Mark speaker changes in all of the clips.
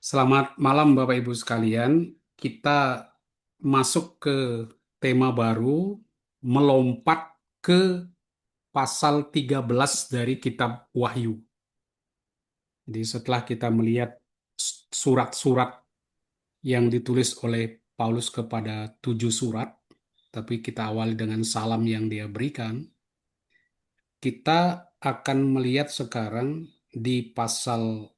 Speaker 1: Selamat malam Bapak Ibu sekalian. Kita masuk ke tema baru, melompat ke pasal 13 dari kitab Wahyu. Jadi setelah kita melihat surat-surat yang ditulis oleh Paulus kepada 7 surat, tapi kita awali dengan salam yang dia berikan, kita akan melihat sekarang di pasal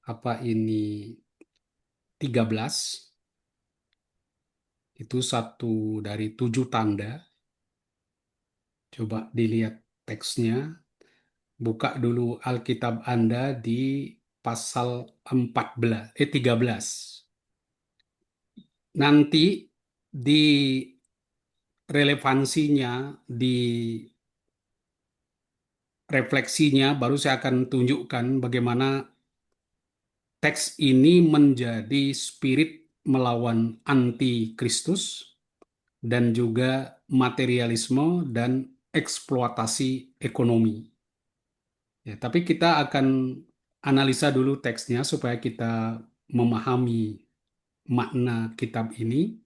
Speaker 1: apa ini 13. Itu satu dari 7 tanda. Coba dilihat teksnya. Buka dulu Alkitab Anda di pasal 13. Nanti di relevansinya, di refleksinya, baru saya akan tunjukkan bagaimana teks ini menjadi spirit melawan anti-Kristus dan juga materialisme dan eksploitasi ekonomi. Ya, tapi kita akan analisa dulu teksnya supaya kita memahami makna kitab ini,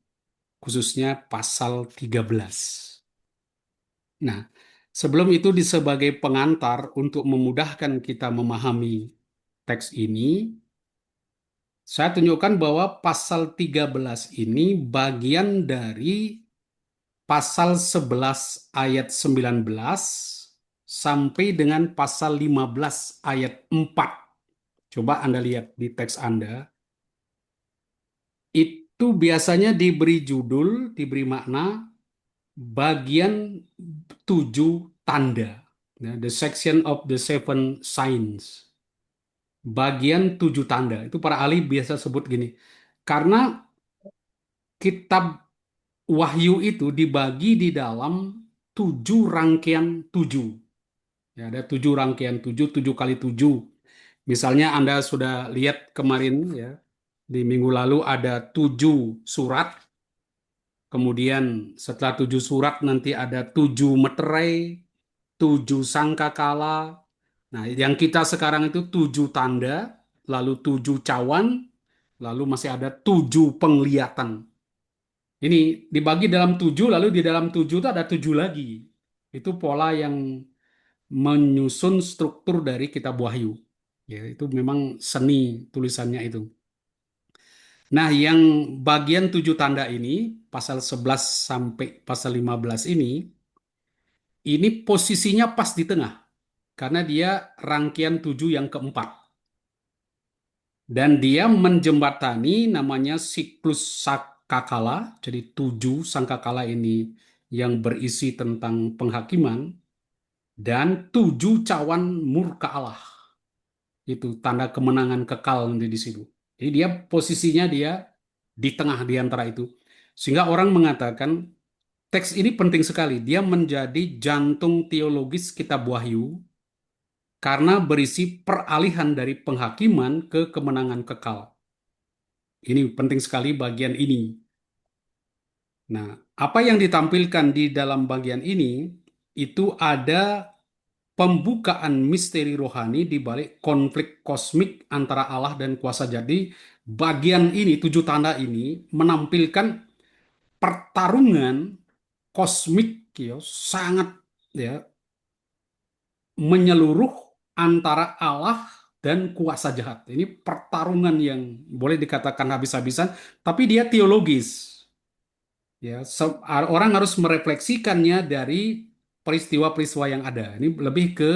Speaker 1: khususnya pasal 13. Nah, sebelum itu sebagai pengantar untuk memudahkan kita memahami teks ini, saya tunjukkan bahwa pasal 13 ini bagian dari pasal 11 ayat 19 sampai dengan pasal 15 ayat 4. Coba Anda lihat di teks Anda, itu biasanya diberi judul, diberi makna, bagian 7 tanda. Ya, the section of the seven signs. Bagian 7 tanda. Itu para ahli biasa sebut gini. Karena kitab Wahyu itu dibagi di dalam 7 rangkaian 7. Ya, ada 7 rangkaian 7, 7 kali 7. Misalnya Anda sudah lihat kemarin ya, di minggu lalu ada 7 surat, kemudian setelah 7 surat nanti ada 7 meterai, 7 sangkakala. Nah, yang kita sekarang itu 7 tanda, lalu 7 cawan, lalu masih ada 7 penglihatan. Ini dibagi dalam 7, lalu di dalam 7 itu ada 7 lagi. Itu pola yang menyusun struktur dari kitab Wahyu. Ya, itu memang seni tulisannya itu. Nah, yang bagian 7 tanda ini, pasal 11 sampai pasal 15 ini posisinya pas di tengah. Karena dia rangkaian 7 yang keempat. Dan dia menjembatani namanya siklus sangkakala. Jadi 7 sangkakala ini yang berisi tentang penghakiman. Dan 7 cawan murka Allah. Itu tanda kemenangan kekal nanti di situ. Jadi dia posisinya dia di tengah di antara itu. Sehingga orang mengatakan teks ini penting sekali. Dia menjadi jantung teologis kitab Wahyu karena berisi peralihan dari penghakiman ke kemenangan kekal. Ini penting sekali bagian ini. Nah, apa yang ditampilkan di dalam bagian ini itu ada pembukaan misteri rohani di balik konflik kosmik antara Allah dan kuasa. Jadi, bagian ini, 7 tanda ini menampilkan pertarungan kosmik ya, sangat ya menyeluruh antara Allah dan kuasa jahat. Ini pertarungan yang boleh dikatakan habis-habisan, tapi dia teologis. Ya, orang harus merefleksikannya dari peristiwa-peristiwa yang ada. Ini lebih ke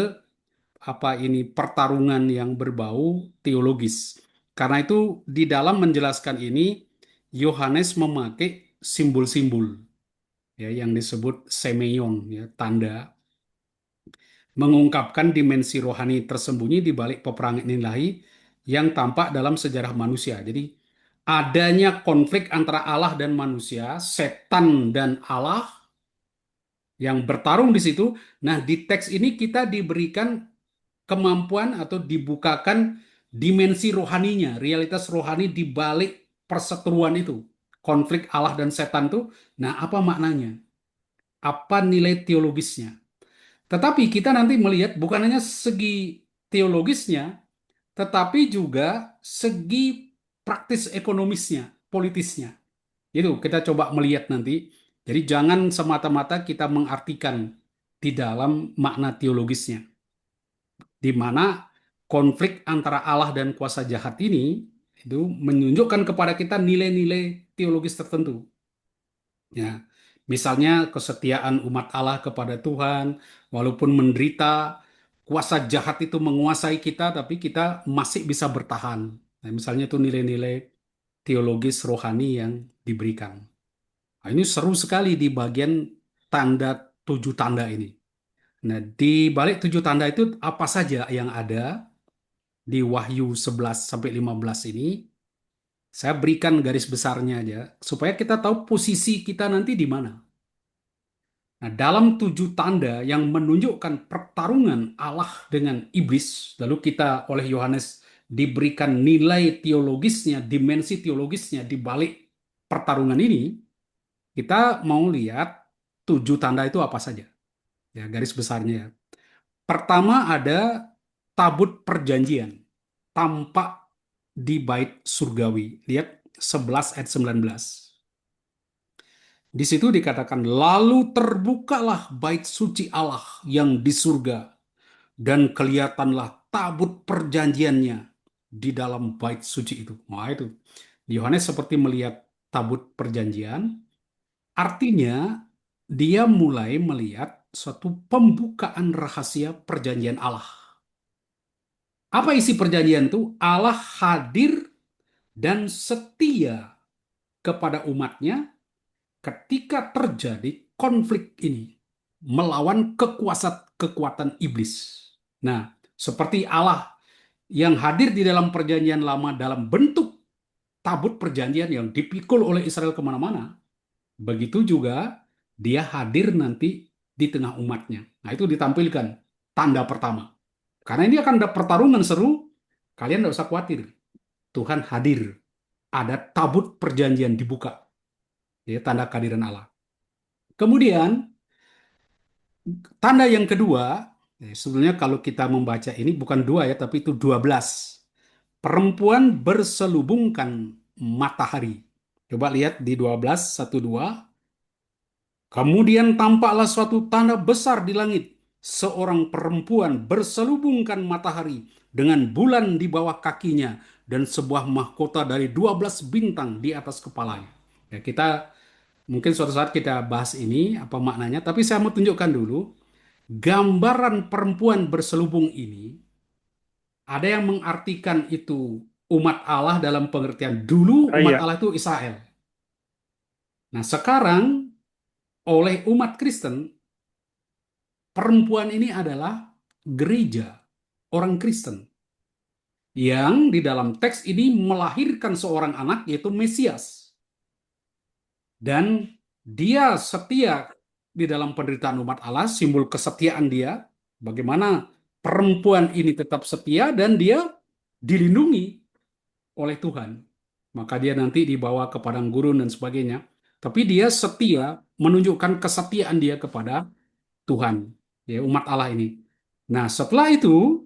Speaker 1: apa ini pertarungan yang berbau teologis. Karena itu di dalam menjelaskan ini Yohanes memakai simbol-simbol ya yang disebut semeion ya tanda mengungkapkan dimensi rohani tersembunyi di balik peperangan ilahi yang tampak dalam sejarah manusia. Jadi adanya konflik antara Allah dan manusia, setan dan Allah yang bertarung di situ. Nah, di teks ini kita diberikan kemampuan atau dibukakan dimensi rohaninya, realitas rohani di balik perseteruan itu. Konflik Allah dan setan itu, nah apa maknanya? Apa nilai teologisnya? Tetapi kita nanti melihat bukan hanya segi teologisnya, tetapi juga segi praktis ekonomisnya, politisnya. Itu kita coba melihat nanti. Jadi jangan semata-mata kita mengartikan di dalam makna teologisnya, di mana konflik antara Allah dan kuasa jahat ini itu menunjukkan kepada kita nilai-nilai teologis tertentu. Ya, misalnya kesetiaan umat Allah kepada Tuhan, walaupun menderita, kuasa jahat itu menguasai kita, tapi kita masih bisa bertahan. Nah, misalnya itu nilai-nilai teologis rohani yang diberikan. Nah, ini seru sekali di bagian tanda tujuh tanda ini. Nah, di balik tujuh tanda itu apa saja yang ada di Wahyu 11 sampai 15 ini? Saya berikan garis besarnya aja supaya kita tahu posisi kita nanti di mana. Nah, dalam tujuh tanda yang menunjukkan pertarungan Allah dengan iblis, lalu kita oleh Yohanes diberikan nilai teologisnya, dimensi teologisnya di balik pertarungan ini, kita mau lihat tujuh tanda itu apa saja. Ya, garis besarnya ya. Pertama ada tabut perjanjian, tampak di bait surgawi. Lihat 11 ayat 19. Di situ dikatakan, lalu terbukalah bait suci Allah yang di surga, dan kelihatanlah tabut perjanjiannya di dalam bait suci itu. Wah itu, Yohanes seperti melihat tabut perjanjian, artinya dia mulai melihat suatu pembukaan rahasia perjanjian Allah. Apa isi perjanjian itu? Allah hadir dan setia kepada umatnya ketika terjadi konflik ini melawan kekuatan iblis. Nah, seperti Allah yang hadir di dalam perjanjian lama dalam bentuk tabut perjanjian yang dipikul oleh Israel kemana-mana, begitu juga dia hadir nanti di tengah umatnya. Nah, itu ditampilkan tanda pertama. Karena ini akan ada pertarungan seru, kalian tidak usah khawatir. Tuhan hadir, ada tabut perjanjian dibuka, ya, tanda kehadiran Allah. Kemudian tanda yang kedua, sebenarnya kalau kita membaca ini bukan dua ya, tapi itu 12. Perempuan berselubungkan matahari. Coba lihat di 12, 1, 2. Kemudian tampaklah suatu tanda besar di langit. Seorang perempuan berselubungkan matahari dengan bulan di bawah kakinya dan sebuah mahkota dari 12 bintang di atas kepalanya. Ya, kita mungkin suatu saat kita bahas ini apa maknanya, tapi saya mau tunjukkan dulu gambaran perempuan berselubung ini. Ada yang mengartikan itu umat Allah dalam pengertian dulu umat
Speaker 2: Iya,
Speaker 1: Allah itu Israel. Nah, sekarang oleh umat Kristen, perempuan ini adalah gereja, orang Kristen yang di dalam teks ini melahirkan seorang anak yaitu Mesias. Dan dia setia di dalam penderitaan umat Allah, simbol kesetiaan dia. Bagaimana perempuan ini tetap setia dan dia dilindungi oleh Tuhan. Maka dia nanti dibawa ke padang gurun dan sebagainya. Tapi dia setia, menunjukkan kesetiaan dia kepada Tuhan, ya umat Allah ini. Nah, setelah itu,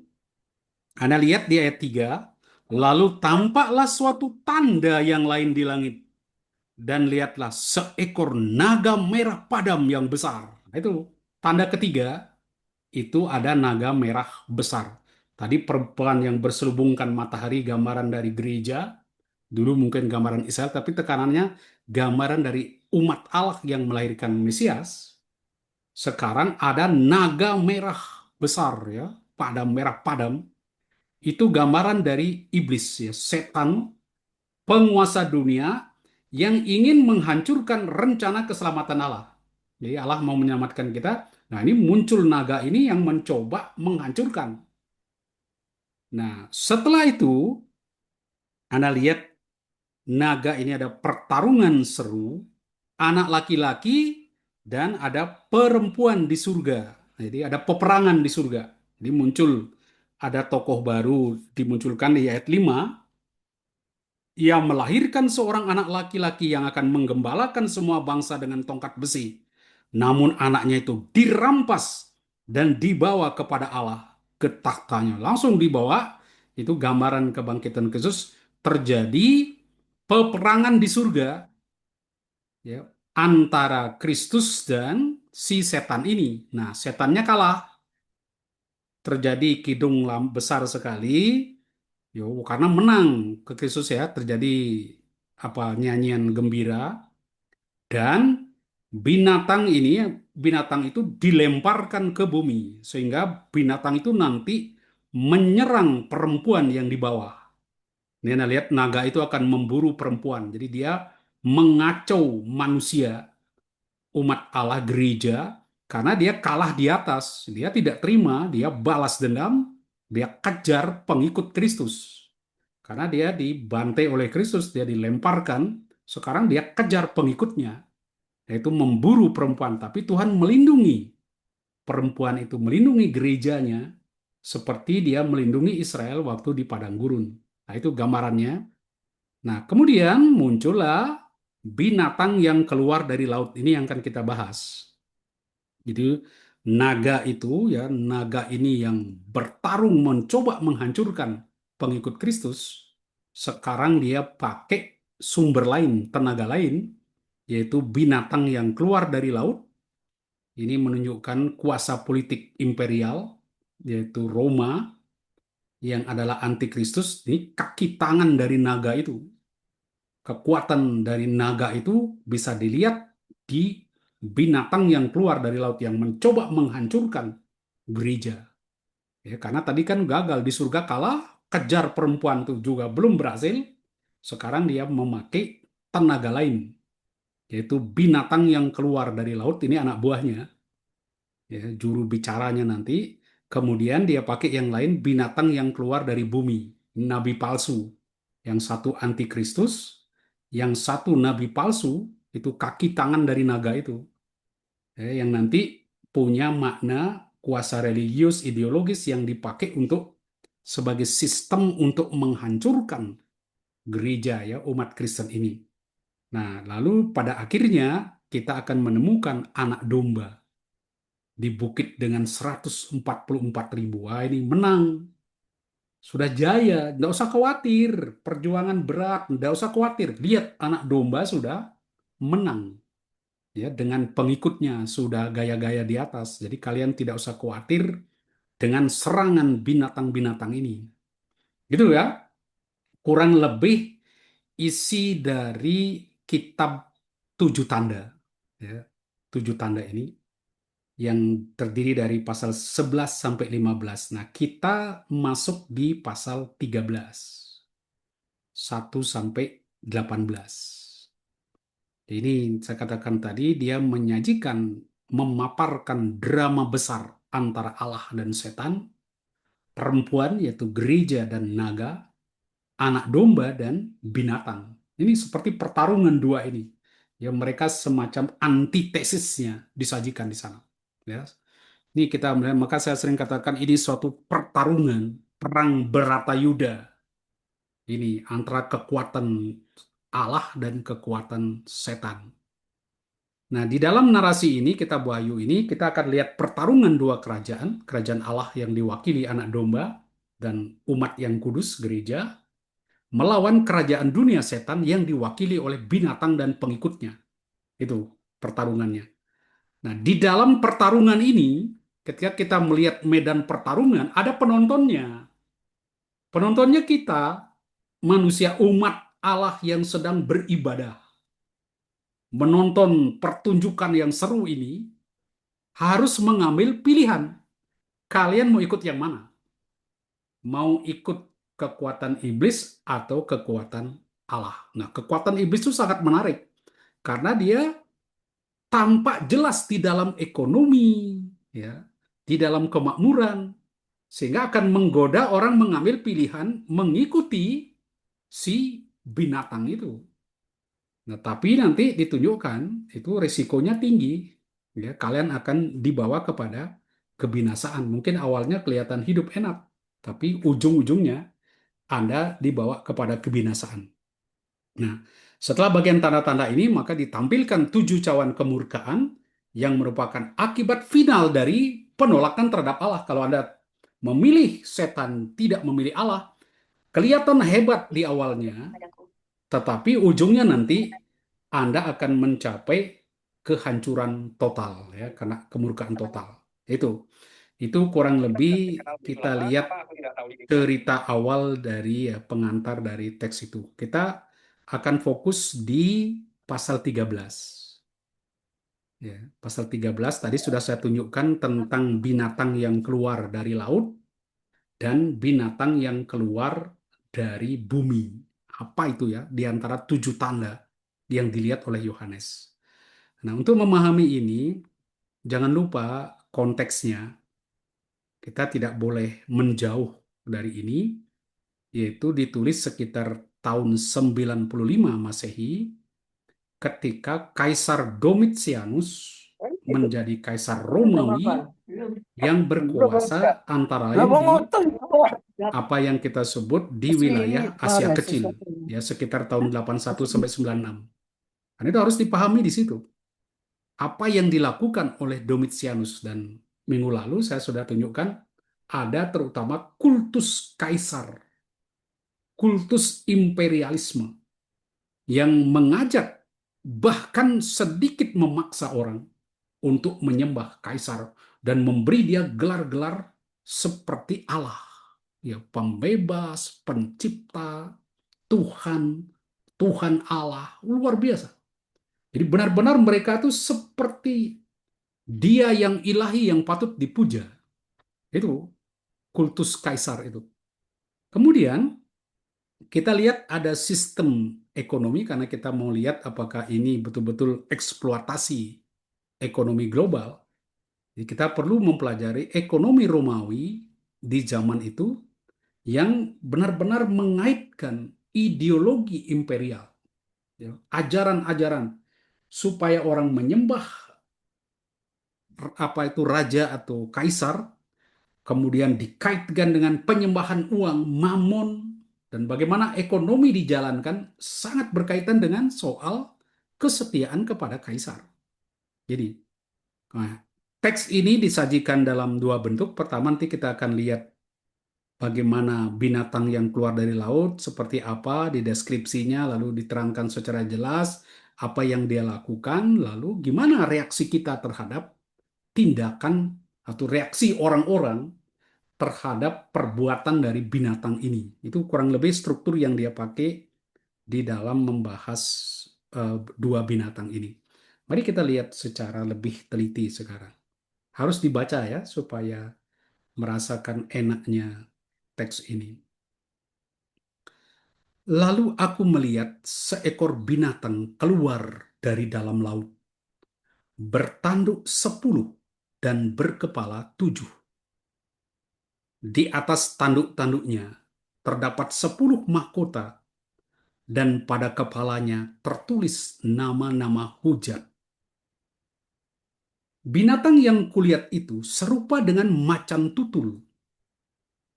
Speaker 1: Anda lihat di ayat 3, lalu tampaklah suatu tanda yang lain di langit. Dan lihatlah seekor naga merah padam yang besar. Nah, itu tanda ketiga, itu ada naga merah besar. Tadi perempuan yang berselubungkan matahari gambaran dari gereja, dulu mungkin gambaran Israel, tapi tekanannya gambaran dari umat Allah yang melahirkan Mesias. Sekarang ada naga merah besar ya, padam merah padam. Itu gambaran dari iblis ya, setan, penguasa dunia yang ingin menghancurkan rencana keselamatan Allah. Jadi Allah mau menyelamatkan kita. Nah, ini muncul naga ini yang mencoba menghancurkan. Nah, setelah itu Anda lihat naga ini ada pertarungan seru, anak laki-laki dan ada perempuan di surga. Jadi ada peperangan di surga. Jadi muncul ada tokoh baru dimunculkan di ayat 5. Ia melahirkan seorang anak laki-laki yang akan menggembalakan semua bangsa dengan tongkat besi. Namun anaknya itu dirampas dan dibawa kepada Allah ke tahtanya. Langsung dibawa Itu gambaran kebangkitan Kristus, terjadi peperangan di surga, ya, antara Kristus dan si setan ini. Nah, setannya kalah, terjadi kidung besar sekali, yo, karena menang ke Kristus ya, terjadi apa nyanyian gembira, dan binatang itu dilemparkan ke bumi sehingga binatang itu nanti menyerang perempuan yang di bawah. Ini Anda lihat, naga itu akan memburu perempuan. Jadi dia mengacau manusia, umat Allah, gereja, karena dia kalah di atas. Dia tidak terima, dia balas dendam, dia kejar pengikut Kristus. Karena dia dibantai oleh Kristus, dia dilemparkan, sekarang dia kejar pengikutnya, yaitu memburu perempuan. Tapi Tuhan melindungi perempuan itu, melindungi gerejanya, seperti dia melindungi Israel waktu di padang gurun. Nah, itu gambarannya. Nah, kemudian muncullah binatang yang keluar dari laut. Ini yang akan kita bahas. Jadi naga itu, ya, naga ini yang bertarung mencoba menghancurkan pengikut Kristus. Sekarang dia pakai sumber lain, tenaga lain, yaitu binatang yang keluar dari laut. Ini menunjukkan kuasa politik imperial, yaitu Roma, yang adalah antikristus. Ini kaki tangan dari naga itu. Kekuatan dari naga itu bisa dilihat di binatang yang keluar dari laut yang mencoba menghancurkan gereja. Ya, karena tadi kan gagal di surga, kalah, kejar perempuan itu juga belum berhasil. Sekarang dia memakai tenaga lain, yaitu binatang yang keluar dari laut, ini anak buahnya, ya, juru bicaranya nanti. Kemudian dia pakai yang lain, binatang yang keluar dari bumi, nabi palsu. Yang satu antikristus, yang satu nabi palsu, itu kaki tangan dari naga itu. Ya, yang nanti punya makna kuasa religius, ideologis yang dipakai untuk sebagai sistem untuk menghancurkan gereja, ya, umat Kristen ini. Nah, lalu pada akhirnya kita akan menemukan anak domba di bukit dengan 144.000. Wah, ini menang. Sudah jaya. Nggak usah khawatir. Perjuangan berat. Nggak usah khawatir. Lihat, anak domba sudah menang. Ya, dengan pengikutnya sudah gaya-gaya di atas. Jadi kalian tidak usah khawatir dengan serangan binatang-binatang ini. Gitu ya. Kurang lebih isi dari kitab tujuh tanda. Ya, tujuh tanda ini, yang terdiri dari pasal 11 sampai 15. Nah, kita masuk di pasal 13, 1 sampai 18. Ini saya katakan tadi, dia menyajikan, memaparkan drama besar antara Allah dan setan, perempuan yaitu gereja dan naga, anak domba dan binatang. Ini seperti pertarungan dua ini. Ya, mereka semacam antitesisnya disajikan di sana. Ya, ini kita melihat, maka saya sering katakan ini suatu pertarungan, perang Baratayuda. Ini antara kekuatan Allah dan kekuatan setan. Nah, di dalam narasi ini, kita Wahyu ini, kita akan lihat pertarungan dua kerajaan, kerajaan Allah yang diwakili anak domba dan umat yang kudus, gereja, melawan kerajaan dunia setan yang diwakili oleh binatang dan pengikutnya. Itu pertarungannya. Nah, di dalam pertarungan ini, ketika kita melihat medan pertarungan, ada penontonnya. Penontonnya kita, manusia umat Allah yang sedang beribadah. Menonton pertunjukan yang seru ini, harus mengambil pilihan. Kalian mau ikut yang mana? Mau ikut kekuatan iblis atau kekuatan Allah? Nah, kekuatan iblis itu sangat menarik. Karena dia tampak jelas di dalam ekonomi, ya, di dalam kemakmuran, sehingga akan menggoda orang mengambil pilihan mengikuti si binatang itu. Nah, tapi nanti ditunjukkan itu resikonya tinggi, ya, kalian akan dibawa kepada kebinasaan. Mungkin awalnya kelihatan hidup enak, tapi ujung-ujungnya Anda dibawa kepada kebinasaan. Nah, setelah bagian tanda-tanda ini, maka ditampilkan tujuh cawan kemurkaan yang merupakan akibat final dari penolakan terhadap Allah. Kalau Anda memilih setan, tidak memilih Allah, Kelihatan hebat di awalnya, tetapi ujungnya nanti Anda akan mencapai kehancuran total ya karena kemurkaan total. Itu kurang lebih kita lihat cerita awal dari pengantar dari teks itu. Kita akan fokus di pasal 13. Ya, pasal 13 tadi sudah saya tunjukkan tentang binatang yang keluar dari laut dan binatang yang keluar dari bumi. Apa itu ya? Di antara 7 tanda yang dilihat oleh Yohanes. Nah, untuk memahami ini, jangan lupa konteksnya. Kita tidak boleh menjauh dari ini, yaitu ditulis sekitar tahun 95 Masehi, ketika Kaisar Domitianus menjadi Kaisar Romawi yang berkuasa antara lain di apa yang kita sebut di wilayah Asia Kecil, ya sekitar tahun 81 sampai 96. Dan itu harus dipahami di situ. Apa yang dilakukan oleh Domitianus dan minggu lalu saya sudah tunjukkan ada terutama kultus kaisar, kultus imperialisme yang mengajak bahkan sedikit memaksa orang untuk menyembah kaisar dan memberi dia gelar-gelar seperti Allah, ya pembebas, pencipta, Tuhan, Tuhan Allah, luar biasa. Jadi benar-benar mereka itu seperti dia yang ilahi yang patut dipuja. Itu kultus kaisar itu. Kemudian kita lihat ada sistem ekonomi karena kita mau lihat apakah ini betul-betul eksploitasi ekonomi global. Jadi kita perlu mempelajari ekonomi Romawi di zaman itu yang benar-benar mengaitkan ideologi imperial, ya, ajaran-ajaran supaya orang menyembah apa itu raja atau kaisar, kemudian dikaitkan dengan penyembahan uang, mamon, dan bagaimana ekonomi dijalankan sangat berkaitan dengan soal kesetiaan kepada kaisar. Jadi, nah, teks ini disajikan dalam dua bentuk. Pertama, nanti kita akan lihat bagaimana binatang yang keluar dari laut, seperti apa di deskripsinya, lalu diterangkan secara jelas apa yang dia lakukan, lalu gimana reaksi kita terhadap tindakan atau reaksi orang-orang terhadap perbuatan dari binatang ini. Itu kurang lebih struktur yang dia pakai di dalam membahas dua binatang ini. Mari kita lihat secara lebih teliti sekarang. Harus dibaca ya supaya merasakan enaknya teks ini. Lalu aku melihat seekor binatang keluar dari dalam laut, bertanduk 10 dan berkepala 7. Di atas tanduk-tanduknya terdapat 10 mahkota dan pada kepalanya tertulis nama-nama hujat. Binatang yang kulihat itu serupa dengan macan tutul,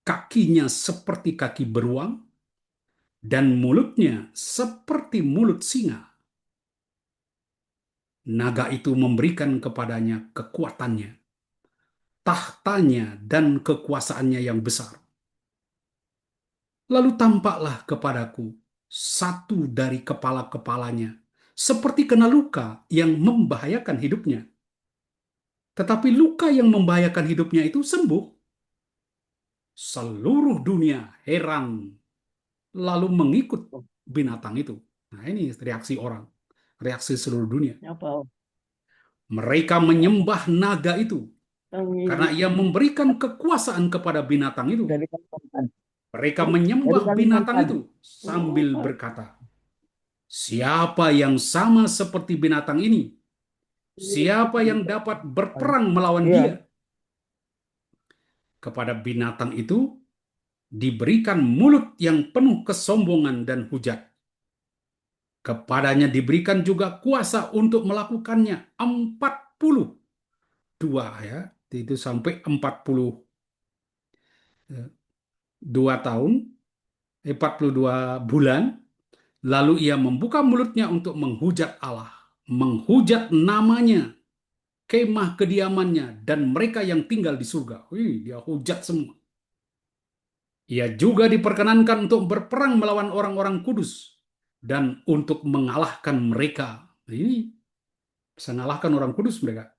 Speaker 1: kakinya seperti kaki beruang, dan mulutnya seperti mulut singa. Naga itu memberikan kepadanya kekuatannya, tahtanya, dan kekuasaannya yang besar. Lalu tampaklah kepadaku satu dari kepala-kepalanya, seperti kena luka yang membahayakan hidupnya. Tetapi luka yang membahayakan hidupnya itu sembuh. Seluruh dunia heran, lalu mengikut binatang itu. Nah, ini reaksi orang, reaksi seluruh dunia.
Speaker 2: Apa?
Speaker 1: Mereka menyembah naga itu karena ia
Speaker 2: Dari
Speaker 1: memberikan kekuasaan kepada binatang itu.
Speaker 2: Kalimantan.
Speaker 1: Mereka
Speaker 2: Dari
Speaker 1: menyembah binatang
Speaker 2: Kalimantan.
Speaker 1: itu sambil berkata, "Siapa yang sama seperti binatang ini? Siapa yang dapat berperang melawan
Speaker 2: Iya.
Speaker 1: dia?" Kepada binatang itu diberikan mulut yang penuh kesombongan dan hujat. Kepadanya diberikan juga kuasa untuk melakukannya 42 ya, itu sampai 42 tahun, 42 bulan. Lalu ia membuka mulutnya untuk menghujat Allah, menghujat namanya, kemah kediamannya, dan mereka yang tinggal di surga. Wih, dia hujat semua. Ia juga diperkenankan untuk berperang melawan orang-orang kudus dan untuk mengalahkan mereka. Ini bisa mengalahkan orang kudus mereka.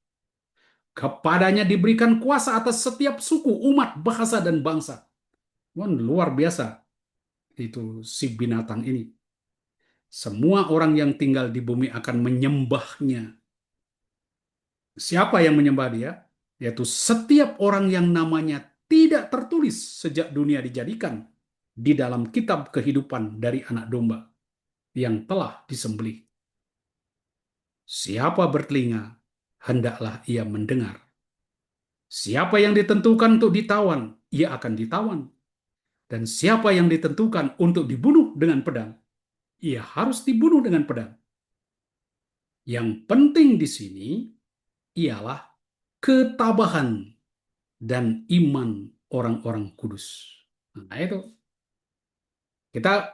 Speaker 1: Kepadanya diberikan kuasa atas setiap suku, umat, bahasa, dan bangsa. Wah, luar biasa itu si binatang ini. Semua orang yang tinggal di bumi akan menyembahnya. Siapa yang menyembah dia? Yaitu setiap orang yang namanya tidak tertulis sejak dunia dijadikan di dalam kitab kehidupan dari anak domba yang telah disembelih. Siapa bertelinga, hendaklah ia mendengar. Siapa yang ditentukan untuk ditawan, ia akan ditawan. Dan siapa yang ditentukan untuk dibunuh dengan pedang, ia harus dibunuh dengan pedang. Yang penting di sini ialah ketabahan dan iman orang-orang kudus. Nah, itu kita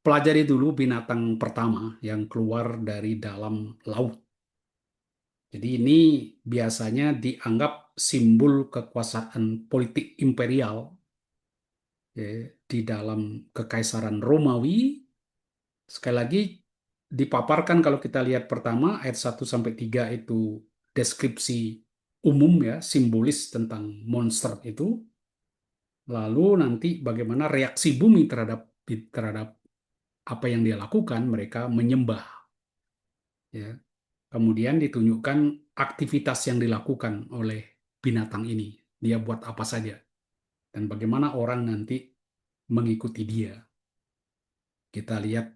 Speaker 1: pelajari dulu binatang pertama yang keluar dari dalam laut. Jadi ini biasanya dianggap simbol kekuasaan politik imperial, ya, di dalam kekaisaran Romawi. Sekali lagi dipaparkan kalau kita lihat pertama ayat 1 sampai 3 itu deskripsi umum ya, simbolis tentang monster itu. Lalu nanti bagaimana reaksi bumi terhadap terhadap apa yang dia lakukan, mereka menyembah ya. Kemudian ditunjukkan aktivitas yang dilakukan oleh binatang ini. Dia buat apa saja dan bagaimana orang nanti mengikuti dia. Kita lihat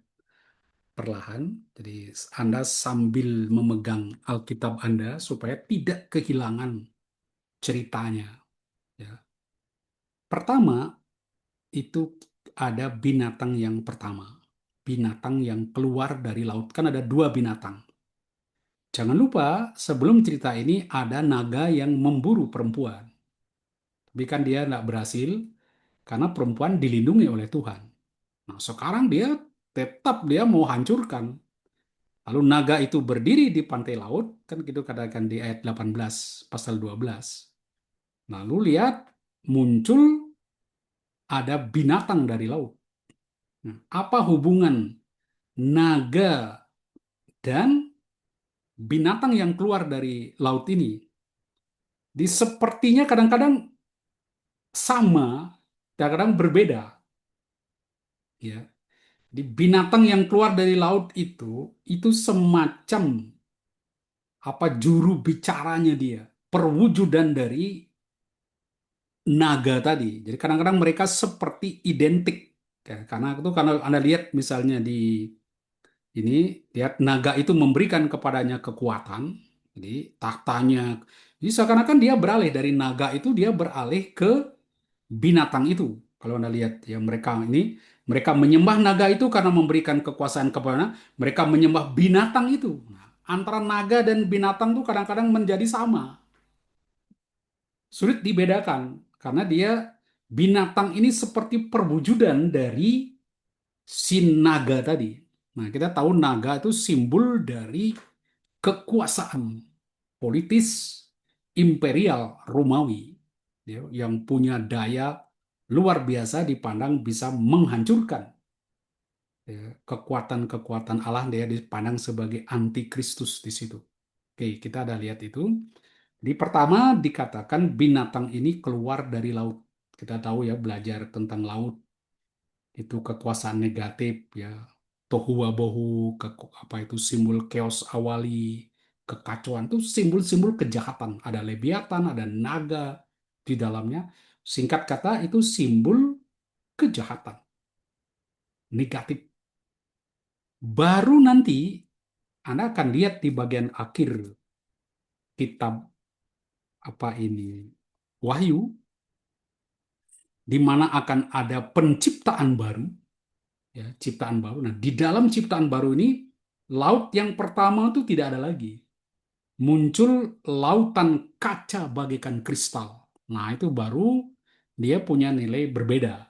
Speaker 1: perlahan. Jadi Anda sambil memegang Alkitab Anda supaya tidak kehilangan ceritanya. Ya. Pertama itu ada binatang yang pertama. Binatang yang keluar dari laut. Kan ada dua binatang. Jangan lupa sebelum cerita ini ada naga yang memburu perempuan. Tapi kan dia tidak berhasil karena perempuan dilindungi oleh Tuhan. Nah sekarang dia tetap dia mau hancurkan. Lalu naga itu berdiri di pantai laut, kan gitu katakan di ayat 18, pasal 12. Lalu lihat, muncul ada binatang dari laut. Nah, apa hubungan naga dan binatang yang keluar dari laut ini? Di sepertinya kadang-kadang sama, kadang-kadang berbeda. Ya, di binatang yang keluar dari laut itu semacam apa juru bicaranya dia, perwujudan dari naga tadi. Jadi kadang-kadang mereka seperti identik. Ya, karena itu karena Anda lihat misalnya di ini, lihat naga itu memberikan kepadanya kekuatan. Jadi tahtanya. Jadi seakan-akan dia beralih dari naga itu dia beralih ke binatang itu. Kalau Anda lihat ya mereka ini mereka menyembah naga itu karena memberikan kekuasaan kepada mereka menyembah binatang itu. Nah, antara naga dan binatang itu kadang-kadang menjadi sama. Sulit dibedakan karena dia binatang ini seperti perwujudan dari si naga tadi. Nah, kita tahu naga itu simbol dari kekuasaan politis imperial Romawi ya, yang punya daya luar biasa dipandang bisa menghancurkan ya, kekuatan-kekuatan Allah dia dipandang sebagai antikristus di situ. Oke, kita ada lihat itu. Di pertama dikatakan binatang ini keluar dari laut. Kita tahu ya belajar tentang laut itu kekuasaan negatif ya. Tohu wabohu, apa itu simbol chaos awali, kekacauan itu simbol-simbol kejahatan. Ada leviathan, ada naga di dalamnya. Singkat kata itu simbol kejahatan negatif. Baru nanti Anda akan lihat di bagian akhir kitab apa ini Wahyu di mana akan ada penciptaan baru, ya, ciptaan baru. Nah, di dalam ciptaan baru ini, laut yang pertama itu tidak ada lagi. Muncul lautan kaca bagaikan kristal. Nah, itu baru dia punya nilai berbeda.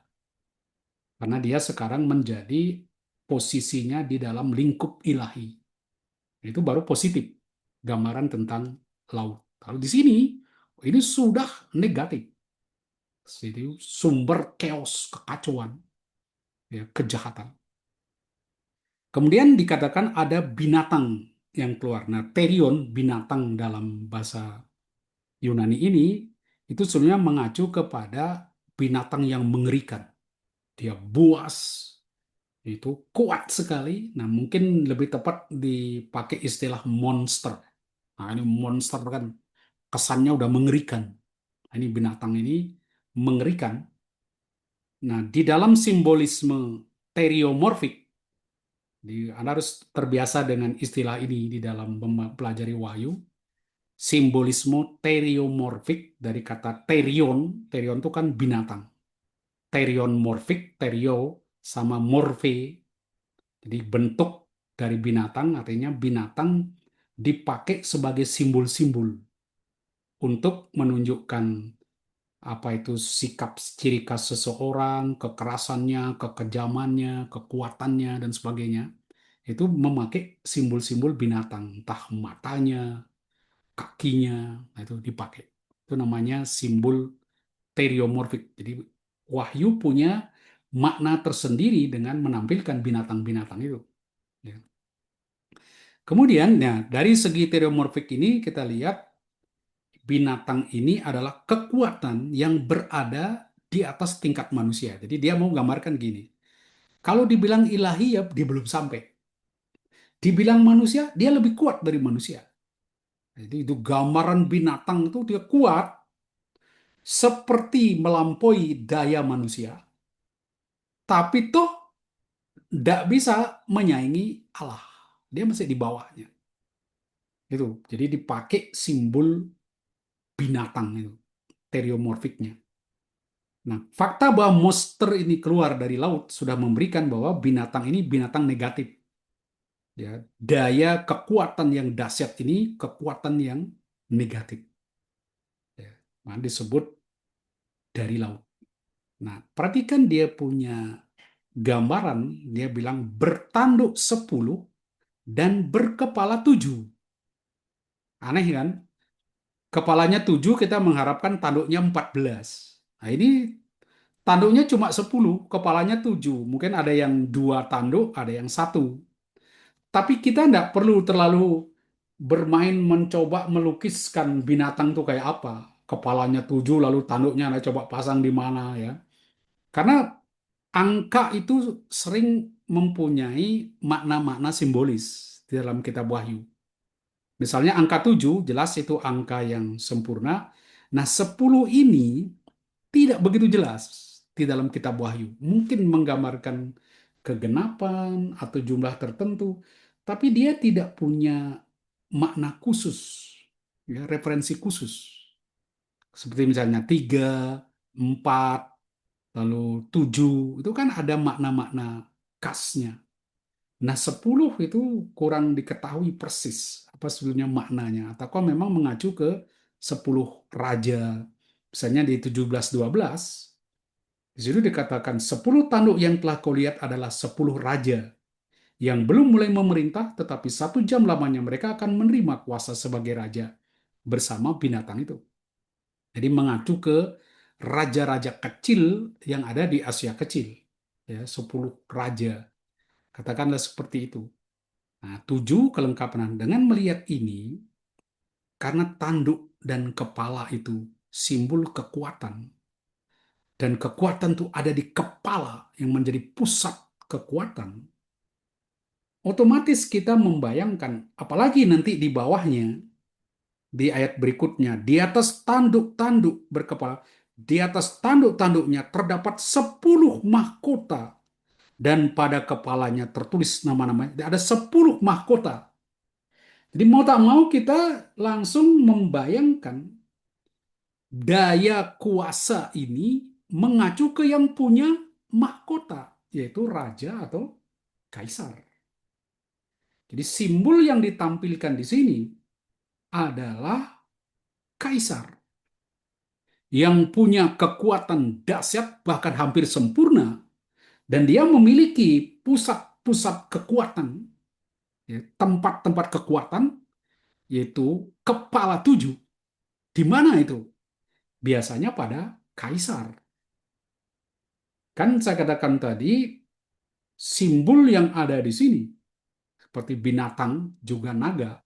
Speaker 1: Karena dia sekarang menjadi posisinya di dalam lingkup ilahi. Itu baru positif. Gambaran tentang laut. Kalau di sini, ini sudah negatif. Jadi sumber chaos, kekacauan, ya, kejahatan. Kemudian dikatakan ada binatang yang keluar. Nah, terion, binatang dalam bahasa Yunani ini, itu sebenarnya mengacu kepada binatang yang mengerikan. Dia buas, itu kuat sekali. Nah, mungkin lebih tepat dipakai istilah monster. Nah, ini monster kan kesannya udah mengerikan. Nah, ini binatang ini mengerikan. Nah, di dalam simbolisme teriomorfik, Anda harus terbiasa dengan istilah ini di dalam mempelajari Wahyu. Simbolisme teriomorfik dari kata terion. Terion itu kan binatang. Terion morfik, terio sama morfe. Jadi bentuk dari binatang artinya binatang dipakai sebagai simbol-simbol untuk menunjukkan apa itu sikap ciri khas seseorang, kekerasannya, kekejamannya, kekuatannya, dan sebagainya. Itu memakai simbol-simbol binatang, entah matanya, kakinya, nah itu dipakai. Itu namanya simbol teriomorfik. Jadi wahyu punya makna tersendiri dengan menampilkan binatang-binatang itu. Ya. Kemudian, ya, dari segi teriomorfik ini kita lihat binatang ini adalah kekuatan yang berada di atas tingkat manusia. Jadi dia mau gambarkan gini. Kalau dibilang ilahi ya dia belum sampai. Dibilang manusia, dia lebih kuat dari manusia. Jadi itu gambaran binatang itu dia kuat seperti melampaui daya manusia. Tapi toh tidak bisa menyaingi Allah. Dia masih di bawahnya. Itu. Jadi dipakai simbol binatang itu, teriomorfiknya. Nah, fakta bahwa monster ini keluar dari laut sudah memberikan bahwa binatang ini binatang negatif. Ya, daya kekuatan yang dahsyat ini kekuatan yang negatif. Ya, nah, disebut dari laut. Nah, perhatikan dia punya gambaran, dia bilang bertanduk 10 dan berkepala 7. Aneh kan? Kepalanya 7 kita mengharapkan tanduknya 14. Nah, ini tanduknya cuma 10, kepalanya 7. Mungkin ada yang 2 tanduk, ada yang satu. Tapi kita tidak perlu terlalu bermain mencoba melukiskan binatang itu kayak apa. Kepalanya 7, lalu tanduknya Anda coba pasang di mana ya. Karena angka itu sering mempunyai makna-makna simbolis di dalam kitab Wahyu. Misalnya angka 7 jelas itu angka yang sempurna. Nah, 10 ini tidak begitu jelas di dalam kitab Wahyu. Mungkin menggambarkan kegenapan atau jumlah tertentu, tapi dia tidak punya makna khusus, ya, referensi khusus. Seperti misalnya 3, 4, lalu 7, itu kan ada makna-makna khasnya. Nah, 10 itu kurang diketahui persis apa sebetulnya maknanya. Ataukah memang mengacu ke 10 raja. Misalnya di 17:12, di situ dikatakan 10 tanduk yang telah kau lihat adalah 10 raja yang belum mulai memerintah, tetapi 1 jam lamanya mereka akan menerima kuasa sebagai raja bersama binatang itu. Jadi mengacu ke raja-raja kecil yang ada di Asia Kecil. Ya, 10 raja. Katakanlah seperti itu. Nah, 7 kelengkapan. Dengan melihat ini, karena tanduk dan kepala itu simbol kekuatan, dan kekuatan itu ada di kepala yang menjadi pusat kekuatan, otomatis kita membayangkan, apalagi nanti di bawahnya, di ayat berikutnya, di atas tanduk-tanduk berkepala, di atas tanduk-tanduknya terdapat 10 mahkota, dan pada kepalanya tertulis nama-namanya. Ada 10 mahkota. Jadi mau tak mau kita langsung membayangkan daya kuasa ini mengacu ke yang punya mahkota, yaitu raja atau kaisar. Jadi simbol yang ditampilkan di sini adalah kaisar yang punya kekuatan dahsyat bahkan hampir sempurna dan dia memiliki pusat-pusat kekuatan, ya, tempat-tempat kekuatan yaitu kepala 7. Di mana itu? Biasanya pada kaisar. Kan saya katakan tadi, simbol yang ada di sini, seperti binatang juga naga,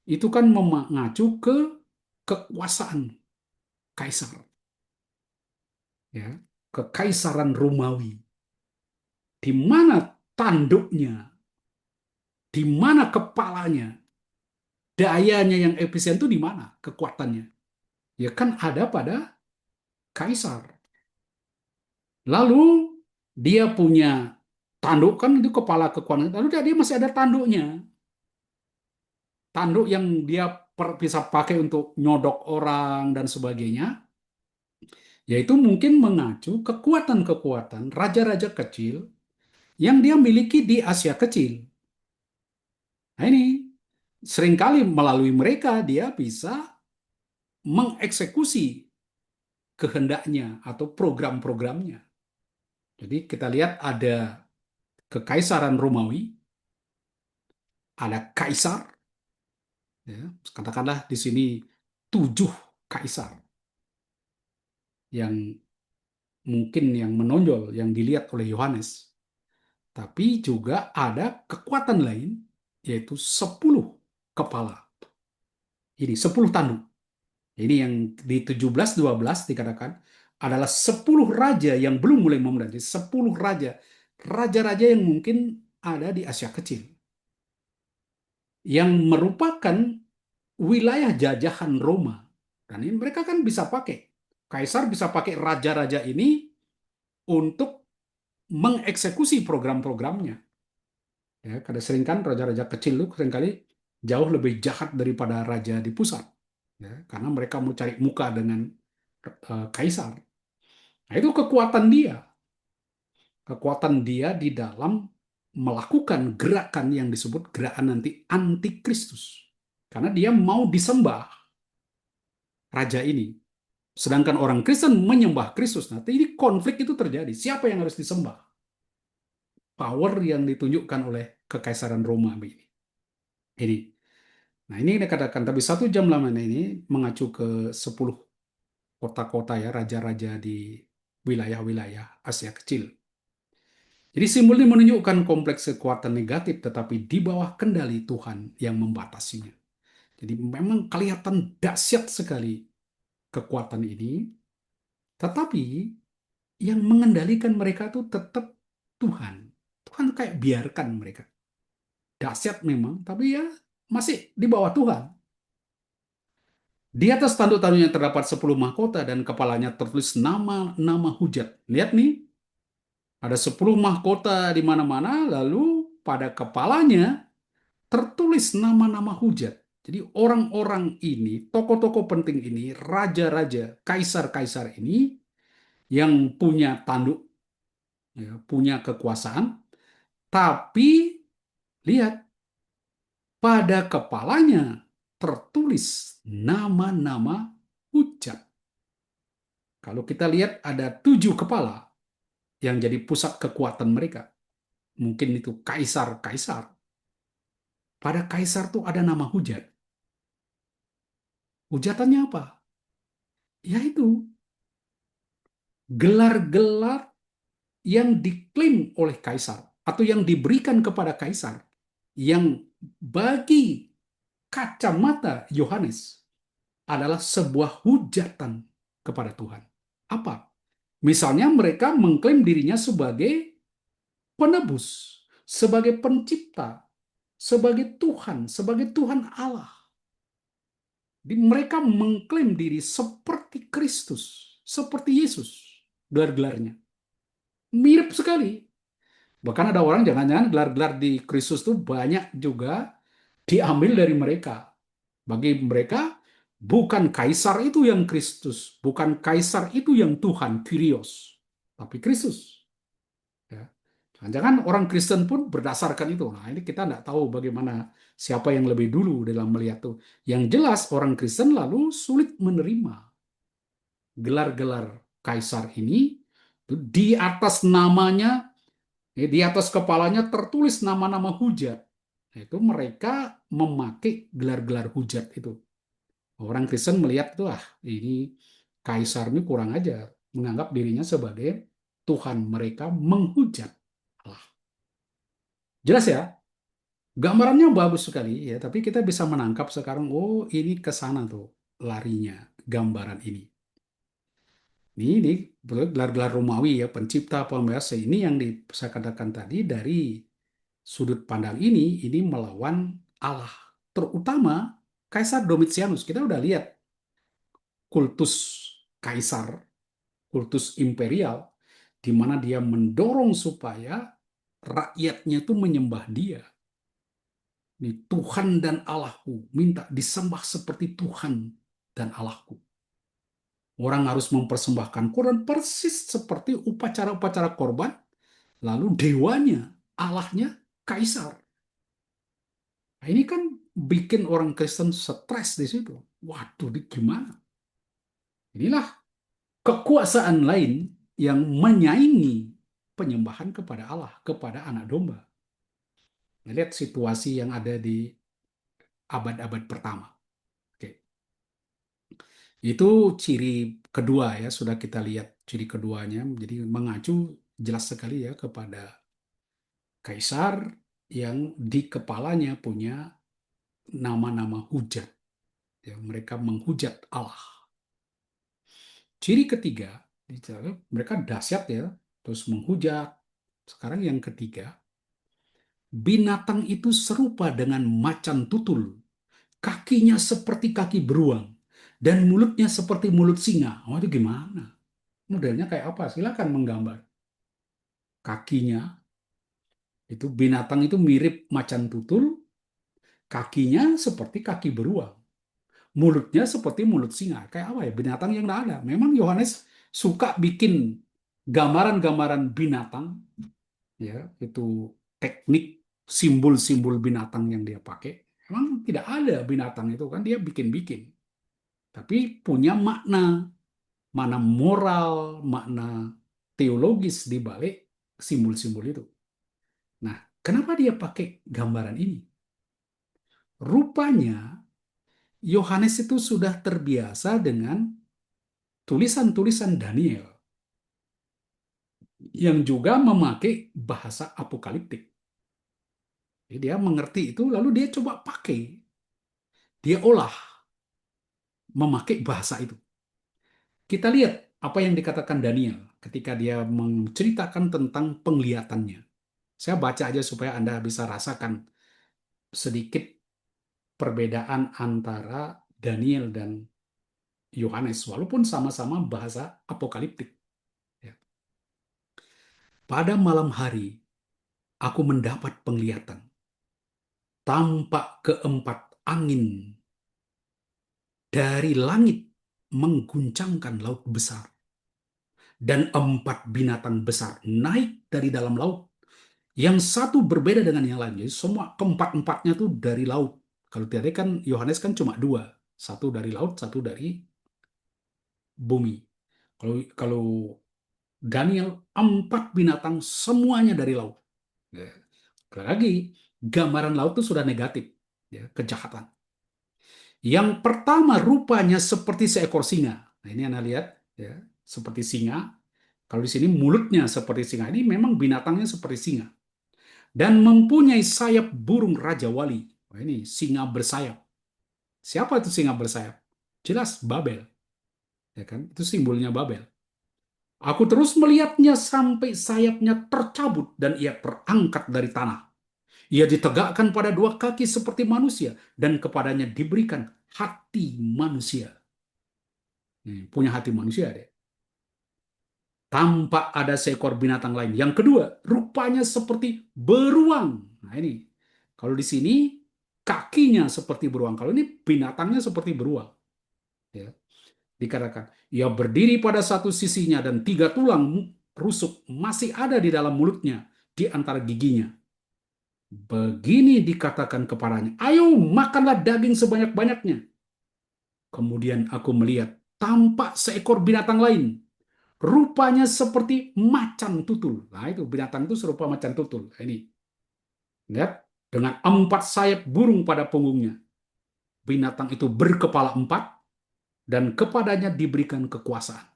Speaker 1: itu kan mengacu ke kekuasaan kaisar, ya, kekaisaran Romawi, di mana tanduknya, di mana kepalanya, dayanya yang efisien itu di mana kekuatannya? Ya kan ada pada kaisar. Lalu dia punya tanduk kan itu kepala kekuasaan. Lalu dia masih ada tanduknya. Tanduk yang dia bisa pakai untuk nyodok orang dan sebagainya. Yaitu mungkin mengacu kekuatan-kekuatan raja-raja kecil yang dia miliki di Asia Kecil. Nah ini seringkali melalui mereka dia bisa mengeksekusi kehendaknya atau program-programnya. Jadi kita lihat ada kekaisaran Romawi, ada kaisar, ya, katakanlah di sini 7 kaisar yang mungkin yang menonjol, yang dilihat oleh Yohanes. Tapi juga ada kekuatan lain, yaitu 10 kepala. Ini 10 tanduk. Ini yang di 17-12 dikatakan adalah 10 raja yang belum mulai memerintah. 10 raja. Raja-raja yang mungkin ada di Asia Kecil. Yang merupakan wilayah jajahan Roma. Dan ini mereka kan bisa pakai. Kaisar bisa pakai raja-raja ini untuk mengeksekusi program-programnya. Ya, karena sering kan raja-raja kecil itu seringkali jauh lebih jahat daripada raja di pusat. Ya, karena mereka mau cari muka dengan kaisar. Nah, itu kekuatan dia. Kekuatan dia di dalam melakukan gerakan yang disebut gerakan nanti antikristus. Karena dia mau disembah raja ini. Sedangkan orang Kristen menyembah Kristus. Nah, ini konflik itu terjadi. Siapa yang harus disembah? Power yang ditunjukkan oleh kekaisaran Roma ini. Ini. Nah, ini dikatakan, tapi 1 jam lamanya ini mengacu ke 10 kota-kota ya, raja-raja di wilayah-wilayah Asia Kecil. Jadi simbol ini menunjukkan kompleks kekuatan negatif, tetapi di bawah kendali Tuhan yang membatasinya. Jadi memang kelihatan dahsyat sekali kekuatan ini, tetapi yang mengendalikan mereka itu tetap Tuhan. Tuhan kayak biarkan mereka. Dahsyat memang, tapi ya masih di bawah Tuhan. Di atas tanduk-tanduknya terdapat 10 mahkota dan kepalanya tertulis nama-nama hujat. Lihat nih, ada 10 mahkota di mana-mana, lalu pada kepalanya tertulis nama-nama hujat. Jadi orang-orang ini, tokoh-tokoh penting ini, raja-raja, kaisar-kaisar ini yang punya tanduk, ya, punya kekuasaan, tapi lihat pada kepalanya tertulis nama-nama hujat. Kalau kita lihat ada 7 kepala yang jadi pusat kekuatan mereka. Mungkin itu kaisar-kaisar. Pada kaisar tuh ada nama hujat. Hujatannya apa? Yaitu gelar-gelar yang diklaim oleh kaisar atau yang diberikan kepada kaisar yang bagi kacamata Yohanes adalah sebuah hujatan kepada Tuhan. Apa? Misalnya mereka mengklaim dirinya sebagai penebus, sebagai pencipta, sebagai Tuhan Allah. Mereka mengklaim diri seperti Kristus, seperti Yesus, gelar-gelarnya. Mirip sekali. Bahkan ada orang jangan-jangan gelar-gelar di Kristus itu banyak juga diambil dari mereka. Bagi mereka, bukan kaisar itu yang Kristus, bukan kaisar itu yang Tuhan, Kyrios, tapi Kristus. Ya. Jangan-jangan orang Kristen pun berdasarkan itu. Nah, ini kita tidak tahu bagaimana siapa yang lebih dulu dalam melihat itu. Yang jelas orang Kristen lalu sulit menerima gelar-gelar kaisar ini. Di atas namanya, di atas kepalanya tertulis nama-nama hujat. Itu mereka memakai gelar-gelar hujat itu. Orang Kristen melihat itu, ah ini kaisar ini kurang ajar. menganggap dirinya sebagai Tuhan. Mereka menghujat Allah. Jelas ya? Gambarannya bagus sekali ya, tapi kita bisa menangkap sekarang, oh ini ke sana tuh larinya gambaran ini. Ini gelar-gelar Romawi ya, pencipta, pembebas ini yang saya katakan tadi dari sudut pandang ini melawan Allah. Terutama Kaisar Domitianus. Kita udah lihat kultus kaisar, kultus imperial, di mana dia mendorong supaya rakyatnya itu menyembah dia. Ini Tuhan dan Allahku, minta disembah seperti Tuhan dan Allahku. Orang harus mempersembahkan korban persis seperti upacara-upacara korban, lalu dewanya, Allahnya, kaisar. Nah, ini kan bikin orang Kristen stres di situ. Waduh, ini gimana? Inilah kekuasaan lain yang menyaingi penyembahan kepada Allah, kepada anak domba. Lihat situasi yang ada di abad-abad pertama. Oke. Itu ciri kedua ya, sudah kita lihat ciri keduanya. Jadi mengacu jelas sekali ya kepada kaisar yang di kepalanya punya nama-nama hujat. Ya, mereka menghujat Allah. Ciri ketiga, mereka dahsyat ya, terus menghujat. Sekarang yang ketiga, binatang itu serupa dengan macan tutul, kakinya seperti kaki beruang, dan mulutnya seperti mulut singa. Oh, itu gimana? Modelnya kayak apa? Silakan menggambar. Kakinya itu binatang itu mirip macan tutul, kakinya seperti kaki beruang, mulutnya seperti mulut singa. Kayak apa ya? Binatang yang tidak ada. Memang Yohanes suka bikin gambaran-gambaran binatang, ya, itu teknik simbol-simbol binatang yang dia pakai. Memang tidak ada binatang itu kan dia bikin-bikin. Tapi punya makna, mana moral, makna teologis di balik simbol-simbol itu. Nah, kenapa dia pakai gambaran ini? Rupanya Yohanes itu sudah terbiasa dengan tulisan-tulisan Daniel yang juga memakai bahasa apokaliptik. Jadi dia mengerti itu, lalu dia coba pakai, dia olah, memakai bahasa itu. Kita lihat apa yang dikatakan Daniel ketika dia menceritakan tentang penglihatannya. Saya baca aja supaya Anda bisa rasakan sedikit perbedaan antara Daniel dan Yohanes, walaupun sama-sama bahasa apokaliptik. Ya. Pada malam hari, aku mendapat penglihatan. Tampak keempat angin dari langit mengguncangkan laut besar. Dan empat binatang besar naik dari dalam laut. Yang satu berbeda dengan yang lain. Jadi semua keempat-empatnya tuh dari laut. Kalau tadi kan Yohanes kan cuma dua. Satu dari laut, satu dari bumi. Kalau kalau Daniel, empat binatang semuanya dari laut. Ya. Sekali lagi, gambaran laut itu sudah negatif. Ya, kejahatan. Yang pertama rupanya seperti seekor singa. Nah, ini Anda lihat, ya, seperti singa. Kalau di sini mulutnya seperti singa. Ini memang binatangnya seperti singa. Dan mempunyai sayap burung Raja Wali. Wah, ini singa bersayap. Siapa itu singa bersayap? Jelas Babel. Ya kan? Itu simbolnya Babel. Aku terus melihatnya sampai sayapnya tercabut dan ia terangkat dari tanah. Ia ditegakkan pada dua kaki seperti manusia dan kepadanya diberikan hati manusia. Punya hati manusia deh. Tampak ada seekor binatang lain. Yang kedua, rupanya seperti beruang. Nah ini, kalau di sini kakinya seperti beruang. Kalau ini binatangnya seperti beruang. Ya, dikatakan, ia berdiri pada satu sisinya dan tiga tulang rusuk masih ada di dalam mulutnya, di antara giginya. Begini dikatakan kepadanya, ayo makanlah daging sebanyak-banyaknya. Kemudian aku melihat tampak seekor binatang lain. Rupanya seperti macan tutul. Nah itu binatang itu serupa macan tutul. Nah, ini lihat dengan empat sayap burung pada punggungnya. Binatang itu berkepala empat dan kepadanya diberikan kekuasaan.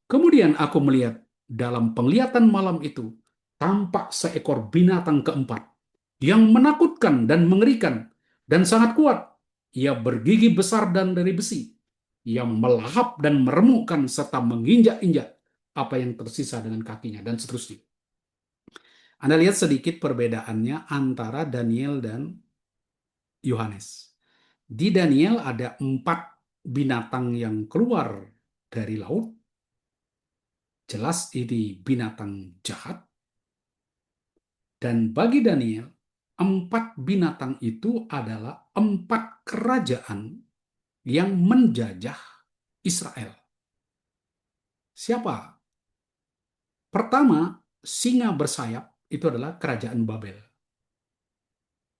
Speaker 1: Kemudian aku melihat dalam penglihatan malam itu tampak seekor binatang keempat yang menakutkan dan mengerikan dan sangat kuat. Ia bergigi besar dan dari besi. Ia melahap dan meremukkan serta menginjak-injak apa yang tersisa dengan kakinya dan seterusnya. Anda lihat sedikit perbedaannya antara Daniel dan Yohanes. Di Daniel ada 4 binatang yang keluar dari laut. Jelas ini binatang jahat. Dan bagi Daniel, 4 binatang itu adalah 4 kerajaan yang menjajah Israel. Siapa? Pertama, singa bersayap itu adalah kerajaan Babel.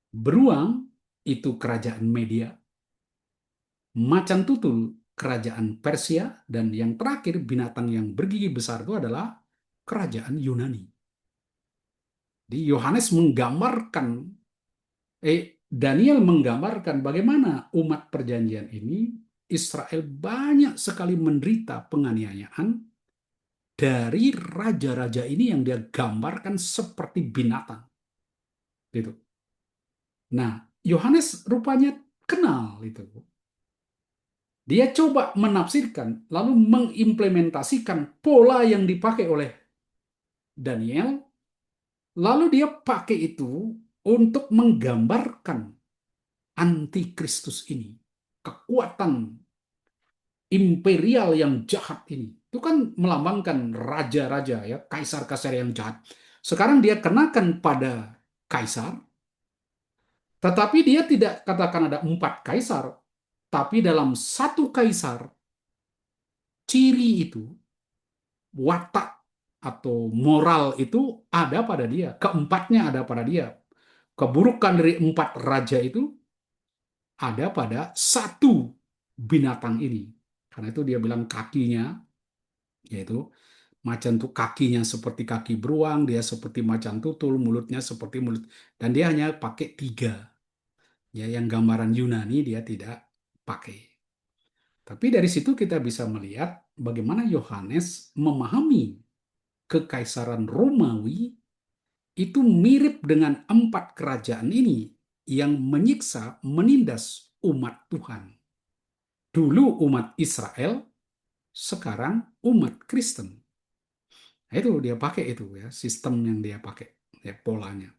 Speaker 1: Beruang itu kerajaan Media. Macan tutul kerajaan Persia. Dan yang terakhir binatang yang bergigi besar itu adalah kerajaan Yunani. Di Yohanes menggambarkan Daniel menggambarkan bagaimana umat perjanjian ini, Israel banyak sekali menderita penganiayaan dari raja-raja ini yang dia gambarkan seperti binatang. Gitu. Nah, Yohanes rupanya kenal itu. Dia coba menafsirkan, lalu mengimplementasikan pola yang dipakai oleh Daniel, lalu dia pakai itu untuk menggambarkan antikristus ini, kekuatan imperial yang jahat ini. Itu kan melambangkan raja-raja ya, kaisar-kaisar yang jahat. Sekarang dia kenakan pada kaisar, tetapi dia tidak katakan ada 4 kaisar, tapi dalam satu kaisar, ciri itu, watak atau moral itu ada pada dia. Keempatnya ada pada dia. Keburukan dari 4 raja itu ada pada satu binatang ini. Karena itu dia bilang kakinya, yaitu macan tuh kakinya seperti kaki beruang, dia seperti macan tutul, mulutnya seperti mulut, dan dia hanya pakai 3. Ya, yang gambaran Yunani dia tidak pakai. Tapi dari situ kita bisa melihat bagaimana Yohanes memahami kekaisaran Romawi itu mirip dengan 4 kerajaan ini yang menyiksa, menindas umat Tuhan. Dulu umat Israel, sekarang umat Kristen. Nah, itu dia pakai itu ya, sistem yang dia pakai, ya polanya.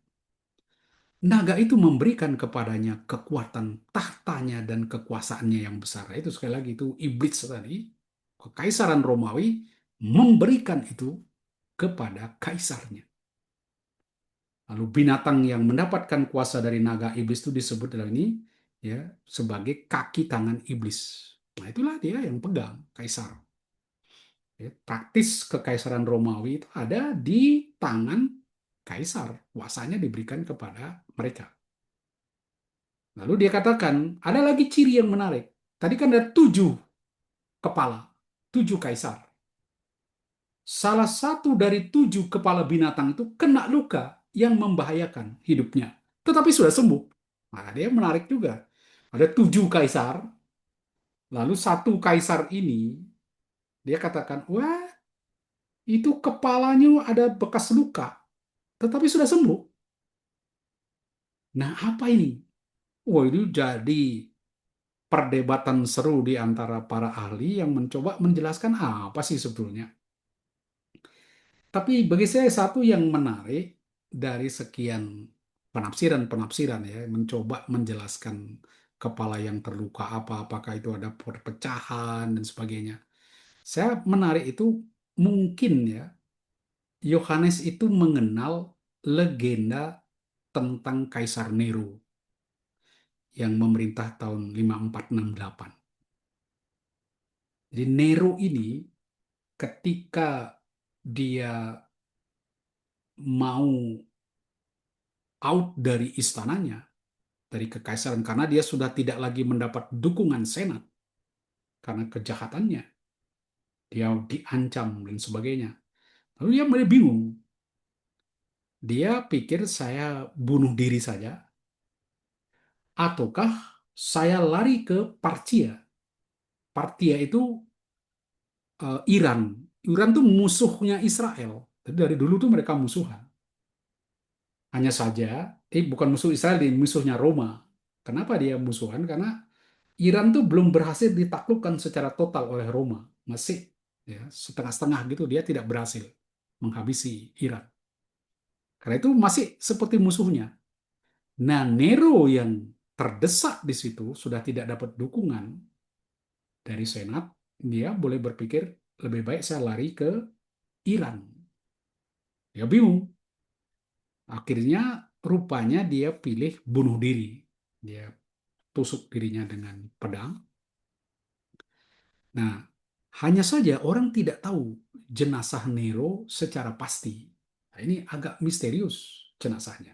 Speaker 1: Naga itu memberikan kepadanya kekuatan tahtanya dan kekuasaannya yang besar. Itu sekali lagi itu iblis tadi, kekaisaran Romawi memberikan itu kepada kaisarnya. Lalu binatang yang mendapatkan kuasa dari naga iblis itu disebut dalam ini ya sebagai kaki tangan iblis. Nah, itulah dia yang pegang kaisar. Ya, praktis kekaisaran Romawi itu ada di tangan kaisar. Kuasanya diberikan kepada mereka. Lalu dia katakan, ada lagi ciri yang menarik. Tadi kan ada 7 kepala, 7 kaisar. Salah satu dari 7 kepala binatang itu kena luka yang membahayakan hidupnya. Tetapi sudah sembuh. Nah, dia menarik juga. Ada 7 kaisar, lalu satu kaisar ini, dia katakan, wah, itu kepalanya ada bekas luka, tetapi sudah sembuh. Nah, apa ini? Wah, itu jadi perdebatan seru di antara para ahli yang mencoba menjelaskan apa sih sebetulnya. Tapi bagi saya satu yang menarik dari sekian penafsiran-penafsiran ya, mencoba menjelaskan kepala yang terluka apa, apakah itu ada perpecahan dan sebagainya. Saya menarik itu mungkin ya, Yohanes itu mengenal legenda tentang Kaisar Nero yang memerintah tahun 5468. Jadi Nero ini ketika dia mau out dari istananya, dari kekaisaran, karena dia sudah tidak lagi mendapat dukungan senat karena kejahatannya, dia diancam dan sebagainya. Lalu dia mulai bingung. Dia pikir saya bunuh diri saja, ataukah saya lari ke Partia. Partia itu Iran. Iran tuh musuhnya Israel. Jadi dari dulu tuh mereka musuhan. Hanya saja, bukan musuh Israel, musuhnya Roma. Kenapa dia musuhan? Karena Iran tuh belum berhasil ditaklukkan secara total oleh Roma. Masih ya setengah-setengah gitu, dia tidak berhasil menghabisi Iran. Karena itu masih seperti musuhnya. Nah, Nero yang terdesak di situ sudah tidak dapat dukungan dari Senat, dia boleh berpikir lebih baik saya lari ke Iran. Dia bingung. Akhirnya rupanya dia pilih bunuh diri. Dia tusuk dirinya dengan pedang. Nah, hanya saja orang tidak tahu jenazah Nero secara pasti. Nah, ini agak misterius jenazahnya.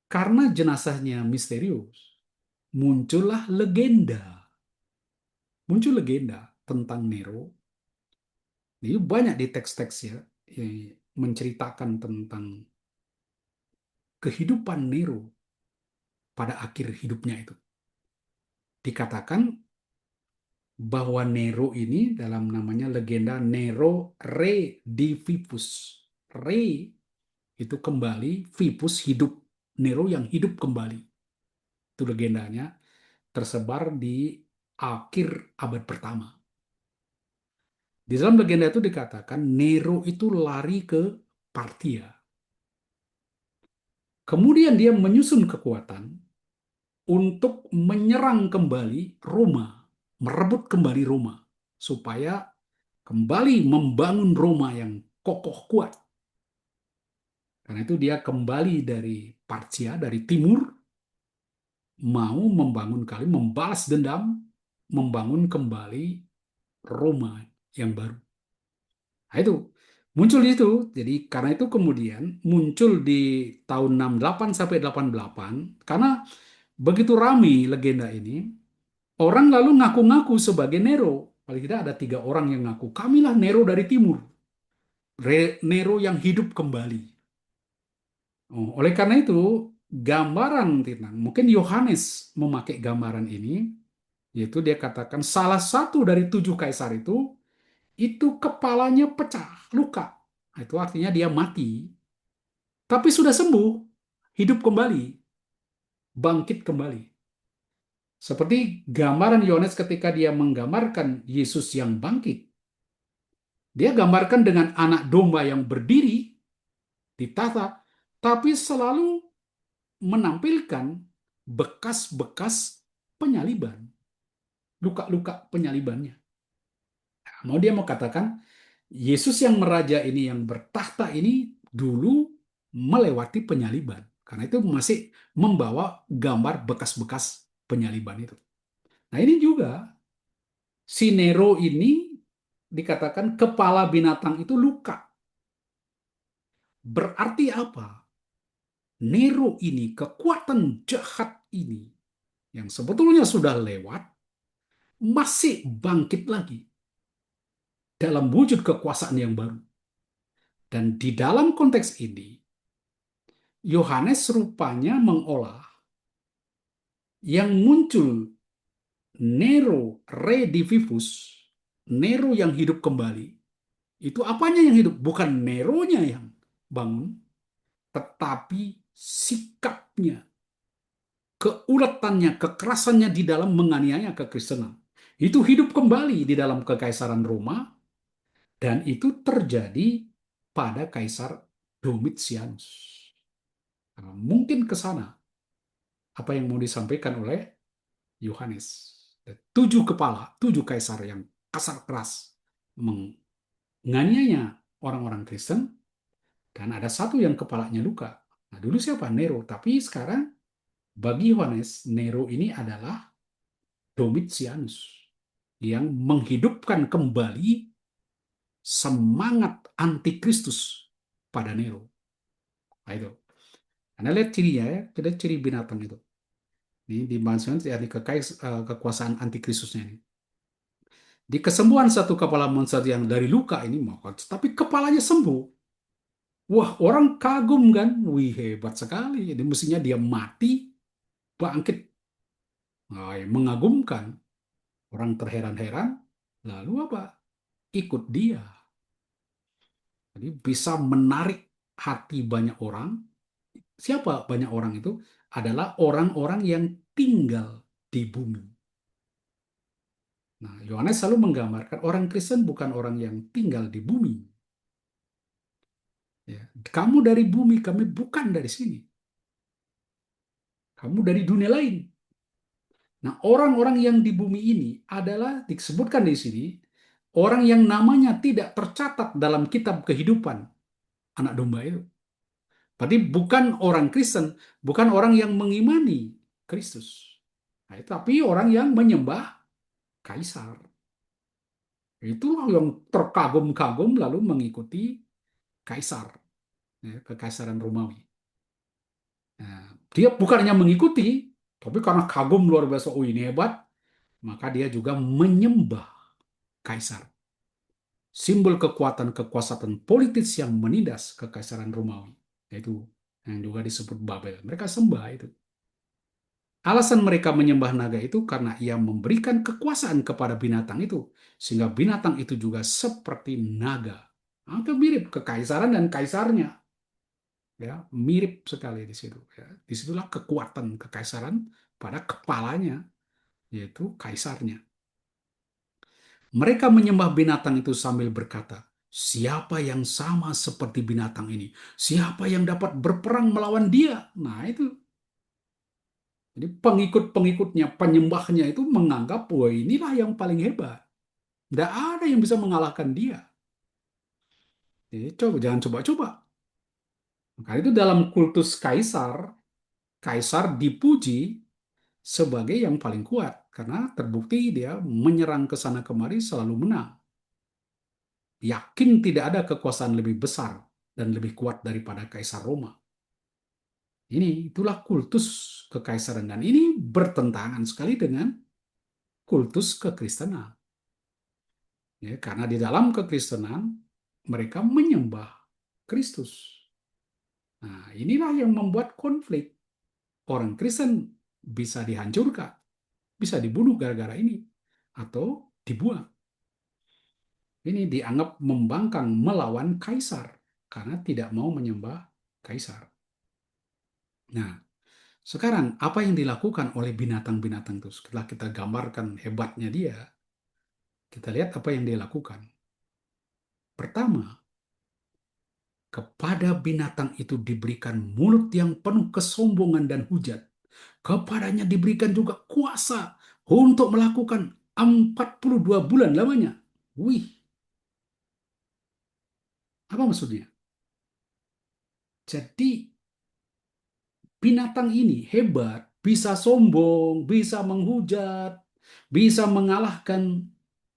Speaker 1: Karena jenazahnya misterius, muncullah legenda. Muncul legenda tentang Nero. Ini banyak di teks-teks ya, yang menceritakan tentang kehidupan Nero pada akhir hidupnya itu. Dikatakan bahwa Nero ini dalam namanya legenda Nero Redivivus. Re itu kembali, vivus hidup. Nero yang hidup kembali. Itu legendanya tersebar di akhir abad pertama. Di dalam legenda itu dikatakan Nero itu lari ke Partia. Kemudian dia menyusun kekuatan untuk menyerang kembali Roma, merebut kembali Roma, supaya kembali membangun Roma yang kokoh kuat. Karena itu dia kembali dari Partia, dari timur, mau membangun kali, membalas dendam, membangun kembali Roma yang baru. Nah itu, muncul di situ. Jadi karena itu kemudian muncul di tahun 68 sampai 88, karena begitu ramai legenda ini, orang lalu ngaku-ngaku sebagai Nero. Paling tidak ada 3 orang yang ngaku, kamilah Nero dari timur. Nero yang hidup kembali. Oh, oleh karena itu, gambaran tentang mungkin Yohanes memakai gambaran ini, yaitu dia katakan salah satu dari 7 kaisar itu kepalanya pecah, luka. Nah, itu artinya dia mati, tapi sudah sembuh, hidup kembali, bangkit kembali. Seperti gambaran Yohanes ketika dia menggambarkan Yesus yang bangkit. Dia gambarkan dengan anak domba yang berdiri, ditata, tapi selalu menampilkan bekas-bekas penyaliban, luka-luka penyalibannya. Mau dia mau katakan, Yesus yang meraja ini, yang bertahta ini, dulu melewati penyaliban. Karena itu masih membawa gambar bekas-bekas penyaliban itu. Nah ini juga, si Nero ini dikatakan kepala binatang itu luka. Berarti apa? Nero ini, kekuatan jahat ini, yang sebetulnya sudah lewat, masih bangkit lagi dalam wujud kekuasaan yang baru. Dan di dalam konteks ini, Yohanes rupanya mengolah yang muncul Nero Redivivus, Nero yang hidup kembali. Itu apanya yang hidup? Bukan Neronya yang bangun, tetapi sikapnya, keuletannya, kekerasannya di dalam menganiaya kekristenan. Itu hidup kembali di dalam kekaisaran Roma, dan itu terjadi pada Kaisar Domitianus. Nah, mungkin ke sana apa yang mau disampaikan oleh Yohanes. 7 kepala, 7 kaisar yang kasar keras menganiaya orang-orang Kristen, dan ada satu yang kepalanya luka. Nah, dulu siapa? Nero. Tapi sekarang bagi Yohanes, Nero ini adalah Domitianus yang menghidupkan kembali semangat antikristus pada Nero. Nah, itu. Anda lihat cirinya ya, kita ciri binatang itu. Ini dimaksudkan yakni kekuasaan antikristusnya ini. Di kesembuhan satu kepala monster yang dari luka ini, tapi kepalanya sembuh. Wah, orang kagum kan? Wih, hebat sekali. Jadi mestinya dia mati, bangkit. Nah, mengagumkan. Orang terheran-heran. Lalu apa? ikut dia. Jadi bisa menarik hati banyak orang. Siapa banyak orang itu? Adalah orang-orang yang tinggal di bumi. Nah, Yohanes selalu menggambarkan orang Kristen bukan orang yang tinggal di bumi. Ya. Kamu dari bumi, kami bukan dari sini. Kamu dari dunia lain. Nah, orang-orang yang di bumi ini adalah disebutkan di sini orang yang namanya tidak tercatat dalam kitab kehidupan anak domba itu. Berarti bukan orang Kristen, bukan orang yang mengimani Kristus. Nah, tapi orang yang menyembah kaisar. Itulah yang terkagum-kagum lalu mengikuti kaisar, ya, kekaisaran Romawi. Nah, dia bukan hanya mengikuti, tapi karena kagum luar biasa, oh ini hebat, maka dia juga menyembah kaisar. Simbol kekuatan kekuasaan politis yang menindas kekaisaran Romawi. Yaitu yang juga disebut Babel. Mereka sembah itu. Alasan mereka menyembah naga itu karena ia memberikan kekuasaan kepada binatang itu. Sehingga binatang itu juga seperti naga. Hampir mirip kekaisaran dan kaisarnya. Ya, mirip sekali di situ. Ya. Disitulah kekuatan kekaisaran pada kepalanya, yaitu kaisarnya. Mereka menyembah binatang itu sambil berkata, siapa yang sama seperti binatang ini? Siapa yang dapat berperang melawan dia? Nah itu. Jadi pengikut-pengikutnya, penyembahnya itu menganggap, wah inilah yang paling hebat. Tidak ada yang bisa mengalahkan dia. Jadi coba, jangan coba-coba. Maka itu dalam kultus kaisar, kaisar dipuji sebagai yang paling kuat. Karena terbukti dia menyerang ke sana kemari selalu menang. Yakin tidak ada kekuasaan lebih besar dan lebih kuat daripada Kaisar Roma. Itulah kultus kekaisaran. Dan ini bertentangan sekali dengan kultus kekristenan. Ya, karena di dalam kekristenan, mereka menyembah Kristus. Nah, inilah yang membuat konflik. Orang Kristen bisa dihancurkan, bisa dibunuh gara-gara ini, atau dibuang. Ini dianggap membangkang melawan kaisar, karena tidak mau menyembah kaisar. Nah, sekarang apa yang dilakukan oleh binatang-binatang itu? Setelah kita gambarkan hebatnya dia, kita lihat apa yang dia lakukan. Pertama, kepada binatang itu diberikan mulut yang penuh kesombongan dan hujat. Kepadanya diberikan juga kuasa untuk melakukan 42 bulan lamanya. Wih, apa maksudnya? Jadi binatang ini hebat, bisa sombong, bisa menghujat, bisa mengalahkan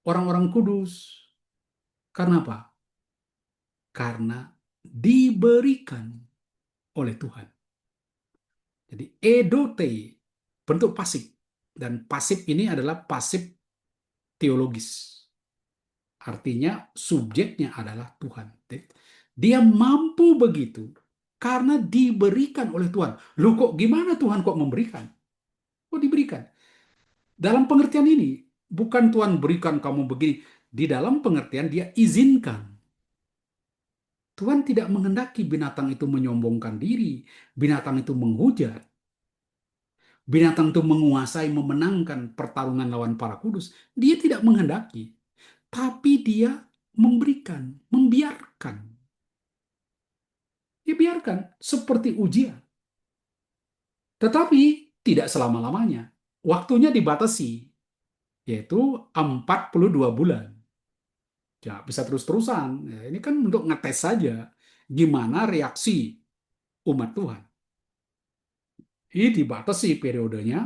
Speaker 1: orang-orang kudus. Karena apa? Karena diberikan oleh Tuhan. Jadi edote, bentuk pasif. Dan pasif ini adalah pasif teologis. Artinya subjeknya adalah Tuhan. Dia mampu begitu karena diberikan oleh Tuhan. Loh kok gimana Tuhan kok memberikan? Kok diberikan? Dalam pengertian ini, bukan Tuhan berikan kamu begini. Di dalam pengertian dia izinkan. Tuhan tidak menghendaki binatang itu menyombongkan diri, binatang itu menghujat, binatang itu menguasai, memenangkan pertarungan lawan para kudus. Dia tidak menghendaki, tapi dia memberikan, membiarkan. Dia biarkan seperti ujian. Tetapi tidak selama-lamanya. Waktunya dibatasi, yaitu 42 bulan. Ya, bisa terus-terusan. Ya, ini kan untuk ngetes saja gimana reaksi umat Tuhan. Ini dibatasi periodenya.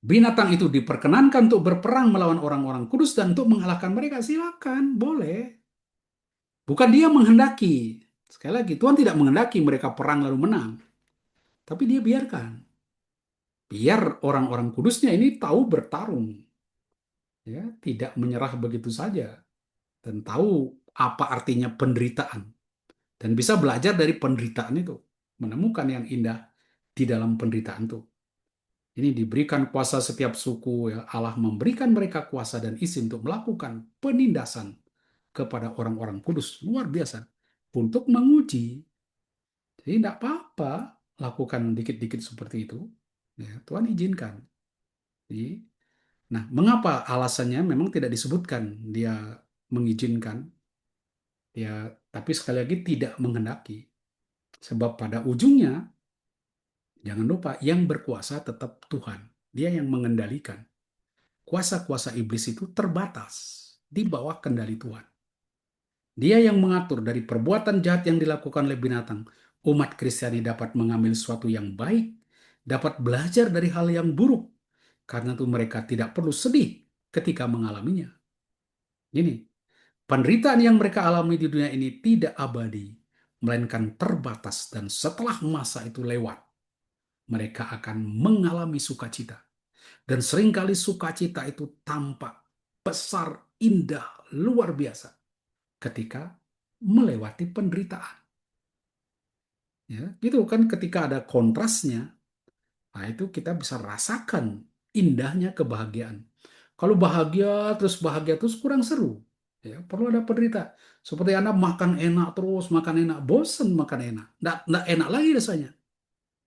Speaker 1: Binatang itu diperkenankan untuk berperang melawan orang-orang kudus dan untuk mengalahkan mereka. Silakan, boleh. Bukan dia menghendaki. Sekali lagi, Tuhan tidak menghendaki mereka perang lalu menang. Tapi dia biarkan. Biar orang-orang kudusnya ini tahu bertarung. Ya, tidak menyerah begitu saja. Dan tahu apa artinya penderitaan. Dan bisa belajar dari penderitaan itu. Menemukan yang indah di dalam penderitaan itu. Ini diberikan kuasa setiap suku, ya. Allah memberikan mereka kuasa dan izin untuk melakukan penindasan kepada orang-orang kudus. Luar biasa. Untuk menguji. Jadi tidak apa-apa lakukan dikit-dikit seperti itu. Ya, Tuhan izinkan. Jadi, nah, mengapa alasannya memang tidak disebutkan dia mengizinkan, ya, tapi sekali lagi tidak menghendaki. Sebab pada ujungnya, jangan lupa, yang berkuasa tetap Tuhan. Dia yang mengendalikan. Kuasa-kuasa iblis itu terbatas di bawah kendali Tuhan. Dia yang mengatur dari perbuatan jahat yang dilakukan oleh binatang. Umat Kristiani dapat mengambil sesuatu yang baik, dapat belajar dari hal yang buruk, karena itu mereka tidak perlu sedih ketika mengalaminya. Ini, penderitaan yang mereka alami di dunia ini tidak abadi, melainkan terbatas, dan setelah masa itu lewat, mereka akan mengalami sukacita. Dan seringkali sukacita itu tampak besar, indah, luar biasa ketika melewati penderitaan. Ya, gitu kan, ketika ada kontrasnya, nah itu kita bisa rasakan indahnya kebahagiaan. Kalau bahagia terus kurang seru. Ya, perlu ada penderita. Seperti Anda makan enak terus, makan enak, bosen makan enak. Nggak enak lagi rasanya.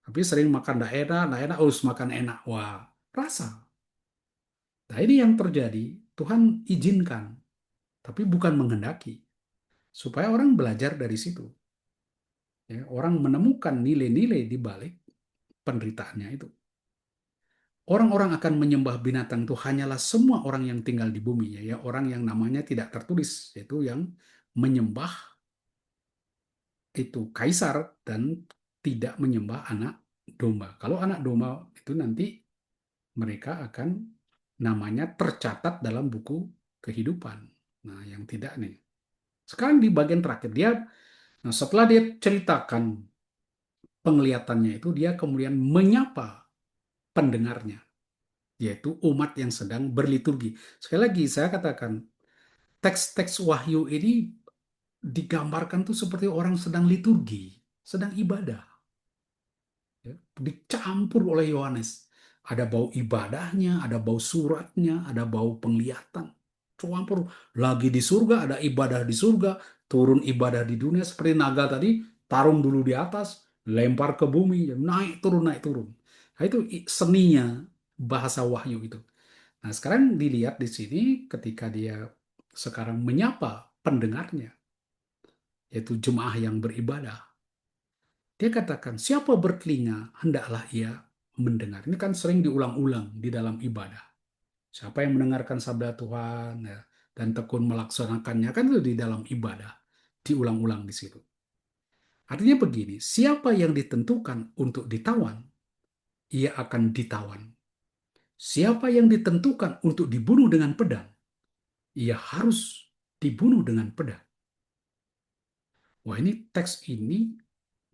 Speaker 1: Tapi sering makan nggak enak, terus makan enak. Wah, rasa. Nah, ini yang terjadi. Tuhan izinkan, tapi bukan menghendaki. Supaya orang belajar dari situ. Ya, orang menemukan nilai-nilai di balik penderitaannya itu. Orang-orang akan menyembah binatang itu hanyalah semua orang yang tinggal di bumi, ya, orang yang namanya tidak tertulis, yaitu yang menyembah itu kaisar dan tidak menyembah anak domba. Kalau anak domba itu nanti mereka akan namanya tercatat dalam buku kehidupan. Nah, yang tidak nih. Sekarang di bagian terakhir dia, nah setelah dia ceritakan penglihatannya itu, dia kemudian menyapa pendengarnya, yaitu umat yang sedang berliturgi. Sekali lagi saya katakan, teks-teks Wahyu ini digambarkan tuh seperti orang sedang liturgi, sedang ibadah. Ya, dicampur oleh Yohanes. Ada bau ibadahnya, ada bau suratnya, ada bau penglihatan. Campur. Lagi di surga, ada ibadah di surga, turun ibadah di dunia. Seperti naga tadi, tarung dulu di atas, lempar ke bumi, naik turun, naik turun. Nah, itu seninya bahasa Wahyu itu. Nah, sekarang dilihat di sini ketika dia sekarang menyapa pendengarnya, yaitu jemaah yang beribadah. Dia katakan, siapa bertelinga, hendaklah ia mendengar. Ini kan sering diulang-ulang di dalam ibadah. Siapa yang mendengarkan sabda Tuhan, ya, dan tekun melaksanakannya, kan itu di dalam ibadah. Diulang-ulang di situ. Artinya begini, siapa yang ditentukan untuk ditawan, ia akan ditawan. Siapa yang ditentukan untuk dibunuh dengan pedang, ia harus dibunuh dengan pedang. Wah, ini teks ini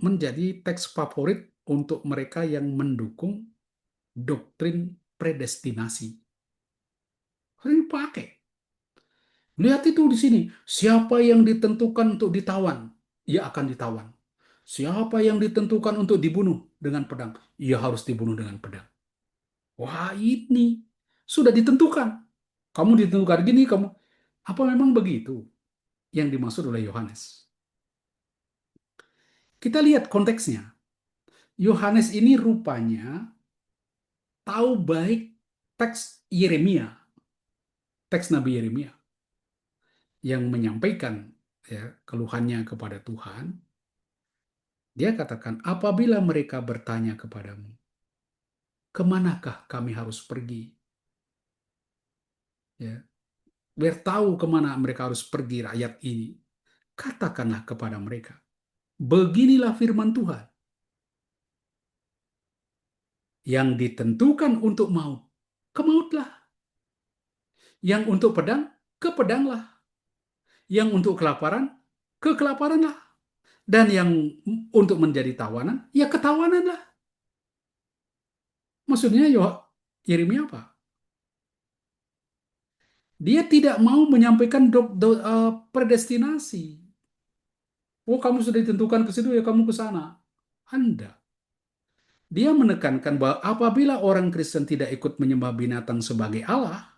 Speaker 1: menjadi teks favorit untuk mereka yang mendukung doktrin predestinasi. Sering pakai. Lihat itu di sini. Siapa yang ditentukan untuk ditawan, ia akan ditawan. Siapa yang ditentukan untuk dibunuh dengan pedang, ia harus dibunuh dengan pedang. Wah, ini sudah ditentukan. Kamu ditentukan gini, kamu. Apa memang begitu yang dimaksud oleh Yohanes? Kita lihat konteksnya. Yohanes ini rupanya tahu baik teks Yeremia, teks Nabi Yeremia yang menyampaikan, ya, keluhannya kepada Tuhan. Dia katakan, apabila mereka bertanya kepadamu, kemanakah kami harus pergi? Ya, biar tahu kemana mereka harus pergi rakyat ini. Katakanlah kepada mereka, beginilah firman Tuhan, yang ditentukan untuk maut, kemautlah. Yang untuk pedang, kepedanglah. Yang untuk kelaparan, kekelaparanlah. Dan yang untuk menjadi tawanan, ya ketawananlah. Maksudnya Yeremia apa? Dia tidak mau menyampaikan predestinasi. Oh, kamu sudah ditentukan ke situ, ya kamu ke sana. Anda. Dia menekankan bahwa apabila orang Kristen tidak ikut menyembah binatang sebagai Allah,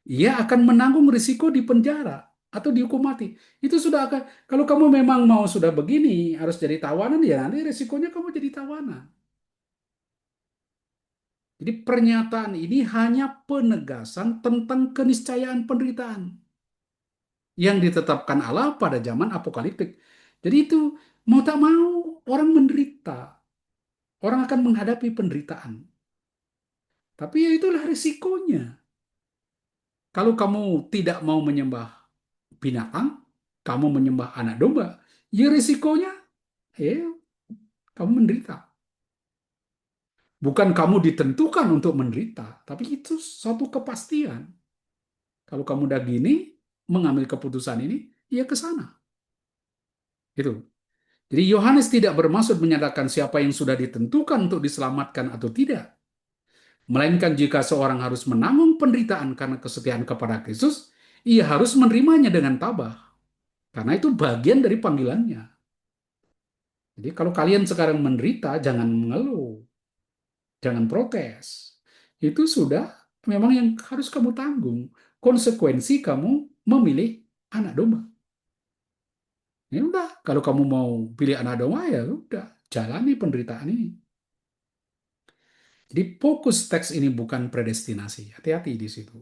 Speaker 1: ia akan menanggung risiko di penjara atau dihukum mati. Itu sudah akan, kalau kamu memang mau sudah begini, harus jadi tawanan, ya nanti risikonya kamu jadi tawanan. Jadi pernyataan ini hanya penegasan tentang keniscayaan penderitaan yang ditetapkan Allah pada zaman apokaliptik. Jadi itu mau tak mau orang menderita, orang akan menghadapi penderitaan. Tapi ya itulah risikonya. Kalau kamu tidak mau menyembah binatang, kamu menyembah anak domba, ya risikonya ya kamu menderita. Bukan kamu ditentukan untuk menderita, tapi itu suatu kepastian. Kalau kamu udah gini, mengambil keputusan ini, ya ke sana. Gitu. Jadi Yohanes tidak bermaksud menyatakan siapa yang sudah ditentukan untuk diselamatkan atau tidak. Melainkan jika seorang harus menanggung penderitaan karena kesetiaan kepada Kristus, ia harus menerimanya dengan tabah. Karena itu bagian dari panggilannya. Jadi kalau kalian sekarang menderita, jangan mengeluh, jangan protes. Itu sudah memang yang harus kamu tanggung. Konsekuensi kamu memilih anak domba. Ya udah, kalau kamu mau pilih anak domba, ya udah, jalani penderitaan ini. Jadi fokus teks ini bukan predestinasi, hati-hati di situ.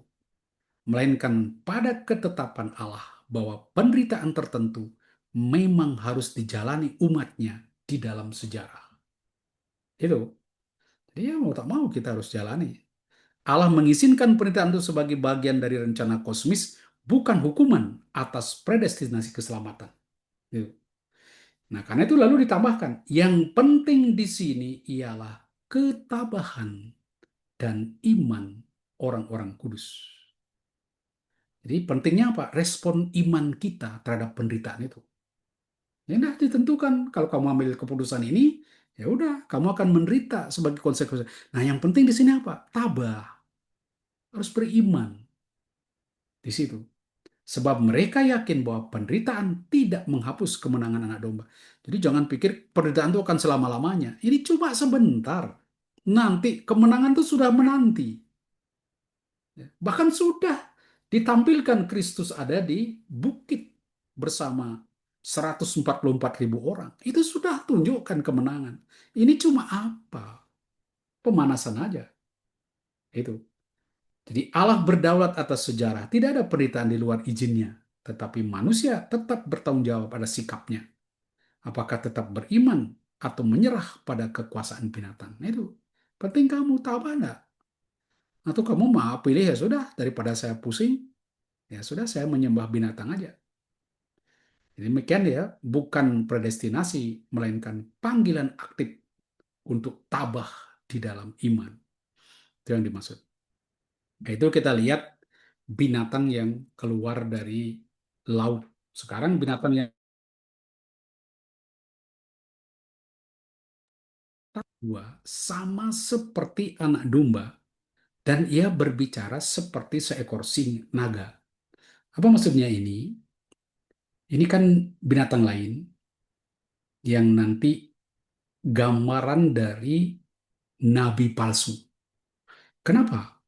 Speaker 1: Melainkan pada ketetapan Allah bahwa penderitaan tertentu memang harus dijalani umatnya di dalam sejarah. Itu. Jadi ya mau tak mau kita harus jalani. Allah mengizinkan penderitaan itu sebagai bagian dari rencana kosmis, bukan hukuman atas predestinasi keselamatan. Gitu. Nah, karena itu lalu ditambahkan, yang penting di sini ialah ketabahan dan iman orang-orang kudus. Jadi pentingnya apa? Respon iman kita terhadap penderitaan itu. Ya udah ditentukan kalau kamu ambil keputusan ini, ya udah kamu akan menderita sebagai konsekuensi. Nah, yang penting di sini apa? Tabah, harus beriman di situ. Sebab mereka yakin bahwa penderitaan tidak menghapus kemenangan anak domba. Jadi jangan pikir penderitaan itu akan selama-lamanya. Ini cuma sebentar. Nanti kemenangan itu sudah menanti. Bahkan sudah ditampilkan Kristus ada di bukit bersama 144.000 orang. Itu sudah tunjukkan kemenangan. Ini cuma apa? Pemanasan aja. Itu. Jadi Allah berdaulat atas sejarah. Tidak ada penderitaan di luar izinnya. Tetapi manusia tetap bertanggung jawab pada sikapnya. Apakah tetap beriman atau menyerah pada kekuasaan binatang. Nah, itu. Penting kamu tabah enggak? Atau kamu mau pilih ya sudah, daripada saya pusing, ya sudah saya menyembah binatang aja. Jadi demikian ya, bukan predestinasi, melainkan panggilan aktif untuk tabah di dalam iman. Itu yang dimaksud. Nah, itu kita lihat binatang yang keluar dari laut. Sekarang binatang yang kedua sama seperti anak domba dan ia berbicara seperti seekor singa naga. Apa maksudnya ini? Ini kan binatang lain yang nanti gambaran dari nabi palsu. Kenapa?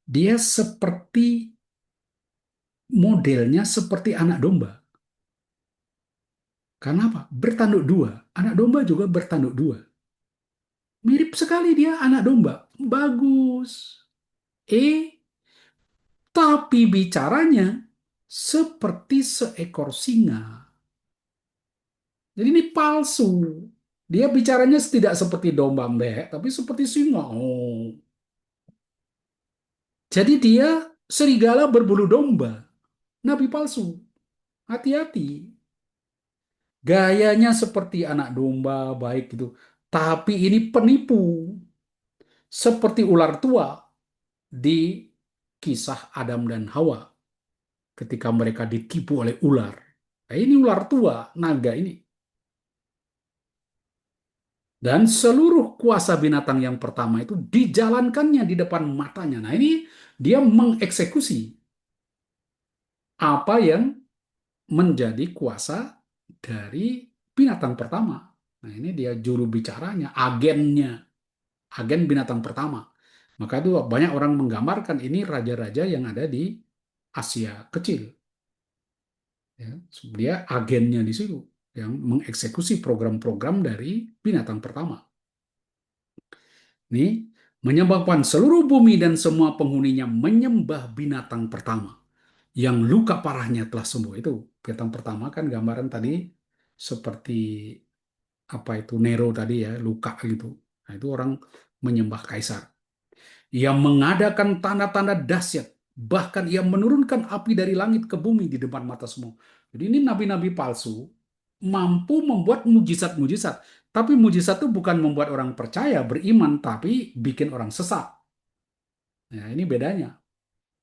Speaker 1: Dia seperti modelnya seperti anak domba. Karena apa? Bertanduk dua. Anak domba juga bertanduk dua. Mirip sekali dia anak domba. Bagus. Tapi bicaranya seperti seekor singa. Jadi ini palsu. Dia bicaranya tidak seperti domba mbek, tapi seperti singa. Oh. Jadi dia serigala berbulu domba. Nabi palsu. Hati-hati. Gayanya seperti anak domba, baik gitu. Tapi ini penipu. Seperti ular tua di kisah Adam dan Hawa. Ketika mereka ditipu oleh ular. Nah, ini ular tua, naga ini. Dan seluruh kuasa binatang yang pertama itu dijalankannya di depan matanya. Nah, ini dia mengeksekusi apa yang menjadi kuasa dari binatang pertama. Nah, ini dia juru bicaranya, agennya, agen binatang pertama. Maka itu banyak orang menggambarkan ini raja-raja yang ada di Asia kecil. Ya, dia agennya di situ yang mengeksekusi program-program dari binatang pertama. Ini menyebabkan seluruh bumi dan semua penghuninya menyembah binatang pertama yang luka parahnya telah sembuh. Itu binatang pertama kan gambaran tadi seperti apa itu Nero tadi ya, luka gitu. Nah, itu orang menyembah kaisar. Ia mengadakan tanda-tanda dahsyat, bahkan ia menurunkan api dari langit ke bumi di depan mata semua. Jadi ini nabi-nabi palsu mampu membuat mujizat-mujizat. Tapi mujizat itu bukan membuat orang percaya, beriman, tapi bikin orang sesat. Nah, ini bedanya.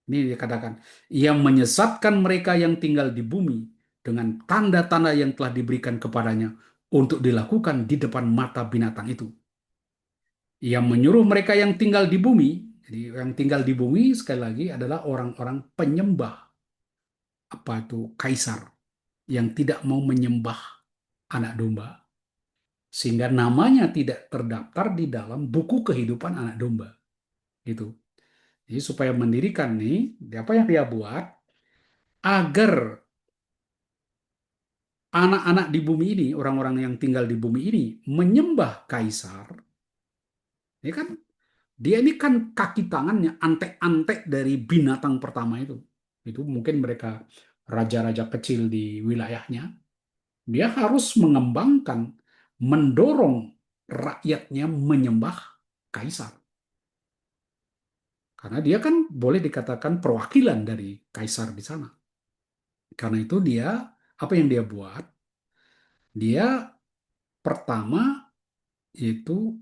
Speaker 1: Ini dikatakan, ia menyesatkan mereka yang tinggal di bumi dengan tanda-tanda yang telah diberikan kepadanya untuk dilakukan di depan mata binatang itu. Ia menyuruh mereka yang tinggal di bumi, jadi yang tinggal di bumi sekali lagi adalah orang-orang penyembah apa itu kaisar yang tidak mau menyembah anak domba, sehingga namanya tidak terdaftar di dalam buku kehidupan anak domba. Gitu. Jadi supaya mendirikan nih, apa yang dia buat agar anak-anak di bumi ini, orang-orang yang tinggal di bumi ini menyembah kaisar, ini kan dia ini kan kaki tangannya, antek-antek dari binatang pertama itu. Itu mungkin mereka raja-raja kecil di wilayahnya. Dia harus mengembangkan, mendorong rakyatnya menyembah kaisar. Karena dia kan boleh dikatakan perwakilan dari kaisar di sana. Karena itu dia, apa yang dia buat? Dia pertama yaitu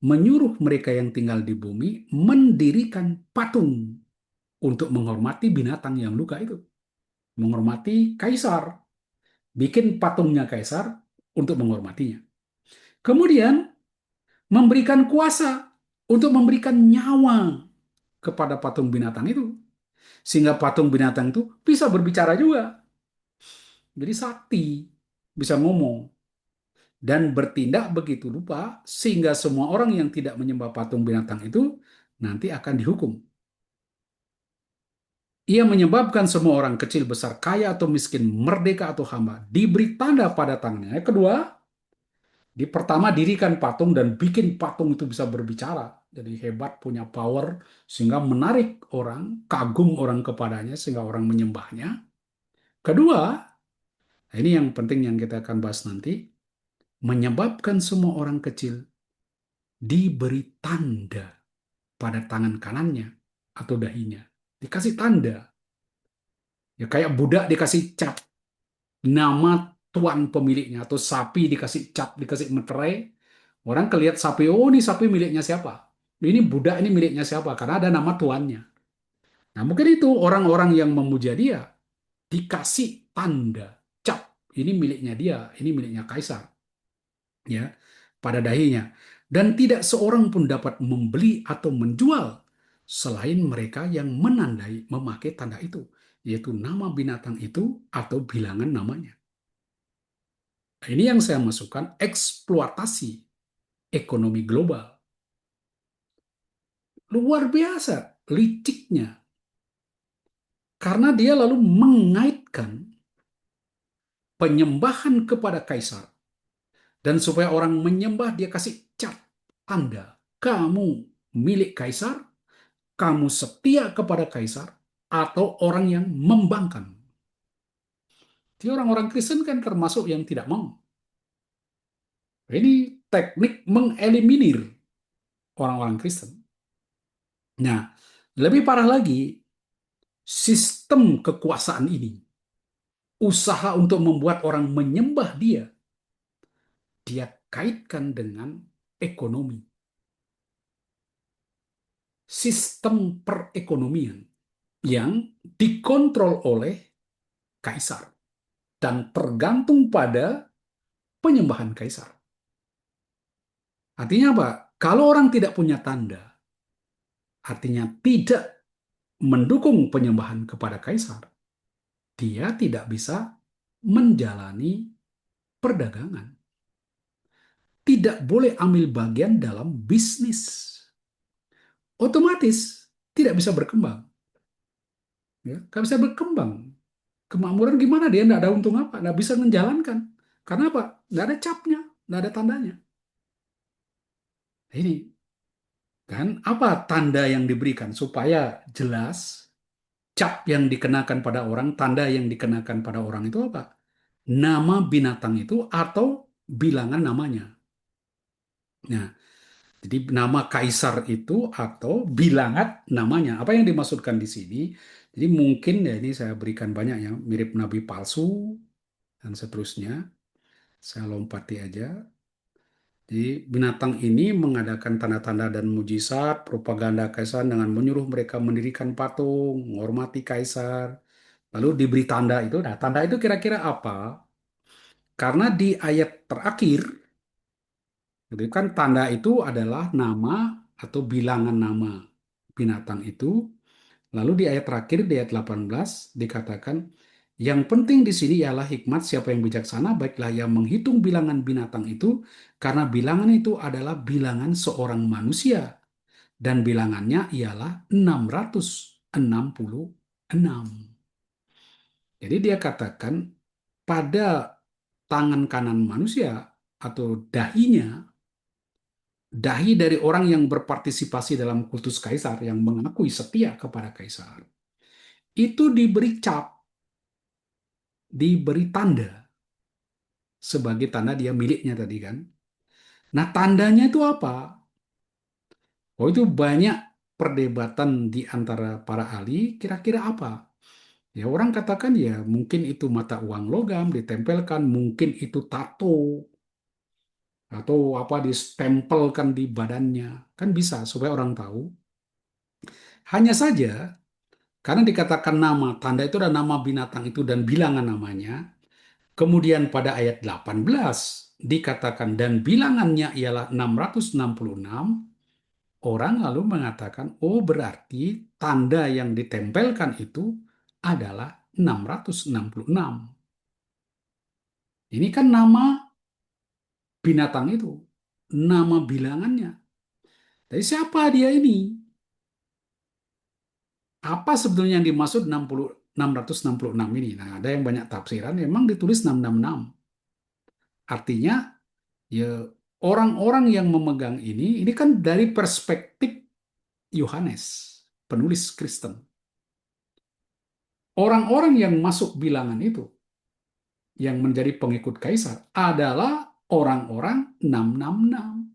Speaker 1: menyuruh mereka yang tinggal di bumi mendirikan patung untuk menghormati binatang yang luka itu. Menghormati kaisar. Bikin patungnya kaisar untuk menghormatinya. Kemudian memberikan kuasa untuk memberikan nyawa kepada patung binatang itu. Sehingga patung binatang itu bisa berbicara juga. Jadi sakti, bisa ngomong. Dan bertindak begitu rupa sehingga semua orang yang tidak menyembah patung binatang itu nanti akan dihukum. Ia menyebabkan semua orang kecil, besar, kaya atau miskin, merdeka atau hamba, diberi tanda pada tangannya. Yang kedua, di pertama dirikan patung dan bikin patung itu bisa berbicara. Jadi hebat, punya power, sehingga menarik orang, kagum orang kepadanya, sehingga orang menyembahnya. Kedua, ini yang penting yang kita akan bahas nanti, menyebabkan semua orang kecil diberi tanda pada tangan kanannya atau dahinya. Dikasih tanda. Ya kayak budak dikasih cap nama tuan pemiliknya atau sapi dikasih cap, dikasih meterai. Orang kelihat sapi, oh ini sapi miliknya siapa? Ini budak ini miliknya siapa? Karena ada nama tuannya. Nah mungkin itu orang-orang yang memuja dia dikasih tanda cap. Ini miliknya dia, ini miliknya kaisar. Ya, pada dahinya. Dan tidak seorang pun dapat membeli atau menjual selain mereka yang menandai memakai tanda itu, yaitu nama binatang itu atau bilangan namanya. Nah, ini yang saya masukkan eksploitasi ekonomi global. Luar biasa liciknya. Karena dia lalu mengaitkan penyembahan kepada kaisar. Dan supaya orang menyembah, dia kasih cap tanda. Kamu milik kaisar, kamu setia kepada kaisar, atau orang yang membangkang. Jadi orang-orang Kristen kan termasuk yang tidak mau. Ini teknik mengeliminir orang-orang Kristen. Nah, lebih parah lagi, sistem kekuasaan ini, usaha untuk membuat orang menyembah dia, dia kaitkan dengan ekonomi. Sistem perekonomian yang dikontrol oleh kaisar dan tergantung pada penyembahan kaisar. Artinya apa? Kalau orang tidak punya tanda, artinya tidak mendukung penyembahan kepada kaisar, dia tidak bisa menjalani perdagangan. tidak boleh ambil bagian dalam bisnis. Otomatis tidak bisa berkembang. Ya, nggak bisa berkembang. Kemakmuran gimana dia nggak ada untung apa, nggak bisa menjalankan. Karena apa? Nggak ada capnya, nggak ada tandanya. Nah, ini kan apa tanda yang diberikan supaya jelas cap yang dikenakan pada orang, tanda yang dikenakan pada orang itu apa? Nama binatang itu atau bilangan namanya. Nah, jadi nama kaisar itu atau bilangan namanya. Apa yang dimaksudkan di sini? Jadi mungkin ya ini saya berikan banyak ya, mirip nabi palsu dan seterusnya. Saya lompati aja. Jadi binatang ini mengadakan tanda-tanda dan mujizat, propaganda kaisar dengan menyuruh mereka mendirikan patung, menghormati kaisar, lalu diberi tanda itu. Nah, tanda itu kira-kira apa? Karena di ayat terakhir, gitu kan tanda itu adalah nama atau bilangan nama binatang itu. Lalu di ayat terakhir, di ayat 18, dikatakan, yang penting di sini ialah hikmat siapa yang bijaksana, baiklah yang menghitung bilangan binatang itu, karena bilangan itu adalah bilangan seorang manusia. Dan bilangannya ialah 666. Jadi dia katakan, pada tangan kanan manusia atau dahinya, dahi dari orang yang berpartisipasi dalam kultus kaisar, yang mengakui setia kepada kaisar, itu diberi cap, diberi tanda sebagai tanda dia miliknya tadi kan. Nah, tandanya itu apa? Oh, itu banyak perdebatan di antara para ahli, kira-kira apa? Ya, orang katakan ya mungkin itu mata uang logam ditempelkan, mungkin itu tato atau apa distempelkan di badannya. Kan bisa supaya orang tahu. Hanya saja karena dikatakan nama, tanda itu adalah nama binatang itu dan bilangan namanya. Kemudian pada ayat 18 dikatakan dan bilangannya ialah 666. Orang lalu mengatakan, oh berarti tanda yang ditempelkan itu adalah 666. Ini kan nama binatang itu, nama bilangannya. Tapi siapa dia ini? Apa sebetulnya yang dimaksud 666 ini? Nah, ada yang banyak tafsiran, memang ditulis 666. Artinya, ya orang-orang yang memegang ini kan dari perspektif Yohanes, penulis Kristen. Orang-orang yang masuk bilangan itu, yang menjadi pengikut kaisar, adalah orang-orang 666.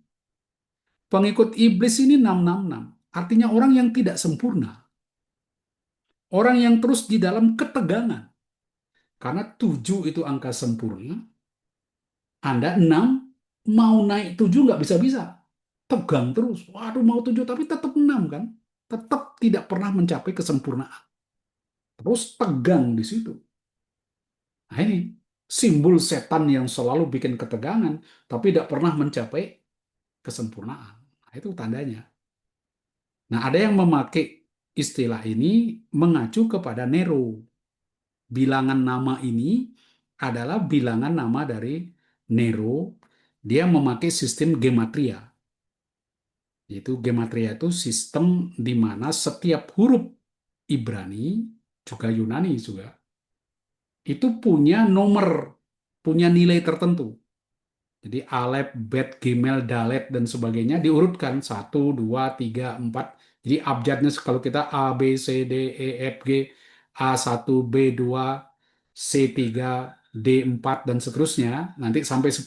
Speaker 1: Pengikut iblis ini 666. Artinya orang yang tidak sempurna. Orang yang terus di dalam ketegangan. Karena 7 itu angka sempurna, Anda 6, mau naik 7 nggak bisa-bisa. Tegang terus. Waduh, mau 7 tapi tetap 6 kan. Tetap tidak pernah mencapai kesempurnaan. Terus tegang di situ. Nah ini simbol setan yang selalu bikin ketegangan, tapi tidak pernah mencapai kesempurnaan. Nah, itu tandanya. Nah, ada yang memakai istilah ini mengacu kepada Nero. Bilangan nama ini adalah bilangan nama dari Nero. Dia memakai sistem gematria. Yaitu gematria itu sistem di mana setiap huruf Ibrani, juga Yunani juga, itu punya nomor, punya nilai tertentu. Jadi Alef, Bet, Gimel, Dalet, dan sebagainya diurutkan. Satu, dua, tiga, empat. Jadi abjadnya kalau kita A, B, C, D, E, F, G, A1, B2, C3, D4, dan seterusnya. Nanti sampai 10,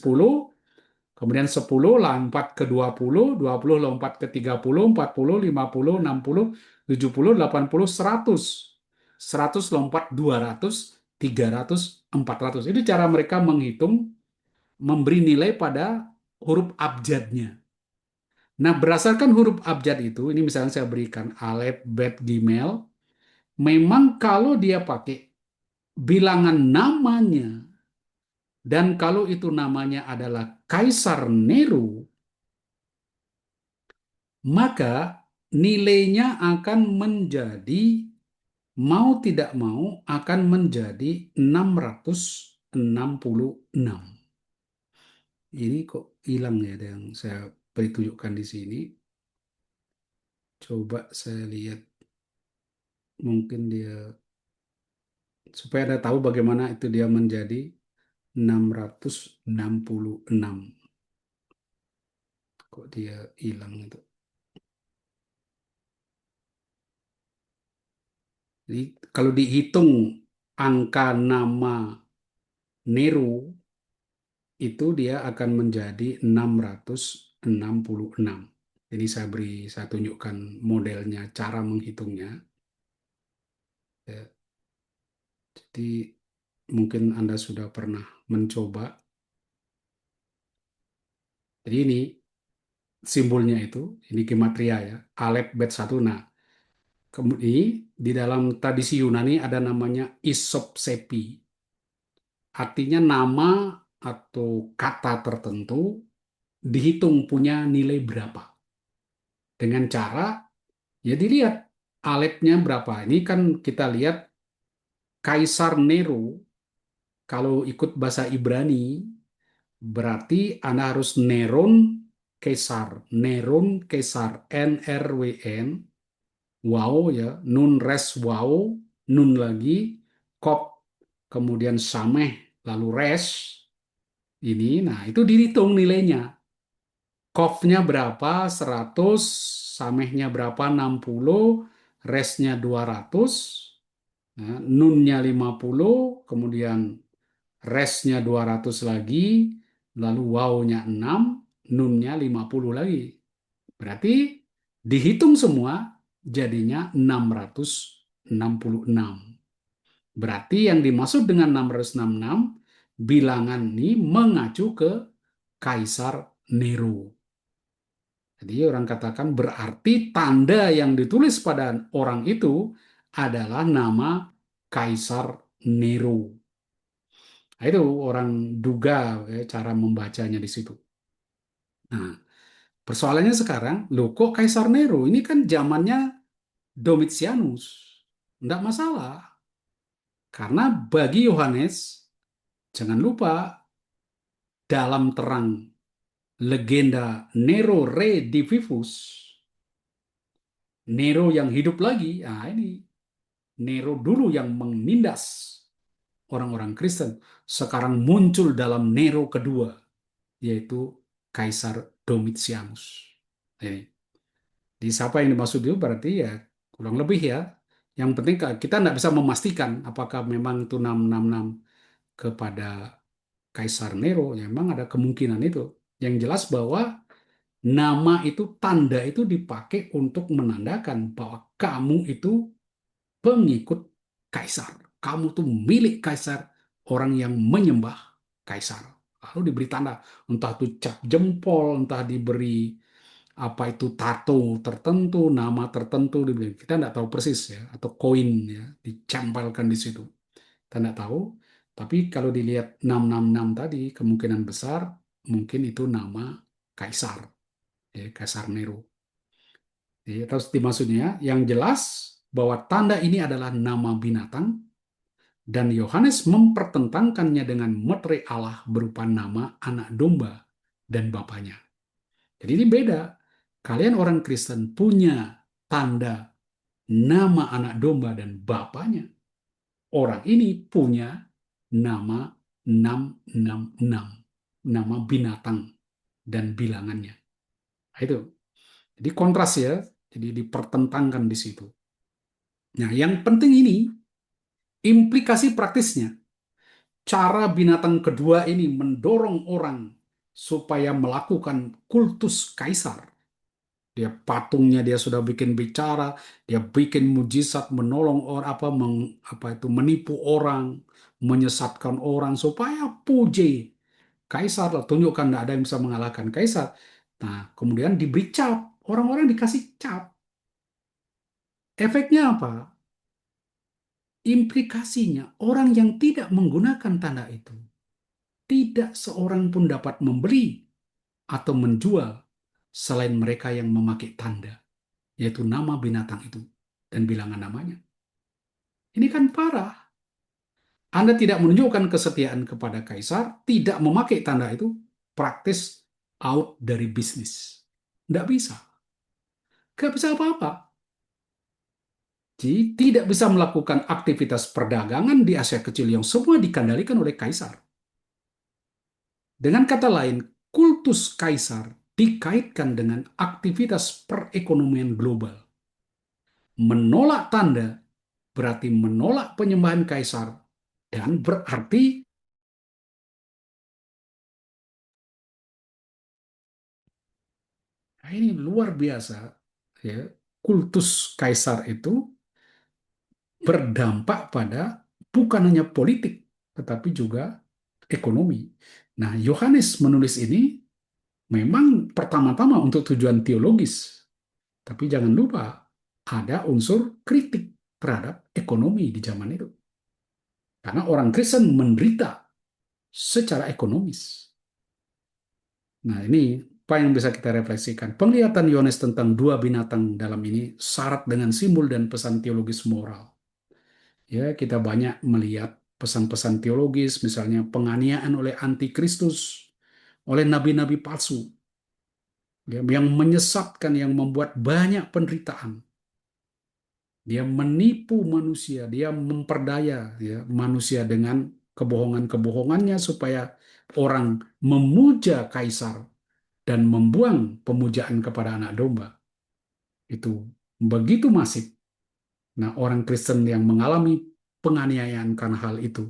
Speaker 1: kemudian 10 lompat ke 20, 20 lompat ke 30, 40, 50, 60, 70, 80, 100. 100 lompat 200, 300, 400. Itu cara mereka menghitung memberi nilai pada huruf abjadnya. Nah, berdasarkan huruf abjad itu, ini misalnya saya berikan Alef, Bet, Gimel, memang kalau dia pakai bilangan namanya, dan kalau itu namanya adalah Kaisar Nero, maka nilainya akan menjadi, mau tidak mau, akan menjadi 666. Ini kok hilang ya, ada yang saya beri tunjukkan di sini. Coba saya lihat, mungkin dia supaya Anda tahu bagaimana itu dia menjadi 666. Kok dia hilang itu? Jadi kalau dihitung angka nama Nero itu dia akan menjadi 666. Jadi saya tunjukkan modelnya, cara menghitungnya. Ya, jadi mungkin Anda sudah pernah mencoba. Jadi ini simbolnya itu, ini gematria ya, Alef Bet 1. Nah, kemudian di dalam tradisi Yunani ada namanya isopsepi. Artinya nama atau kata tertentu dihitung punya nilai berapa. Dengan cara, ya dilihat alepnya berapa. Ini kan kita lihat Kaisar Nero, kalau ikut bahasa Ibrani, berarti Anda harus Neron Kaisar. Neron Kaisar, NRWN, wow ya, Nun Res wow, Nun lagi, Kop, kemudian Sameh, lalu Res, ini, nah itu dihitung nilainya. Kofnya berapa? 100, Samehnya berapa? 60, Resnya 200, nah, Nunnya 50, kemudian Resnya 200 lagi, lalu Wownya 6, Nunnya 50 lagi. Berarti dihitung semua jadinya 666. Berarti yang dimaksud dengan 666, bilangan ini mengacu ke Kaisar Nero. Jadi orang katakan berarti tanda yang ditulis pada orang itu adalah nama Kaisar Nero. Nah, itu orang duga ya, cara membacanya di situ. Nah, persoalannya sekarang, loh kok Kaisar Nero? Ini kan zamannya Domitianus. Tidak masalah. Karena bagi Yohanes, jangan lupa dalam terang legenda Nero Redivivus, Nero yang hidup lagi, nah ini Nero dulu yang menindas orang-orang Kristen, sekarang muncul dalam Nero kedua, yaitu Kaisar Domitianus. Ini. Di siapa yang dimaksud itu berarti ya kurang lebih ya. Yang penting kita tidak bisa memastikan apakah memang itu 666 kepada Kaisar Nero. Ya, memang ada kemungkinan itu. Yang jelas bahwa nama itu, tanda itu dipakai untuk menandakan bahwa kamu itu pengikut kaisar. Kamu tuh milik kaisar, orang yang menyembah kaisar. Lalu diberi tanda, entah itu cap jempol, entah diberi apa itu tato tertentu, nama tertentu diberi. Kita tidak tahu persis ya, atau koin ya, dicempelkan di situ. Kita tidak tahu. Tapi kalau dilihat 666 tadi, kemungkinan besar mungkin itu nama kaisar, ya, Kaisar Nero. Jadi, terus dimaksudnya yang jelas bahwa tanda ini adalah nama binatang dan Yohanes mempertentangkannya dengan metere Allah berupa nama anak domba dan bapaknya. Jadi ini beda. Kalian orang Kristen punya tanda nama anak domba dan bapaknya. Orang ini punya nama 666, nama binatang dan bilangannya. Nah, itu. Jadi kontras ya. Jadi dipertentangkan di situ. Nah, yang penting ini implikasi praktisnya. Cara binatang kedua ini mendorong orang supaya melakukan kultus kaisar. Dia patungnya dia sudah bikin bicara, dia bikin mujizat menolong orang apa itu menipu orang, menyesatkan orang supaya puji kaisar, tunjukkan tidak ada yang bisa mengalahkan kaisar. Nah, kemudian diberi cap, orang-orang dikasih cap. Efeknya apa? Implikasinya, orang yang tidak menggunakan tanda itu, tidak seorang pun dapat membeli atau menjual selain mereka yang memakai tanda, yaitu nama binatang itu dan bilangan namanya. Ini kan parah. Anda tidak menunjukkan kesetiaan kepada kaisar, tidak memakai tanda itu, praktis out dari bisnis. Nggak bisa. Nggak bisa apa-apa. Jadi tidak bisa melakukan aktivitas perdagangan di Asia Kecil yang semua dikendalikan oleh kaisar. Dengan kata lain, kultus kaisar dikaitkan dengan aktivitas perekonomian global. Menolak tanda berarti menolak penyembahan kaisar dan berarti nah ini luar biasa ya. Kultus kaisar itu berdampak pada bukan hanya politik tetapi juga ekonomi. Nah, Yohanes menulis ini memang pertama-tama untuk tujuan teologis, tapi jangan lupa ada unsur kritik terhadap ekonomi di zaman itu. Karena orang Kristen menderita secara ekonomis. Nah, ini apa yang bisa kita refleksikan? Penglihatan Yohanes tentang dua binatang dalam ini syarat dengan simbol dan pesan teologis moral. Ya, kita banyak melihat pesan-pesan teologis, misalnya penganiayaan oleh antikristus, oleh nabi-nabi palsu, ya, yang menyesatkan, yang membuat banyak penderitaan. Dia menipu manusia, dia memperdaya ya, manusia dengan kebohongan-kebohongannya supaya orang memuja kaisar dan membuang pemujaan kepada anak domba. Itu begitu masif. Nah, orang Kristen yang mengalami penganiayaan karena hal itu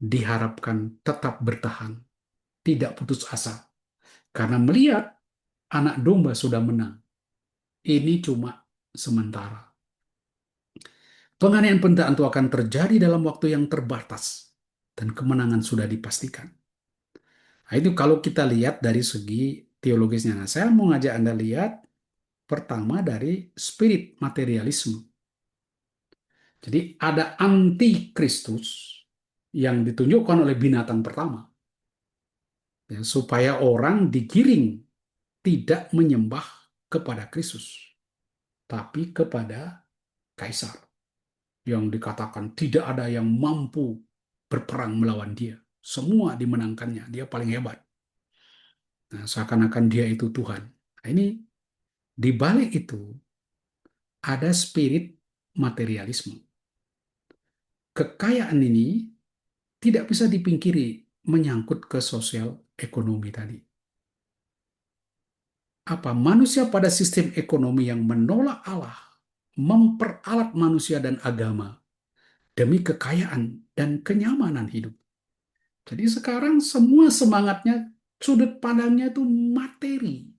Speaker 1: diharapkan tetap bertahan, tidak putus asa. Karena melihat anak domba sudah menang. Ini cuma sementara. Penganiayaan penderitaan itu akan terjadi dalam waktu yang terbatas. Dan kemenangan sudah dipastikan. Nah, itu kalau kita lihat dari segi teologisnya. Nah, saya mau ngajak Anda lihat pertama dari spirit materialisme. Jadi ada antikristus yang ditunjukkan oleh binatang pertama. Ya, supaya orang digiring tidak menyembah kepada Kristus, tapi kepada kaisar. Yang dikatakan tidak ada yang mampu berperang melawan dia. Semua dimenangkannya, dia paling hebat. Nah, seakan-akan dia itu Tuhan. Nah, ini di balik itu ada spirit materialisme. Kekayaan ini tidak bisa dipungkiri menyangkut ke sosial ekonomi tadi. Apa manusia pada sistem ekonomi yang menolak Allah, memperalat manusia dan agama demi kekayaan dan kenyamanan hidup. Jadi sekarang semua semangatnya, sudut pandangnya itu materi,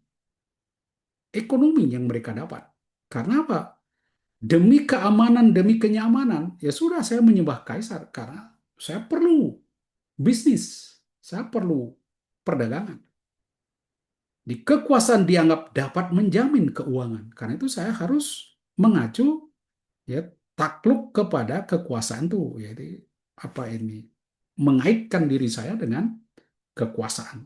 Speaker 1: ekonomi yang mereka dapat. Karena apa? Demi keamanan, demi kenyamanan, ya sudah saya menyembah kaisar karena saya perlu bisnis, saya perlu perdagangan. Di kekuasaan dianggap dapat menjamin keuangan. Karena itu saya harus mengacu ya takluk kepada kekuasaan itu. Jadi apa ini? Mengaitkan diri saya dengan kekuasaan.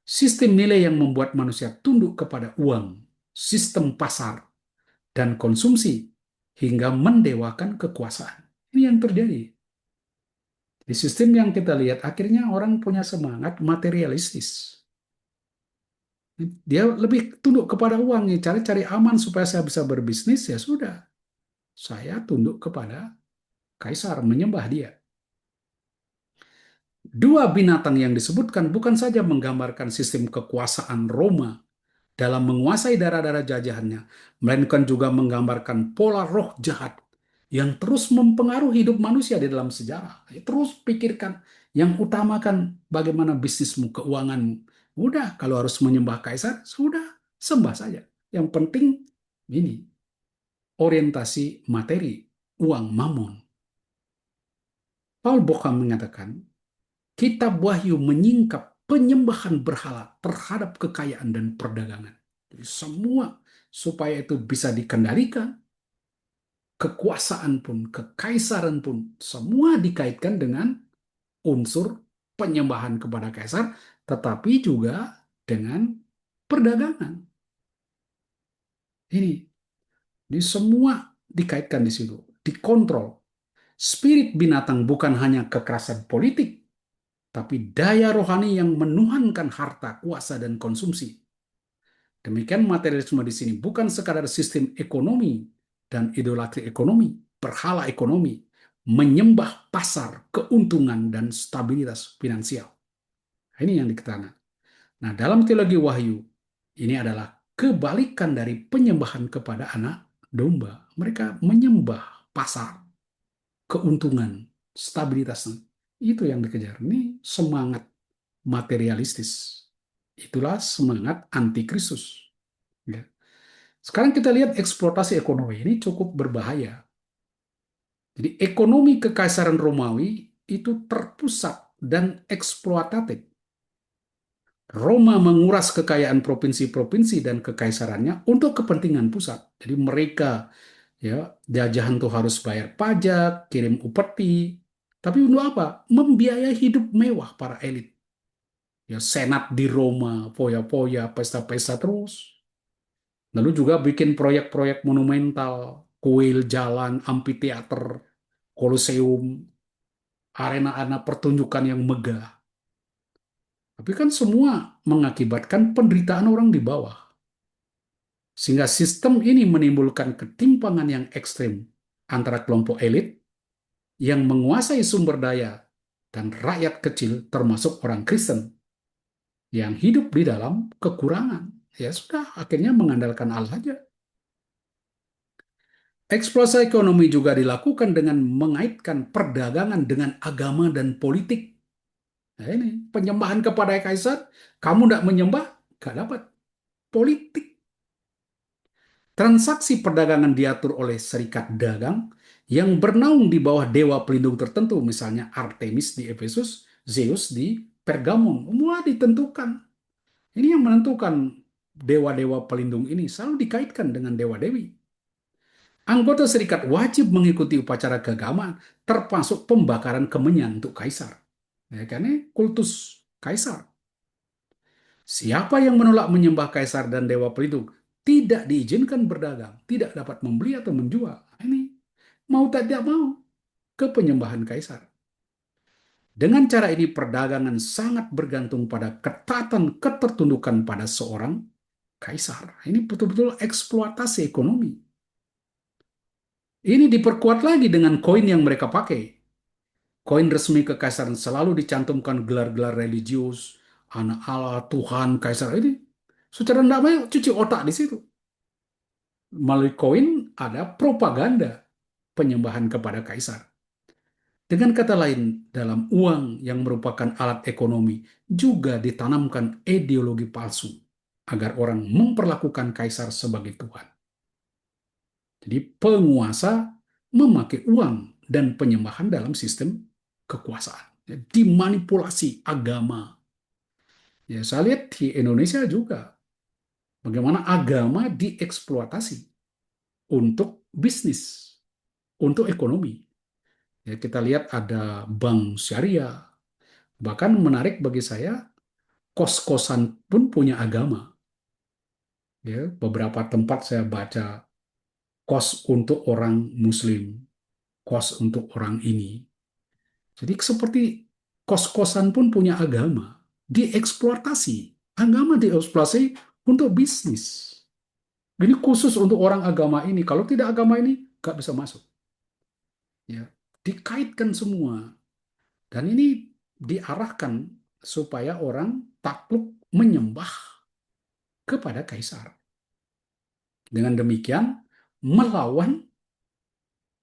Speaker 1: Sistem nilai yang membuat manusia tunduk kepada uang, sistem pasar, dan konsumsi hingga mendewakan kekuasaan. Ini yang terjadi. Di sistem yang kita lihat, akhirnya orang punya semangat materialistis. Dia lebih tunduk kepada uang. Cari-cari aman supaya saya bisa berbisnis, ya sudah. Saya tunduk kepada kaisar, menyembah dia. Dua binatang yang disebutkan bukan saja menggambarkan sistem kekuasaan Roma dalam menguasai daerah-daerah jajahannya, melainkan juga menggambarkan pola roh jahat yang terus mempengaruhi hidup manusia di dalam sejarah. Terus pikirkan, yang utamakan bagaimana bisnismu, keuanganmu. Udah, kalau harus menyembah kaisar, sudah, sembah saja. Yang penting ini, orientasi materi, uang, mamon. Paul Bokham mengatakan, Kitab Wahyu menyingkap penyembahan berhala terhadap kekayaan dan perdagangan. Jadi semua supaya itu bisa dikendalikan, kekuasaan pun, kekaisaran pun, semua dikaitkan dengan unsur penyembahan kepada kaisar, tetapi juga dengan perdagangan. Ini semua dikaitkan di situ, dikontrol. Spirit binatang bukan hanya kekerasan politik, tapi daya rohani yang menuhankan harta, kuasa, dan konsumsi. Demikian materialisme di sini bukan sekadar sistem ekonomi dan idolatri ekonomi, berhala ekonomi, menyembah pasar, keuntungan, dan stabilitas finansial. Ini yang dikatakan. Nah, dalam teologi Wahyu, ini adalah kebalikan dari penyembahan kepada anak domba. Mereka menyembah pasar, keuntungan, stabilitas. Itu yang dikejar. Ini semangat materialistis. Itulah semangat antikristus. Ya. Sekarang kita lihat eksploitasi ekonomi ini cukup berbahaya. Jadi ekonomi kekaisaran Romawi itu terpusat dan eksploitatif. Roma menguras kekayaan provinsi-provinsi dan kekaisarannya untuk kepentingan pusat. Jadi mereka ya jajahan tuh harus bayar pajak, kirim upeti. Tapi untuk apa? Membiayai hidup mewah para elit. Ya senat di Roma, poya-poya, pesta-pesta terus. Lalu juga bikin proyek-proyek monumental, kuil, jalan, amphitheater, koloseum, arena-arena pertunjukan yang megah. Tapi kan semua mengakibatkan penderitaan orang di bawah. Sehingga sistem ini menimbulkan ketimpangan yang ekstrim antara kelompok elit yang menguasai sumber daya dan rakyat kecil termasuk orang Kristen yang hidup di dalam kekurangan. Ya sudah, akhirnya mengandalkan Allah saja. Eksploitasi ekonomi juga dilakukan dengan mengaitkan perdagangan dengan agama dan politik. Nah ini, penyembahan kepada kaisar, kamu tidak menyembah, gak dapat. Politik. Transaksi perdagangan diatur oleh serikat dagang yang bernaung di bawah dewa pelindung tertentu, misalnya Artemis di Efesus, Zeus di Pergamon. Semua ditentukan. Ini yang menentukan dewa-dewa pelindung ini selalu dikaitkan dengan dewa-dewi. Anggota serikat wajib mengikuti upacara keagamaan, termasuk pembakaran kemenyan untuk kaisar. Ya, karena kultus kaisar. Siapa yang menolak menyembah kaisar dan dewa pelindung tidak diizinkan berdagang, tidak dapat membeli atau menjual. Ini mau tidak mau ke penyembahan kaisar. Dengan cara ini perdagangan sangat bergantung pada ketatan ketertundukan pada seorang kaisar. Ini betul-betul eksploitasi ekonomi. Ini diperkuat lagi dengan koin yang mereka pakai. Koin resmi kekaisaran selalu dicantumkan gelar-gelar religius, anak Allah, Tuhan, kaisar ini. Secara tidak mau cuci otak di situ. Melalui koin ada propaganda penyembahan kepada kaisar. Dengan kata lain, dalam uang yang merupakan alat ekonomi juga ditanamkan ideologi palsu agar orang memperlakukan kaisar sebagai Tuhan. Jadi penguasa memakai uang dan penyembahan dalam sistem kekuasaan. Ya, dimanipulasi agama. Ya, saya lihat di Indonesia juga bagaimana agama dieksploitasi untuk bisnis, untuk ekonomi. Ya, kita lihat ada bank syariah. Bahkan menarik bagi saya, kos-kosan pun punya agama. Ya, beberapa tempat saya baca kos untuk orang Muslim, kos untuk orang ini. Jadi seperti kos-kosan pun punya agama, dieksploitasi. Agama dieksploitasi untuk bisnis. Ini khusus untuk orang agama ini. Kalau tidak agama ini, nggak bisa masuk. Ya, dikaitkan semua. Dan ini diarahkan supaya orang takluk menyembah kepada kaisar. Dengan demikian, melawan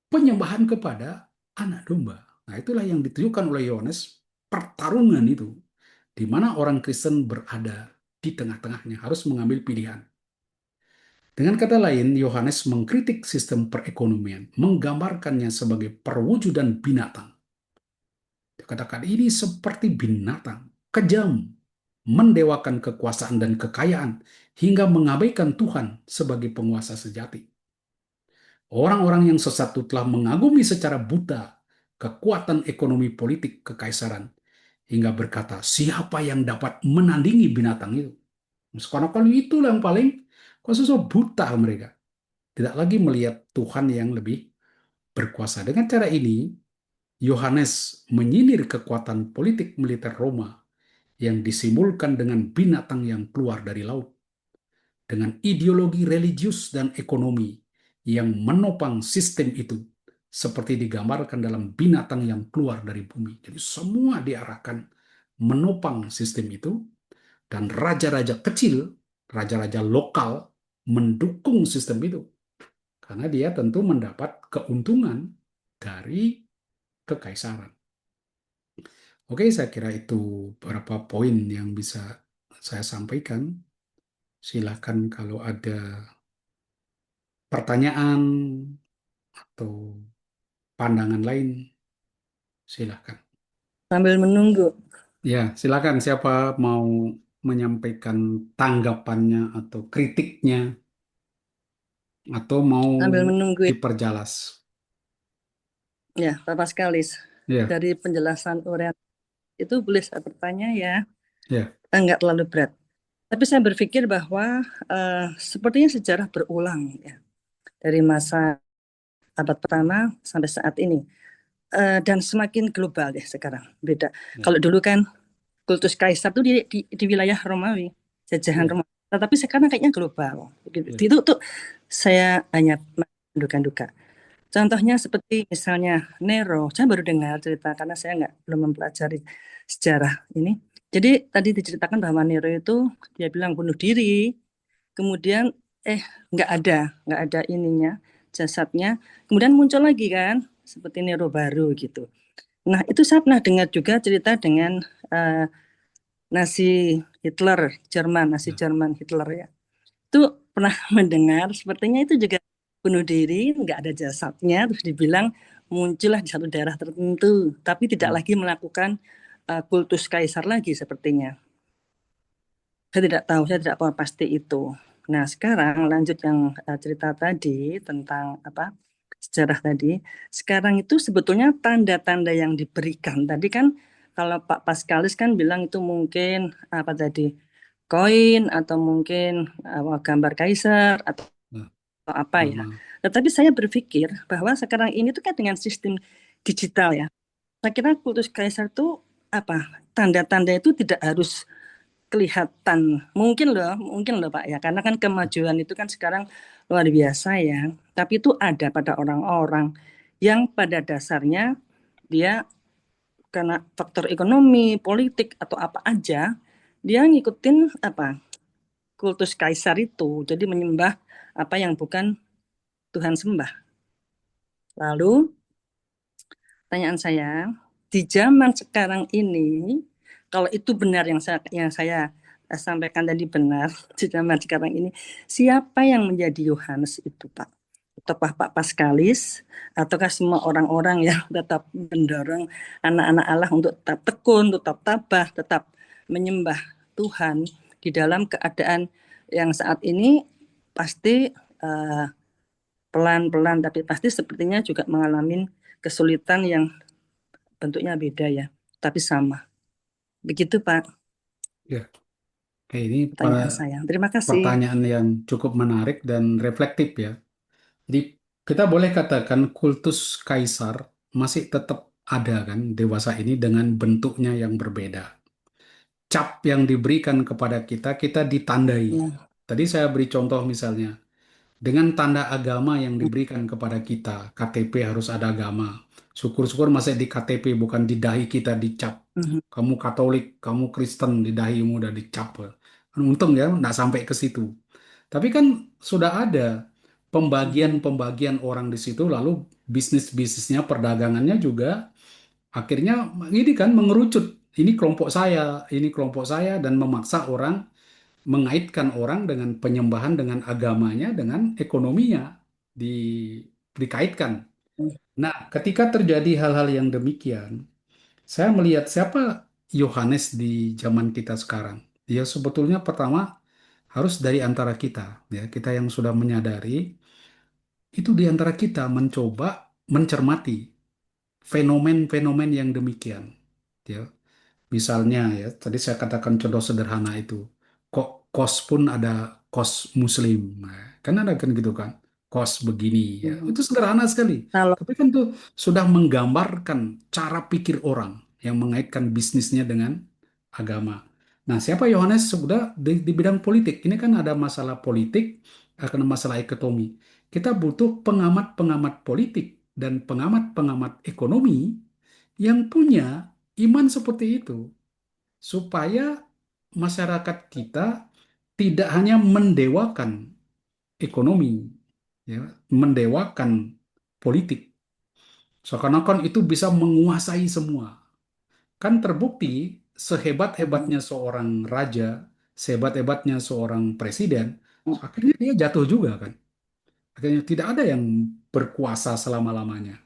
Speaker 1: penyembahan kepada anak domba. Nah, itulah yang ditujukan oleh Yohanes, pertarungan itu, di mana orang Kristen berada di tengah-tengahnya, harus mengambil pilihan. Dengan kata lain, Yohanes mengkritik sistem perekonomian, menggambarkannya sebagai perwujudan binatang. Dikatakan ini seperti binatang, kejam, mendewakan kekuasaan dan kekayaan, hingga mengabaikan Tuhan sebagai penguasa sejati. Orang-orang yang sesat itu telah mengagumi secara buta kekuatan ekonomi politik kekaisaran, hingga berkata, siapa yang dapat menandingi binatang itu? Sekarang kali itu yang paling khusus buta mereka. Tidak lagi melihat Tuhan yang lebih berkuasa. Dengan cara ini, Yohanes menyindir kekuatan politik militer Roma yang disimbolkan dengan binatang yang keluar dari laut, dengan ideologi religius dan ekonomi yang menopang sistem itu, seperti digambarkan dalam binatang yang keluar dari bumi. Jadi semua diarahkan menopang sistem itu, dan raja-raja kecil, raja-raja lokal mendukung sistem itu. Karena dia tentu mendapat keuntungan dari kekaisaran. Oke, saya kira itu beberapa poin yang bisa saya sampaikan. Silakan kalau ada pertanyaan atau pandangan lain, silakan.
Speaker 2: Sambil menunggu,
Speaker 1: Ya, silakan siapa mau menyampaikan tanggapannya atau kritiknya atau mau
Speaker 2: sambil menunggu
Speaker 1: diperjelas.
Speaker 2: ya, Bapak Skalis.
Speaker 1: Ya,
Speaker 2: Dari penjelasan Orion itu boleh saya bertanya ya,
Speaker 1: ya,
Speaker 2: enggak terlalu berat. Tapi saya berpikir bahwa sepertinya sejarah berulang ya, dari masa abad pertama sampai saat ini. Dan semakin global ya sekarang, beda.
Speaker 1: ya,
Speaker 2: Kalau dulu kan kultus kaisar itu di wilayah Romawi, jajahan
Speaker 1: ya,
Speaker 2: Romawi. Tetapi sekarang kayaknya global.
Speaker 1: ya,
Speaker 2: Itu tuh saya hanya menduga-duga. Contohnya seperti misalnya Nero, saya baru dengar cerita karena saya belum mempelajari sejarah ini. Jadi tadi diceritakan bahwa Nero itu dia bilang bunuh diri, kemudian eh nggak ada ininya jasadnya, kemudian muncul lagi kan seperti Nero baru gitu. Nah itu saya pernah dengar juga cerita dengan eh, Nazi Hitler, Nazi
Speaker 1: ya.
Speaker 2: Jerman Hitler ya. Itu pernah mendengar, sepertinya itu juga bunuh diri, nggak ada jasadnya, terus dibilang muncullah di satu daerah tertentu, tapi tidak
Speaker 1: Hmm.
Speaker 2: lagi melakukan kultus kaisar lagi sepertinya. Saya tidak tahu, saya tidak tahu pasti itu. Nah, sekarang lanjut yang cerita tadi tentang apa sejarah tadi. Sekarang itu sebetulnya tanda-tanda yang diberikan. Tadi kan kalau Pak Paskalis kan bilang itu mungkin apa tadi koin atau mungkin gambar kaisar atau
Speaker 1: Nah,
Speaker 2: apa ya.
Speaker 1: nama,
Speaker 2: Tetapi saya berpikir bahwa sekarang ini tuh kan dengan sistem digital ya. Saya kira kultus kaisar itu apa tanda-tanda itu tidak harus kelihatan mungkin loh Pak ya karena kan kemajuan itu kan sekarang luar biasa ya tapi itu ada pada orang-orang yang pada dasarnya dia karena faktor ekonomi politik atau apa aja dia ngikutin apa kultus kaisar itu jadi menyembah apa yang bukan Tuhan sembah lalu pertanyaan saya di zaman sekarang ini kalau itu benar yang saya sampaikan tadi benar di zaman sekarang ini siapa yang menjadi Yohanes itu Pak? Ataukah Pak Paskalis ataukah semua orang-orang yang tetap mendorong anak-anak Allah untuk tetap tekun, tetap tabah, tetap menyembah Tuhan di dalam keadaan yang saat ini pasti uh, pelan-pelan tapi pasti sepertinya juga mengalami kesulitan yang bentuknya beda ya, tapi sama. Begitu Pak
Speaker 1: ya. Ini
Speaker 2: pertanyaan saya. Terima kasih.
Speaker 1: pertanyaan yang cukup menarik dan reflektif ya. Jadi kita boleh katakan kultus kaisar masih tetap ada kan dewasa ini dengan bentuknya yang berbeda. Cap yang diberikan kepada kita, kita ditandai.
Speaker 2: Ya.
Speaker 1: Tadi saya beri contoh misalnya, dengan tanda agama yang diberikan kepada kita, KTP harus ada agama. Syukur-syukur masih di KTP, bukan di dahi kita dicap.
Speaker 2: Mhm.
Speaker 1: Kamu Katolik, kamu Kristen, di dahimu udah dicap. Untung ya, nggak sampai ke situ. Tapi kan sudah ada
Speaker 2: Mhm.
Speaker 1: pembagian-pembagian orang di situ, lalu bisnis-bisnisnya, perdagangannya juga akhirnya ini kan mengerucut. Ini kelompok saya, ini kelompok saya, dan memaksa orang, mengaitkan orang dengan penyembahan, dengan agamanya, dengan ekonominya di, dikaitkan. Nah, ketika terjadi hal-hal yang demikian, saya melihat siapa Yohanes di zaman kita sekarang. Dia sebetulnya pertama harus dari antara kita, ya, kita yang sudah menyadari itu di antara kita mencoba mencermati fenomen-fenomen yang demikian. Ya, misalnya ya, tadi saya katakan contoh sederhana itu, kok kos pun ada kos Muslim, nah, kan ada kan gitu kan? cost begini ya.
Speaker 2: Mhm.
Speaker 1: Itu sederhana sekali.
Speaker 2: Kalau
Speaker 1: Tapi kan tuh sudah menggambarkan cara pikir orang yang mengaitkan bisnisnya dengan agama. Nah, siapa Yohanes sudah di bidang politik. Ini kan ada masalah politik, akan masalah ekonomi. Kita butuh pengamat-pengamat politik dan pengamat-pengamat ekonomi yang punya iman seperti itu supaya masyarakat kita tidak hanya mendewakan ekonomi, ya, mendewakan politik. Seakan-akan itu bisa menguasai semua. Kan terbukti
Speaker 2: mhm.
Speaker 1: sehebat-hebatnya seorang raja, sehebat-hebatnya seorang presiden, akhirnya dia jatuh juga kan. Akhirnya tidak ada yang berkuasa selama-lamanya.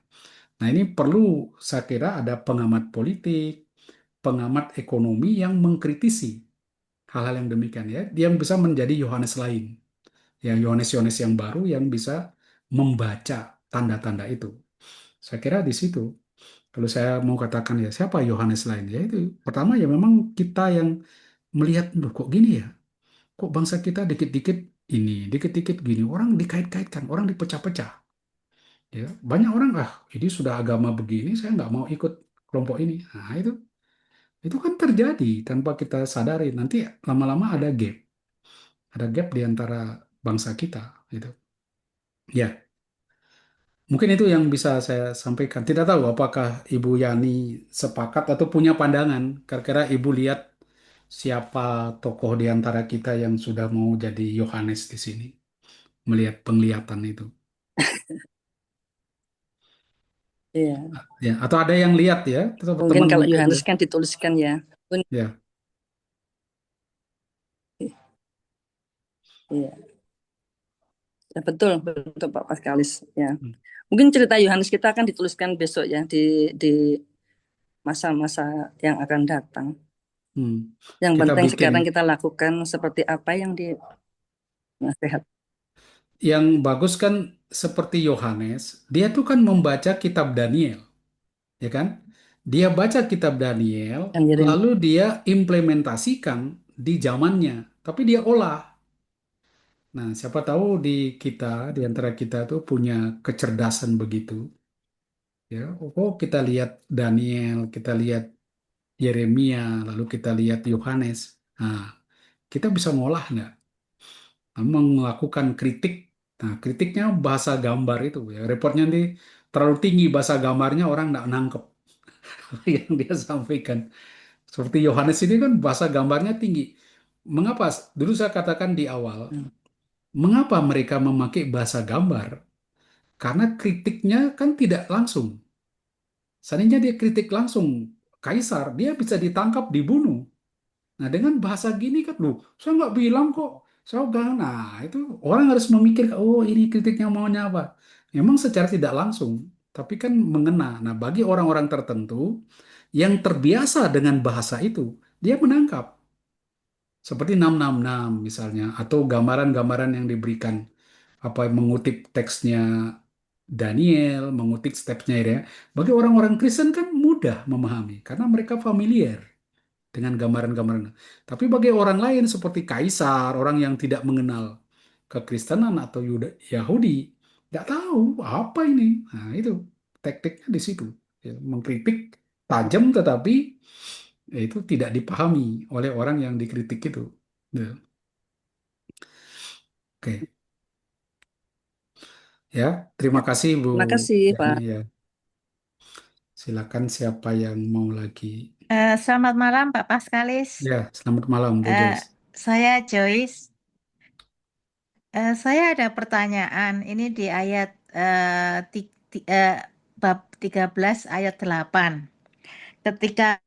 Speaker 1: Nah ini perlu saya kira ada pengamat politik, pengamat ekonomi yang mengkritisi hal-hal yang demikian ya, dia yang bisa menjadi Yohanes lain, yang Yohanes-Yohanes yang baru yang bisa membaca tanda-tanda itu. Saya kira di situ. Kalau saya mau katakan ya siapa Yohanes lain ya itu pertama ya memang kita yang melihat loh kok gini ya, kok bangsa kita dikit-dikit ini, dikit-dikit gini, orang dikait-kaitkan, orang dipecah-pecah. Ya banyak orang ini sudah agama begini, saya nggak mau ikut kelompok ini. Nah itu kan terjadi tanpa kita sadari. Nanti lama-lama ada gap di antara bangsa kita gitu. Ya, mungkin itu yang bisa saya sampaikan. Tidak tahu apakah Ibu Yani sepakat atau punya pandangan. Kira-kira Ibu lihat siapa tokoh di antara kita yang sudah mau jadi Yohanes di sini, melihat penglihatan itu.
Speaker 2: Iya.
Speaker 1: Ya, atau ada yang lihat ya,
Speaker 2: Mungkin kalau
Speaker 1: teman-teman juga.
Speaker 2: Yohanes kan dituliskan ya.
Speaker 1: Ya,
Speaker 2: Iya, ya, betul, betul Pak Paskalis ya. Mungkin cerita Yohanes kita akan dituliskan besok ya di masa-masa yang akan datang.
Speaker 1: hmm.
Speaker 2: Yang
Speaker 1: Kita
Speaker 2: penting
Speaker 1: bikin
Speaker 2: sekarang kita lakukan seperti apa yang di nasihat.
Speaker 1: yang bagus kan seperti Yohanes, dia tuh kan membaca kitab Daniel, ya kan? Dia baca kitab Daniel,
Speaker 2: Kan Yeremia.
Speaker 1: lalu dia implementasikan di zamannya, tapi dia olah. Nah, siapa tahu di kita, di antara kita tuh punya kecerdasan begitu, ya. Oh, kita lihat Daniel, kita lihat Yeremia, lalu kita lihat Yohanes. Nah, kita bisa ngolah nggak? Melakukan kritik. Nah, kritiknya bahasa gambar itu ya. Reportnya nanti terlalu tinggi bahasa gambarnya orang nggak nangkep yang dia sampaikan. Seperti Yohanes ini kan bahasa gambarnya tinggi. Mengapa? Dulu saya katakan di awal,
Speaker 2: Hmm.
Speaker 1: mengapa mereka memakai bahasa gambar? Karena kritiknya kan tidak langsung. Seandainya dia kritik langsung Kaisar, dia bisa ditangkap, dibunuh. Nah, dengan bahasa gini kan, loh, saya nggak bilang kok, saya udah, nah, itu orang harus memikir, oh ini kritiknya maunya apa. Memang secara tidak langsung, tapi kan mengena. Nah, bagi orang-orang tertentu yang terbiasa dengan bahasa itu, dia menangkap. Seperti 666 misalnya, atau gambaran-gambaran yang diberikan, apa mengutip teksnya Daniel, mengutip stepnya ya. Bagi orang-orang Kristen kan mudah memahami, karena mereka familiar dengan gambaran-gambaran. Tapi bagi orang lain seperti Kaisar, orang yang tidak mengenal kekristenan atau Yahudi, nggak tahu apa ini. Nah, itu tekniknya di situ. Ya, mengkritik tajam tetapi itu tidak dipahami oleh orang yang dikritik itu. Ya, oke. Ya, terima kasih Bu
Speaker 2: Terima kasih
Speaker 1: Yani
Speaker 2: Pak.
Speaker 1: ya. Silakan siapa yang mau lagi.
Speaker 3: Selamat malam Pak Paskalis.
Speaker 1: Ya, selamat malam Bu
Speaker 3: Eh,
Speaker 1: Joyce.
Speaker 3: saya Joyce. Saya ada pertanyaan. Ini di ayat bab 13 ayat 8. Ketika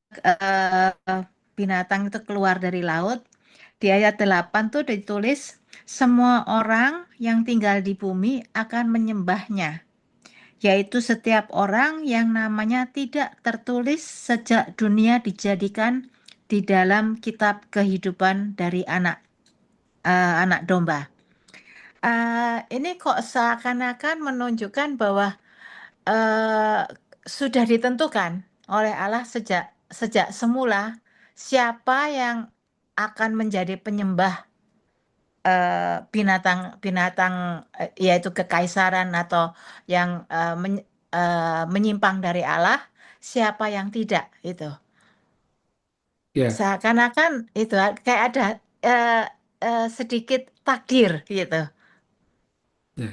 Speaker 3: binatang itu keluar dari laut, di ayat 8 tuh ditulis semua orang yang tinggal di bumi akan menyembahnya, yaitu setiap orang yang namanya tidak tertulis sejak dunia dijadikan di dalam kitab kehidupan dari anak domba. Ini kok seakan-akan menunjukkan bahwa eh, sudah ditentukan oleh Allah sejak semula siapa yang akan menjadi penyembah binatang yaitu kekaisaran atau yang menyimpang dari Allah, siapa yang tidak itu.
Speaker 1: Ya,
Speaker 3: Seakan-akan itu kayak ada eh, sedikit takdir gitu.
Speaker 1: ya.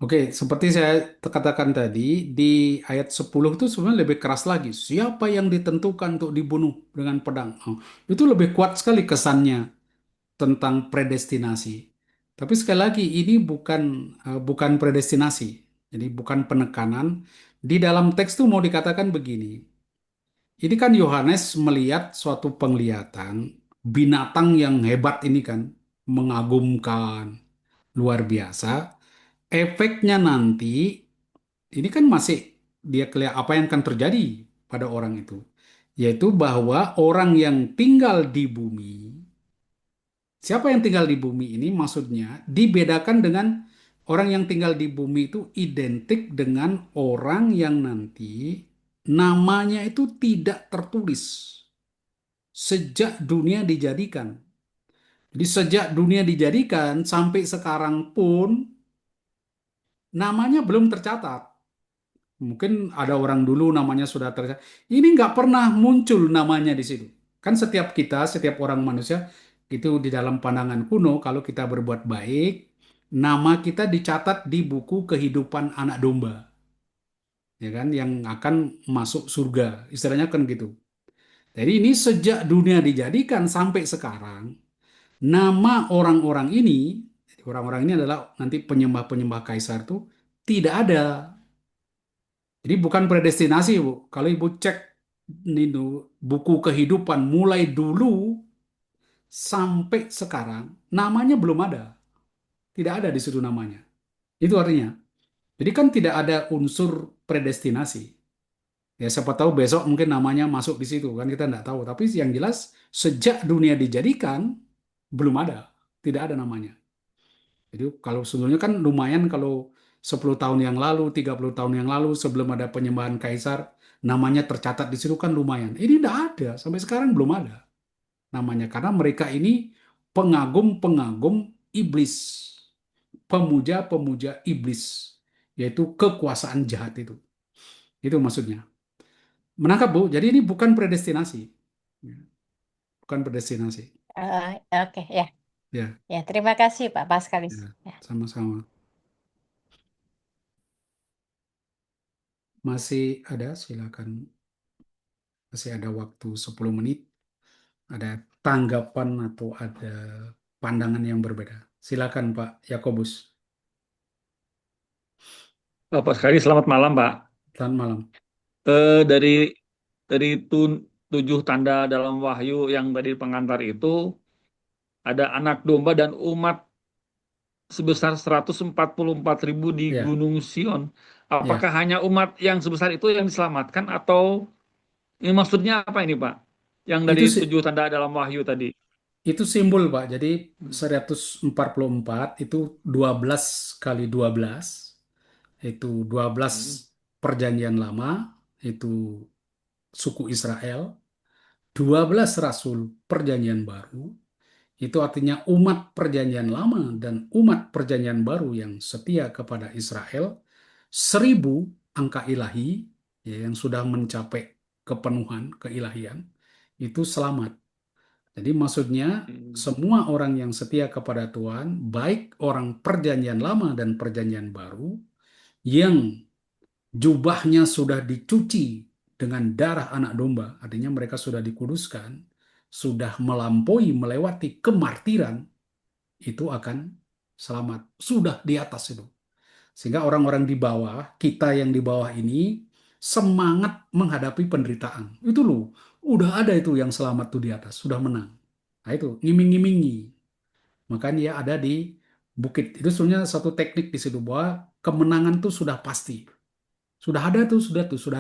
Speaker 1: Oke, seperti saya katakan tadi, di ayat 10 itu sebenarnya lebih keras lagi. Siapa yang ditentukan untuk dibunuh dengan pedang? Oh, itu lebih kuat sekali kesannya tentang predestinasi. Tapi sekali lagi, ini bukan predestinasi. Jadi bukan penekanan. Di dalam teks itu mau dikatakan begini. Ini kan Yohanes melihat suatu penglihatan binatang yang hebat ini kan, mengagumkan, luar biasa. Efeknya nanti ini kan masih dia kelihatan apa yang akan terjadi pada orang itu, yaitu bahwa orang yang tinggal di bumi, siapa yang tinggal di bumi ini maksudnya dibedakan dengan orang yang tinggal di bumi itu identik dengan orang yang nanti namanya itu tidak tertulis sejak dunia dijadikan. Jadi sejak dunia dijadikan sampai sekarang pun namanya belum tercatat. Mungkin ada orang dulu namanya sudah tercatat. Ini nggak pernah muncul namanya di situ. Kan setiap kita, setiap orang manusia, itu di dalam pandangan kuno, kalau kita berbuat baik, nama kita dicatat di buku kehidupan anak domba. Ya kan, yang akan masuk surga. Istilahnya kan gitu. Jadi ini sejak dunia dijadikan sampai sekarang, nama orang-orang ini, orang-orang ini adalah nanti penyembah-penyembah kaisar itu tidak ada. Jadi bukan predestinasi, Bu. Kalau Ibu cek ini buku kehidupan mulai dulu sampai sekarang, namanya belum ada. Tidak ada di situ namanya. Itu artinya. Jadi kan tidak ada unsur predestinasi. Ya siapa tahu besok mungkin namanya masuk di situ kan kita tidak tahu. Tapi yang jelas sejak dunia dijadikan belum ada. Tidak ada namanya. Jadi kalau sebelumnya kan lumayan kalau 10 tahun yang lalu, 30 tahun yang lalu sebelum ada penyembahan kaisar, namanya tercatat di situ kan lumayan. Ini tidak ada, sampai sekarang belum ada namanya. Karena mereka ini pengagum-pengagum iblis, pemuja-pemuja iblis, yaitu kekuasaan jahat itu. Itu maksudnya. Menangkap Bu, jadi ini bukan predestinasi. Bukan predestinasi.
Speaker 3: Oke ya,
Speaker 1: Ya,
Speaker 3: ya terima kasih Pak Paskalis.
Speaker 1: ya,
Speaker 3: Ya.
Speaker 1: sama-sama. Masih ada, silakan. Masih ada waktu 10 menit. Ada tanggapan atau ada pandangan yang berbeda. Silakan Pak Yakobus.
Speaker 4: Pak sekali selamat malam Pak.
Speaker 1: Selamat malam.
Speaker 4: Dari tujuh tanda dalam Wahyu yang tadi pengantar itu ada anak domba dan umat sebesar 144.000 di
Speaker 1: Ya,
Speaker 4: Gunung Sion. Apakah
Speaker 1: ya.
Speaker 4: hanya umat yang sebesar itu yang diselamatkan atau ini maksudnya apa ini Pak? Yang dari
Speaker 1: Itu si-
Speaker 4: tujuh tanda dalam Wahyu tadi.
Speaker 1: itu simbol Pak. Jadi
Speaker 4: Hmm.
Speaker 1: 144 itu 12 kali 12 itu 12
Speaker 4: Hmm.
Speaker 1: perjanjian lama itu suku Israel, 12 rasul perjanjian baru. Itu artinya umat perjanjian lama dan umat perjanjian baru yang setia kepada Israel, 1.000 angka ilahi ya, yang sudah mencapai kepenuhan keilahian, itu selamat. Jadi maksudnya
Speaker 4: Hmm.
Speaker 1: semua orang yang setia kepada Tuhan, baik orang perjanjian lama dan perjanjian baru, yang jubahnya sudah dicuci dengan darah anak domba, artinya mereka sudah dikuduskan, sudah melampaui, melewati kemartiran, itu akan selamat. Sudah di atas itu. Sehingga orang-orang di bawah, kita yang di bawah ini, semangat menghadapi penderitaan. Itu loh, udah ada itu yang selamat tuh di atas, sudah menang. Nah itu, ngiming-ngimingi. Makanya dia ada di bukit. Itu sebenarnya satu teknik di situ, bahwa kemenangan tuh sudah pasti. Sudah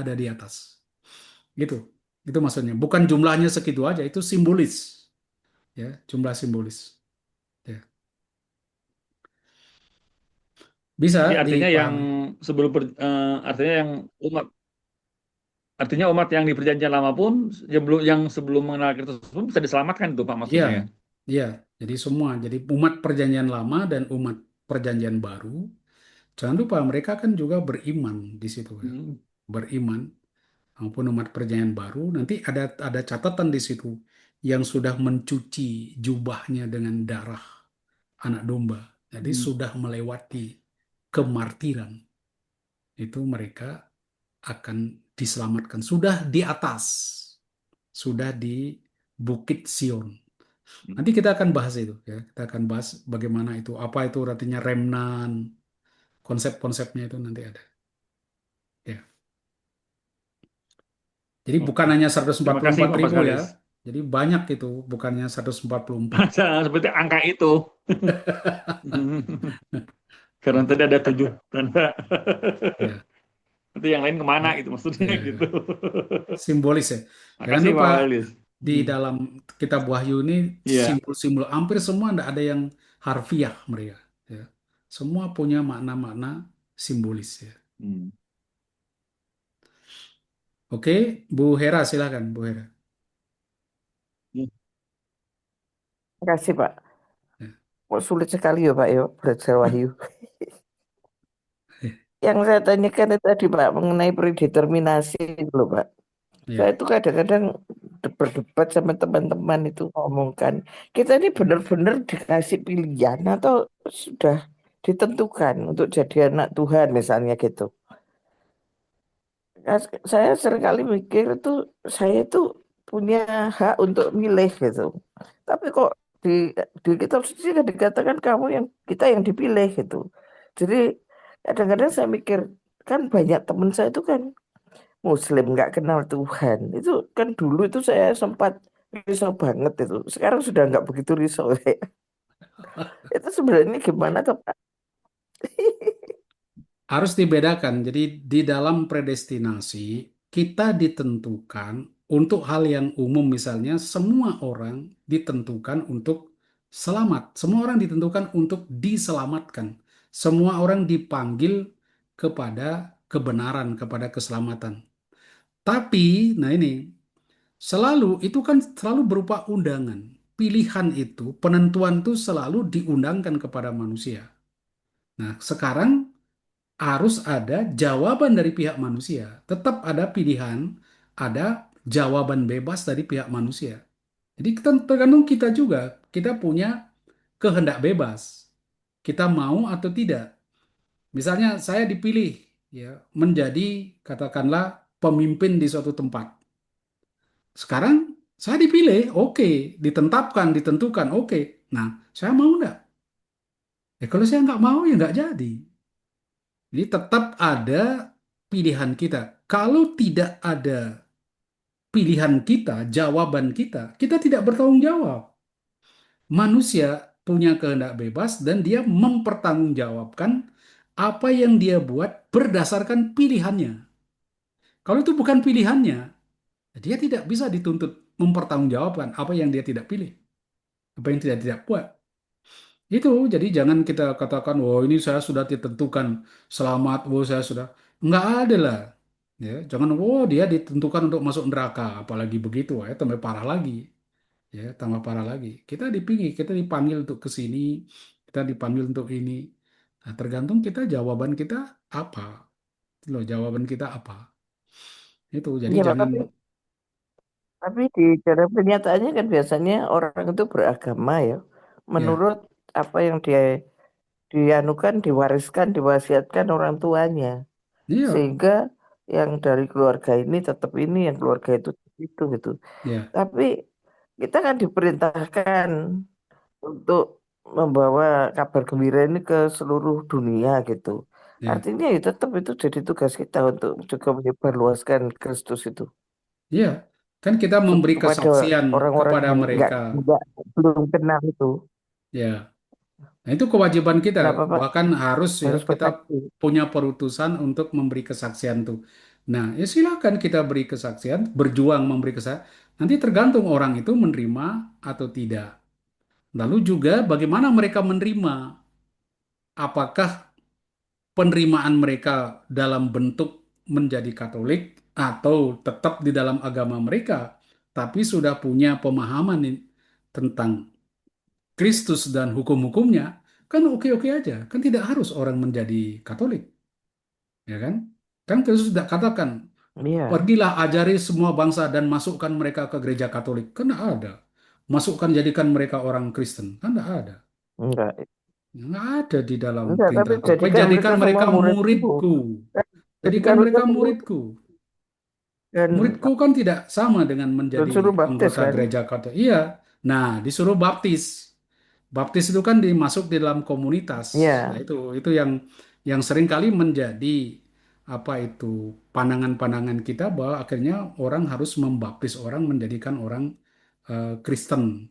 Speaker 1: ada di atas. Gitu. Itu maksudnya. Bukan jumlahnya segitu aja, itu simbolis. Ya, jumlah simbolis. Ya. Bisa
Speaker 4: Jadi artinya yang
Speaker 1: dipahami.
Speaker 4: artinya yang umat artinya umat yang di perjanjian lama pun yang sebelum mengenal Kristus pun bisa diselamatkan itu Pak
Speaker 1: Iya,
Speaker 4: maksudnya ya.
Speaker 1: Iya, jadi semua, jadi umat perjanjian lama dan umat perjanjian baru, jangan lupa mereka kan juga beriman di situ ya.
Speaker 4: Hmm.
Speaker 1: Beriman maupun umat perjanjian baru, nanti ada catatan di situ yang sudah mencuci jubahnya dengan darah anak domba. Jadi
Speaker 4: Hmm.
Speaker 1: sudah melewati kemartiran. Itu mereka akan diselamatkan. Sudah di atas, sudah di Bukit Sion. Nanti kita akan bahas itu ya. Kita akan bahas bagaimana itu, apa itu artinya remnan, konsep-konsepnya itu nanti ada. Ya. Jadi bukan
Speaker 4: Oke.
Speaker 1: hanya seratus empat
Speaker 4: Terima
Speaker 1: puluh
Speaker 4: kasih
Speaker 1: empat
Speaker 4: Bapak
Speaker 1: ribu ya.
Speaker 4: Galis.
Speaker 1: Jadi banyak itu, bukannya 144.
Speaker 4: Seperti angka itu. Karena tadi ada 7 tanda.
Speaker 1: Ya,
Speaker 4: Nanti yang lain kemana
Speaker 1: ya,
Speaker 4: gitu maksudnya
Speaker 1: ya,
Speaker 4: gitu.
Speaker 1: ya. Simbolis ya. Jangan
Speaker 4: Makasih
Speaker 1: lupa
Speaker 4: Pak Galis.
Speaker 1: di dalam kitab Wahyu ini
Speaker 4: Iya.
Speaker 1: simbol-simbol hampir semua tidak ada yang harfiah mereka. Ya. Semua punya makna-makna simbolis ya.
Speaker 4: Hmm.
Speaker 1: Oke, Bu Hera silakan Bu Hera.
Speaker 5: Terima kasih, Pak.
Speaker 1: Ya.
Speaker 5: Kok sulit sekali ya, Pak, ya, belajar Wahyu. Yang saya tanyakan itu tadi, Pak, mengenai predeterminasi itu loh, Pak. Saya
Speaker 1: Ya.
Speaker 5: itu kadang-kadang berdebat sama teman-teman itu ngomongkan, kita ini benar-benar dikasih pilihan atau sudah ditentukan untuk jadi anak Tuhan misalnya gitu. Nah, saya seringkali mikir itu saya itu punya hak untuk milih gitu. Tapi kok di di kitab suci kan dikatakan kamu yang kita yang dipilih gitu. Jadi kadang-kadang saya mikir kan banyak teman saya itu kan Muslim nggak kenal Tuhan. Itu kan dulu itu saya sempat risau banget itu. Sekarang sudah nggak begitu risau. Itu sebenarnya gimana tuh Pak?
Speaker 1: Harus dibedakan. Jadi di dalam predestinasi kita ditentukan untuk hal yang umum misalnya semua orang ditentukan untuk selamat. Semua orang ditentukan untuk diselamatkan. Semua orang dipanggil kepada kebenaran, kepada keselamatan. Tapi, nah ini selalu itu kan selalu berupa undangan. Pilihan itu, penentuan itu selalu diundangkan kepada manusia. Nah, sekarang harus ada jawaban dari pihak manusia. Tetap ada pilihan, ada jawaban bebas dari pihak manusia. Jadi tergantung kita juga, kita punya kehendak bebas. Kita mau atau tidak. Misalnya saya dipilih ya menjadi katakanlah pemimpin di suatu tempat. Sekarang saya dipilih, oke, ditentapkan, ditentukan, oke. Nah, saya mau nggak? Ya kalau saya nggak mau ya nggak jadi. Jadi tetap ada pilihan kita. Kalau tidak ada pilihan kita, jawaban kita tidak bertanggung jawab. Manusia punya kehendak bebas dan dia mempertanggungjawabkan apa yang dia buat berdasarkan pilihannya. Kalau itu bukan pilihannya, dia tidak bisa dituntut mempertanggungjawabkan apa yang dia tidak pilih, apa yang tidak buat. Itu jadi jangan kita katakan, oh ini saya sudah ditentukan selamat, oh saya sudah nggak ada lah. Ya, jangan, oh dia ditentukan untuk masuk neraka, apalagi begitu, ya tambah parah lagi, ya tambah parah lagi. Kita dipanggil untuk ke sini, kita dipanggil untuk ini. Nah, tergantung kita jawaban kita apa, loh jawaban kita apa. Itu jadi
Speaker 5: Iya, Pak,
Speaker 1: jangan,
Speaker 5: tapi di dalam kenyataannya kan biasanya orang itu beragama ya,
Speaker 1: ya,
Speaker 5: menurut apa yang dia dianukan, diwariskan, diwasiatkan orang tuanya.
Speaker 1: iya,
Speaker 5: Sehingga yang dari keluarga ini tetap ini, yang keluarga itu gitu.
Speaker 1: ya,
Speaker 5: Tapi kita kan diperintahkan untuk membawa kabar gembira ini ke seluruh dunia gitu.
Speaker 1: ya,
Speaker 5: Artinya ya tetap itu jadi tugas kita untuk juga menyebarluaskan Kristus itu
Speaker 1: iya. Kan kita memberi
Speaker 5: kepada
Speaker 1: kesaksian
Speaker 5: orang-orang
Speaker 1: kepada
Speaker 5: yang
Speaker 1: mereka.
Speaker 5: nggak belum kenal itu.
Speaker 1: Ya, nah itu kewajiban kita.
Speaker 5: Kenapa Pak?
Speaker 1: Bahkan harus ya
Speaker 5: Harus
Speaker 1: kita
Speaker 5: bersaksi.
Speaker 1: punya perutusan untuk memberi kesaksian tuh. Nah, ya silakan kita beri kesaksian, berjuang memberi kesaksian. Nanti tergantung orang itu menerima atau tidak. Lalu juga bagaimana mereka menerima. Apakah penerimaan mereka dalam bentuk menjadi Katolik atau tetap di dalam agama mereka, tapi sudah punya pemahaman tentang Kristus dan hukum-hukumnya, kan oke-oke aja. Kan tidak harus orang menjadi Katolik, ya kan? Kan Kristus tidak katakan,
Speaker 5: Iya,
Speaker 1: pergilah ajari semua bangsa dan masukkan mereka ke gereja Katolik. Kan tidak ada. Masukkan jadikan mereka orang Kristen. Kan tidak ada.
Speaker 5: enggak.
Speaker 1: Nggak ada di dalam
Speaker 5: Enggak, tapi
Speaker 1: perintah itu. Pokoknya
Speaker 5: jadikan mereka
Speaker 1: jadikan
Speaker 5: semua
Speaker 1: mereka
Speaker 5: muridku.
Speaker 1: muridku. Jadikan
Speaker 5: Jadikan mereka
Speaker 1: mereka
Speaker 5: semua
Speaker 1: muridku.
Speaker 5: dan
Speaker 1: Muridku kan tidak sama dengan menjadi
Speaker 5: suruh baptis
Speaker 1: anggota
Speaker 5: kan.
Speaker 1: gereja Katolik. Iya. Nah, disuruh baptis. Baptis itu kan dimasuk di dalam komunitas. Nah,
Speaker 5: Iya,
Speaker 1: itu yang sering kali menjadi apa itu pandangan-pandangan kita bahwa akhirnya orang harus membaptis orang menjadikan orang Kristen.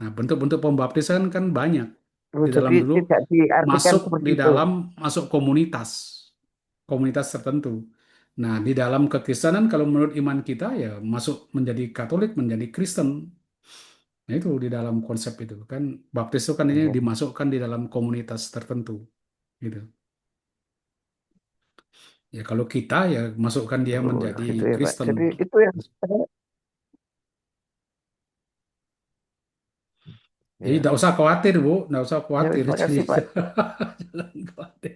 Speaker 1: Nah, bentuk-bentuk pembaptisan kan banyak.
Speaker 5: oh,
Speaker 1: Di
Speaker 5: jadi
Speaker 1: dalam dulu
Speaker 5: tidak diartikan
Speaker 1: masuk
Speaker 5: seperti
Speaker 1: di
Speaker 5: itu.
Speaker 1: dalam masuk komunitas tertentu. Nah, di dalam kekristenan kalau menurut iman kita ya masuk menjadi Katolik, menjadi Kristen. Nah, itu di dalam konsep itu kan baptis itu kan ini
Speaker 5: Iya.
Speaker 1: dimasukkan di dalam komunitas tertentu gitu. Ya kalau kita ya masukkan dia
Speaker 5: Oh,
Speaker 1: menjadi
Speaker 5: gitu ya Pak.
Speaker 1: Kristen.
Speaker 5: Jadi itu yang
Speaker 1: Jadi
Speaker 5: ya.
Speaker 1: tidak usah khawatir Bu, tidak usah
Speaker 5: Ya,
Speaker 1: khawatir.
Speaker 5: terima
Speaker 1: Jadi
Speaker 5: kasih Pak.
Speaker 1: jangan khawatir.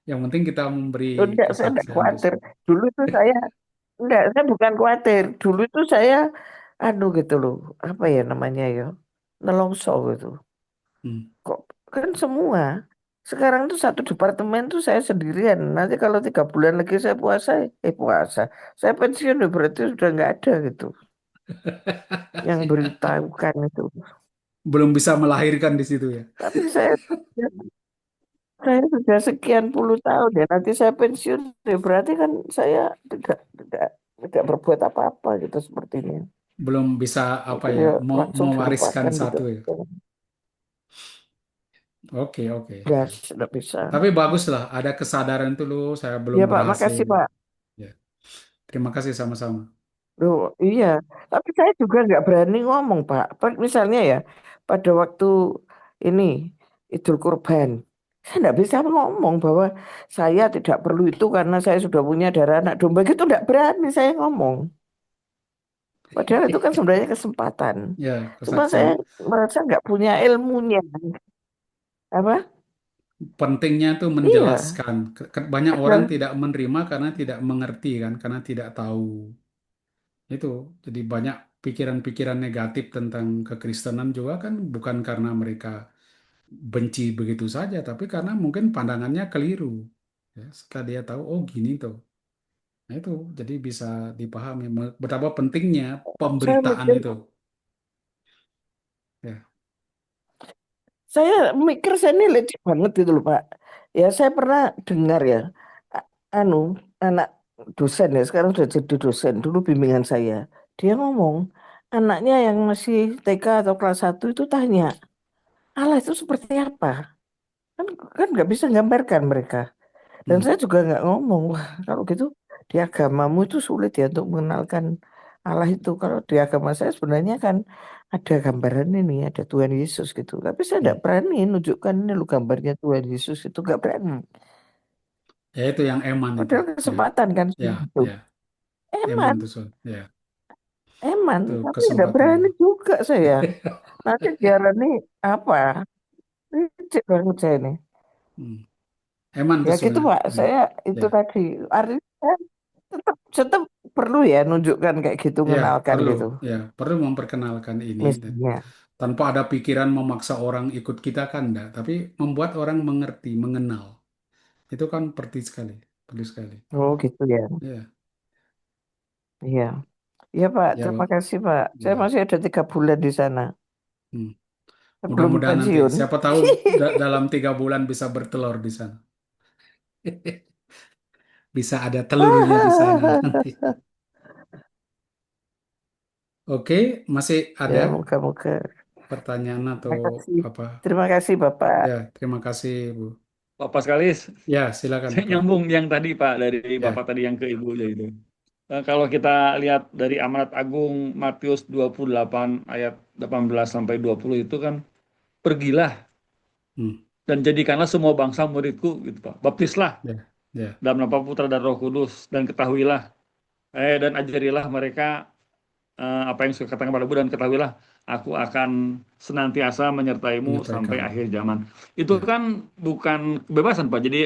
Speaker 1: Yang penting kita memberi
Speaker 5: Oh, enggak, saya enggak
Speaker 1: kesaksian di
Speaker 5: khawatir.
Speaker 1: sini.
Speaker 5: Dulu itu saya enggak, saya bukan khawatir. Dulu itu saya gitu loh. Apa ya namanya ya? Nelongso gitu.
Speaker 1: Hmm.
Speaker 5: Kok kan semua. Sekarang tuh satu departemen tuh saya sendirian. Nanti kalau 3 bulan lagi saya puasa. Saya pensiun ya berarti sudah nggak ada gitu. Yang beritahukan itu.
Speaker 1: Belum bisa melahirkan di situ ya.
Speaker 5: Tapi saya sudah sekian puluh tahun ya. Nanti saya pensiun ya berarti kan saya tidak berbuat apa-apa gitu sepertinya.
Speaker 1: Belum bisa apa
Speaker 5: Mungkin
Speaker 1: ya
Speaker 5: ya
Speaker 1: mau
Speaker 5: langsung
Speaker 1: mewariskan
Speaker 5: dilupakan gitu.
Speaker 1: satu ya. Oke, oke.
Speaker 5: Ya,
Speaker 1: Ya.
Speaker 5: sudah bisa.
Speaker 1: Tapi bagus lah ada kesadaran itu loh, saya belum
Speaker 5: Ya Pak,
Speaker 1: berhasil.
Speaker 5: makasih Pak.
Speaker 1: Ya. Terima kasih sama-sama.
Speaker 5: Loh, iya. Tapi saya juga nggak berani ngomong Pak. Misalnya ya, pada waktu ini Idul Kurban, saya nggak bisa ngomong bahwa saya tidak perlu itu karena saya sudah punya darah anak domba. Gitu nggak berani saya ngomong. Padahal itu kan sebenarnya kesempatan.
Speaker 1: Ya,
Speaker 5: Cuma saya
Speaker 1: kesaksian.
Speaker 5: merasa nggak punya ilmunya. Apa?
Speaker 1: Pentingnya itu
Speaker 5: Iya.
Speaker 1: menjelaskan. Banyak orang
Speaker 5: Padahal
Speaker 1: tidak menerima karena tidak mengerti kan, karena tidak tahu. Itu. Jadi banyak pikiran-pikiran negatif tentang kekristenan juga kan bukan karena mereka benci begitu saja, tapi karena mungkin pandangannya keliru. Ya, setelah dia tahu, oh gini tuh. Nah itu, jadi bisa dipahami betapa pentingnya
Speaker 5: saya
Speaker 1: pemberitaan
Speaker 5: mikir,
Speaker 1: itu. Ya.
Speaker 5: saya mikir saya ini leceh banget gitu loh Pak. Ya saya pernah dengar ya, a- anu anak dosen ya sekarang sudah jadi dosen. Dulu bimbingan saya, dia ngomong anaknya yang masih TK atau kelas 1 itu tanya Allah itu seperti apa? Kan kan nggak bisa gambarkan mereka. Dan
Speaker 1: Hmm.
Speaker 5: saya juga nggak ngomong, wah kalau gitu di agamamu itu sulit ya untuk mengenalkan Allah itu. Kalau di agama saya sebenarnya kan ada gambaran ini, ada Tuhan Yesus gitu. Tapi saya nggak
Speaker 1: Hmm.
Speaker 5: berani nunjukkan ini lo gambarnya Tuhan Yesus itu nggak berani.
Speaker 1: Ya itu yang eman itu.
Speaker 5: Padahal
Speaker 1: Ya,
Speaker 5: kesempatan kan
Speaker 1: ya,
Speaker 5: itu.
Speaker 1: ya. Eman
Speaker 5: Eman,
Speaker 1: itu, Sun. Ya,
Speaker 5: eman.
Speaker 1: itu
Speaker 5: Tapi nggak
Speaker 1: kesempatan
Speaker 5: berani
Speaker 1: itu.
Speaker 5: juga saya. Nanti diarani apa? Licik banget saya ini.
Speaker 1: Hmm. Eman
Speaker 5: Ya
Speaker 1: itu
Speaker 5: gitu
Speaker 1: sebenarnya.
Speaker 5: Pak,
Speaker 1: Hmm.
Speaker 5: saya itu
Speaker 1: Ya,
Speaker 5: tadi. Artinya saya tetap perlu ya nunjukkan kayak gitu,
Speaker 1: ya
Speaker 5: mengenalkan
Speaker 1: perlu,
Speaker 5: gitu.
Speaker 1: ya perlu memperkenalkan ini dan
Speaker 5: Mestinya.
Speaker 1: tanpa ada pikiran memaksa orang ikut kita kan enggak, tapi membuat orang mengerti, mengenal. Itu kan penting sekali, perlu sekali.
Speaker 5: Oh gitu ya.
Speaker 1: Ya,
Speaker 5: Iya. Iya Pak,
Speaker 1: ya,
Speaker 5: terima
Speaker 1: Pak.
Speaker 5: kasih Pak. Saya
Speaker 1: Ya.
Speaker 5: masih ada 3 bulan di sana
Speaker 1: Hmm.
Speaker 5: sebelum
Speaker 1: Mudah-mudahan nanti,
Speaker 5: pensiun.
Speaker 1: siapa tahu dalam 3 bulan bisa bertelur di sana. Bisa ada telurnya di sana nanti. Oke, masih
Speaker 5: Ya,
Speaker 1: ada
Speaker 5: moga-moga.
Speaker 1: pertanyaan atau
Speaker 5: Terima kasih.
Speaker 1: apa?
Speaker 5: Terima kasih Bapak.
Speaker 1: Ya, terima kasih, Bu.
Speaker 4: Bapak sekali,
Speaker 1: Ya, silakan,
Speaker 4: saya
Speaker 1: Pak.
Speaker 4: nyambung yang tadi Pak dari Bapak
Speaker 1: Ya,
Speaker 4: tadi yang ke Ibu itu. Kalau kita lihat dari Amanat Agung Matius 28 ayat 18 sampai 20 itu kan, pergilah
Speaker 1: hmm.
Speaker 4: dan jadikanlah semua bangsa muridku gitu Pak. Baptislah
Speaker 1: Ya, ya,
Speaker 4: dalam nama Putra dan Roh Kudus dan ketahuilah dan ajarilah mereka apa yang saya katakan kepada Ibu dan ketahuilah aku akan senantiasa menyertaimu sampai
Speaker 1: Menyertai
Speaker 4: akhir
Speaker 1: kamu.
Speaker 4: zaman. Itu
Speaker 1: Ya,
Speaker 4: kan bukan kebebasan, Pak. Jadi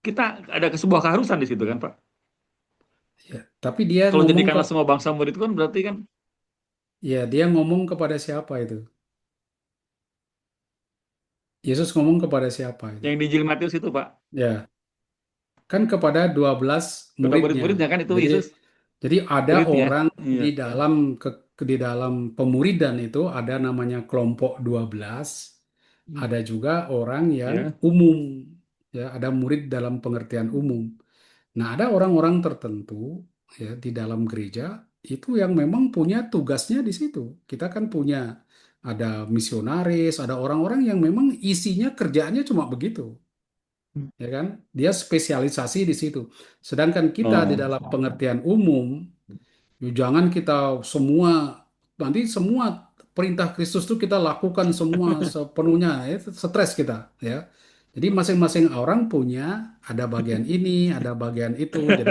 Speaker 4: kita ada sebuah keharusan di situ kan, Pak.
Speaker 1: ya. Tapi dia
Speaker 4: Kalau
Speaker 1: ngomong ke,
Speaker 4: jadikanlah semua bangsa murid itu kan berarti kan,
Speaker 1: ya dia ngomong kepada siapa itu? Yesus ngomong kepada siapa itu?
Speaker 4: yang di Injil Matius itu, Pak.
Speaker 1: Ya, kan kepada 12
Speaker 4: Kepada
Speaker 1: muridnya.
Speaker 4: murid-muridnya kan itu
Speaker 1: Jadi
Speaker 4: Yesus,
Speaker 1: jadi ada
Speaker 4: muridnya.
Speaker 1: orang
Speaker 4: Iya.
Speaker 1: di dalam di dalam pemuridan itu ada namanya kelompok 12, ada juga orang yang
Speaker 4: Ya.
Speaker 1: umum. Ya, ada murid dalam pengertian umum. Nah, ada orang-orang tertentu ya di dalam gereja itu yang memang punya tugasnya di situ. Kita kan punya ada misionaris, ada orang-orang yang memang isinya kerjaannya cuma begitu, ya kan? Dia spesialisasi di situ. Sedangkan kita di
Speaker 4: Oh.
Speaker 1: dalam pengertian umum, ya jangan kita semua nanti semua perintah Kristus itu kita lakukan semua sepenuhnya, ya, stres kita, ya. Jadi masing-masing orang punya ada bagian ini, ada bagian itu. Jadi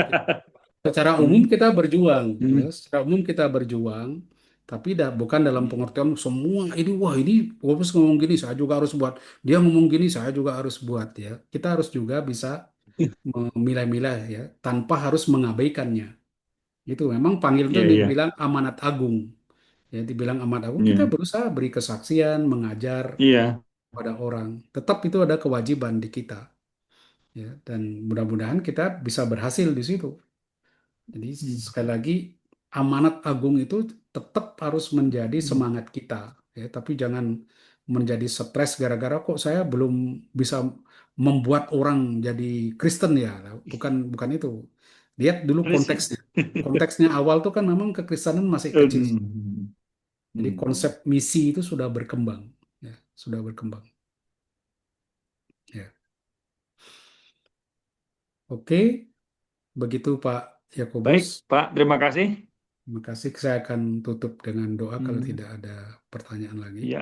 Speaker 1: secara umum
Speaker 4: Hmm.
Speaker 1: kita berjuang, ya.
Speaker 4: Hmm.
Speaker 1: Secara umum kita berjuang, tapi bukan dalam pengertian semua ini, wah ini Paulus ngomong gini, saya juga harus buat. Dia ngomong gini, saya juga harus buat, ya. Kita harus juga bisa memilah-milah, ya, tanpa harus mengabaikannya. Itu memang panggil itu
Speaker 4: Iya, iya.
Speaker 1: dibilang amanat agung. Ya, dibilang amanat agung, kita
Speaker 4: Iya.
Speaker 1: berusaha beri kesaksian, mengajar
Speaker 4: Iya.
Speaker 1: pada orang. Tetap itu ada kewajiban di kita, ya. Dan mudah-mudahan kita bisa berhasil di situ. Jadi sekali lagi amanat agung itu tetap harus menjadi semangat kita, ya. Tapi jangan menjadi stres gara-gara kok saya belum bisa membuat orang jadi Kristen, ya. Bukan bukan itu. Lihat dulu
Speaker 4: Terus sih.
Speaker 1: konteksnya. Konteksnya awal tuh kan memang kekristenan masih kecil.
Speaker 4: Hmm.
Speaker 1: Jadi
Speaker 4: Hmm.
Speaker 1: konsep misi itu sudah berkembang, ya, sudah berkembang. Ya. Oke, begitu Pak Yakobus.
Speaker 4: Baik, Pak. Terima kasih.
Speaker 1: Terima kasih. Saya akan tutup dengan doa kalau
Speaker 4: Hmm.
Speaker 1: tidak ada pertanyaan lagi.
Speaker 4: Iya.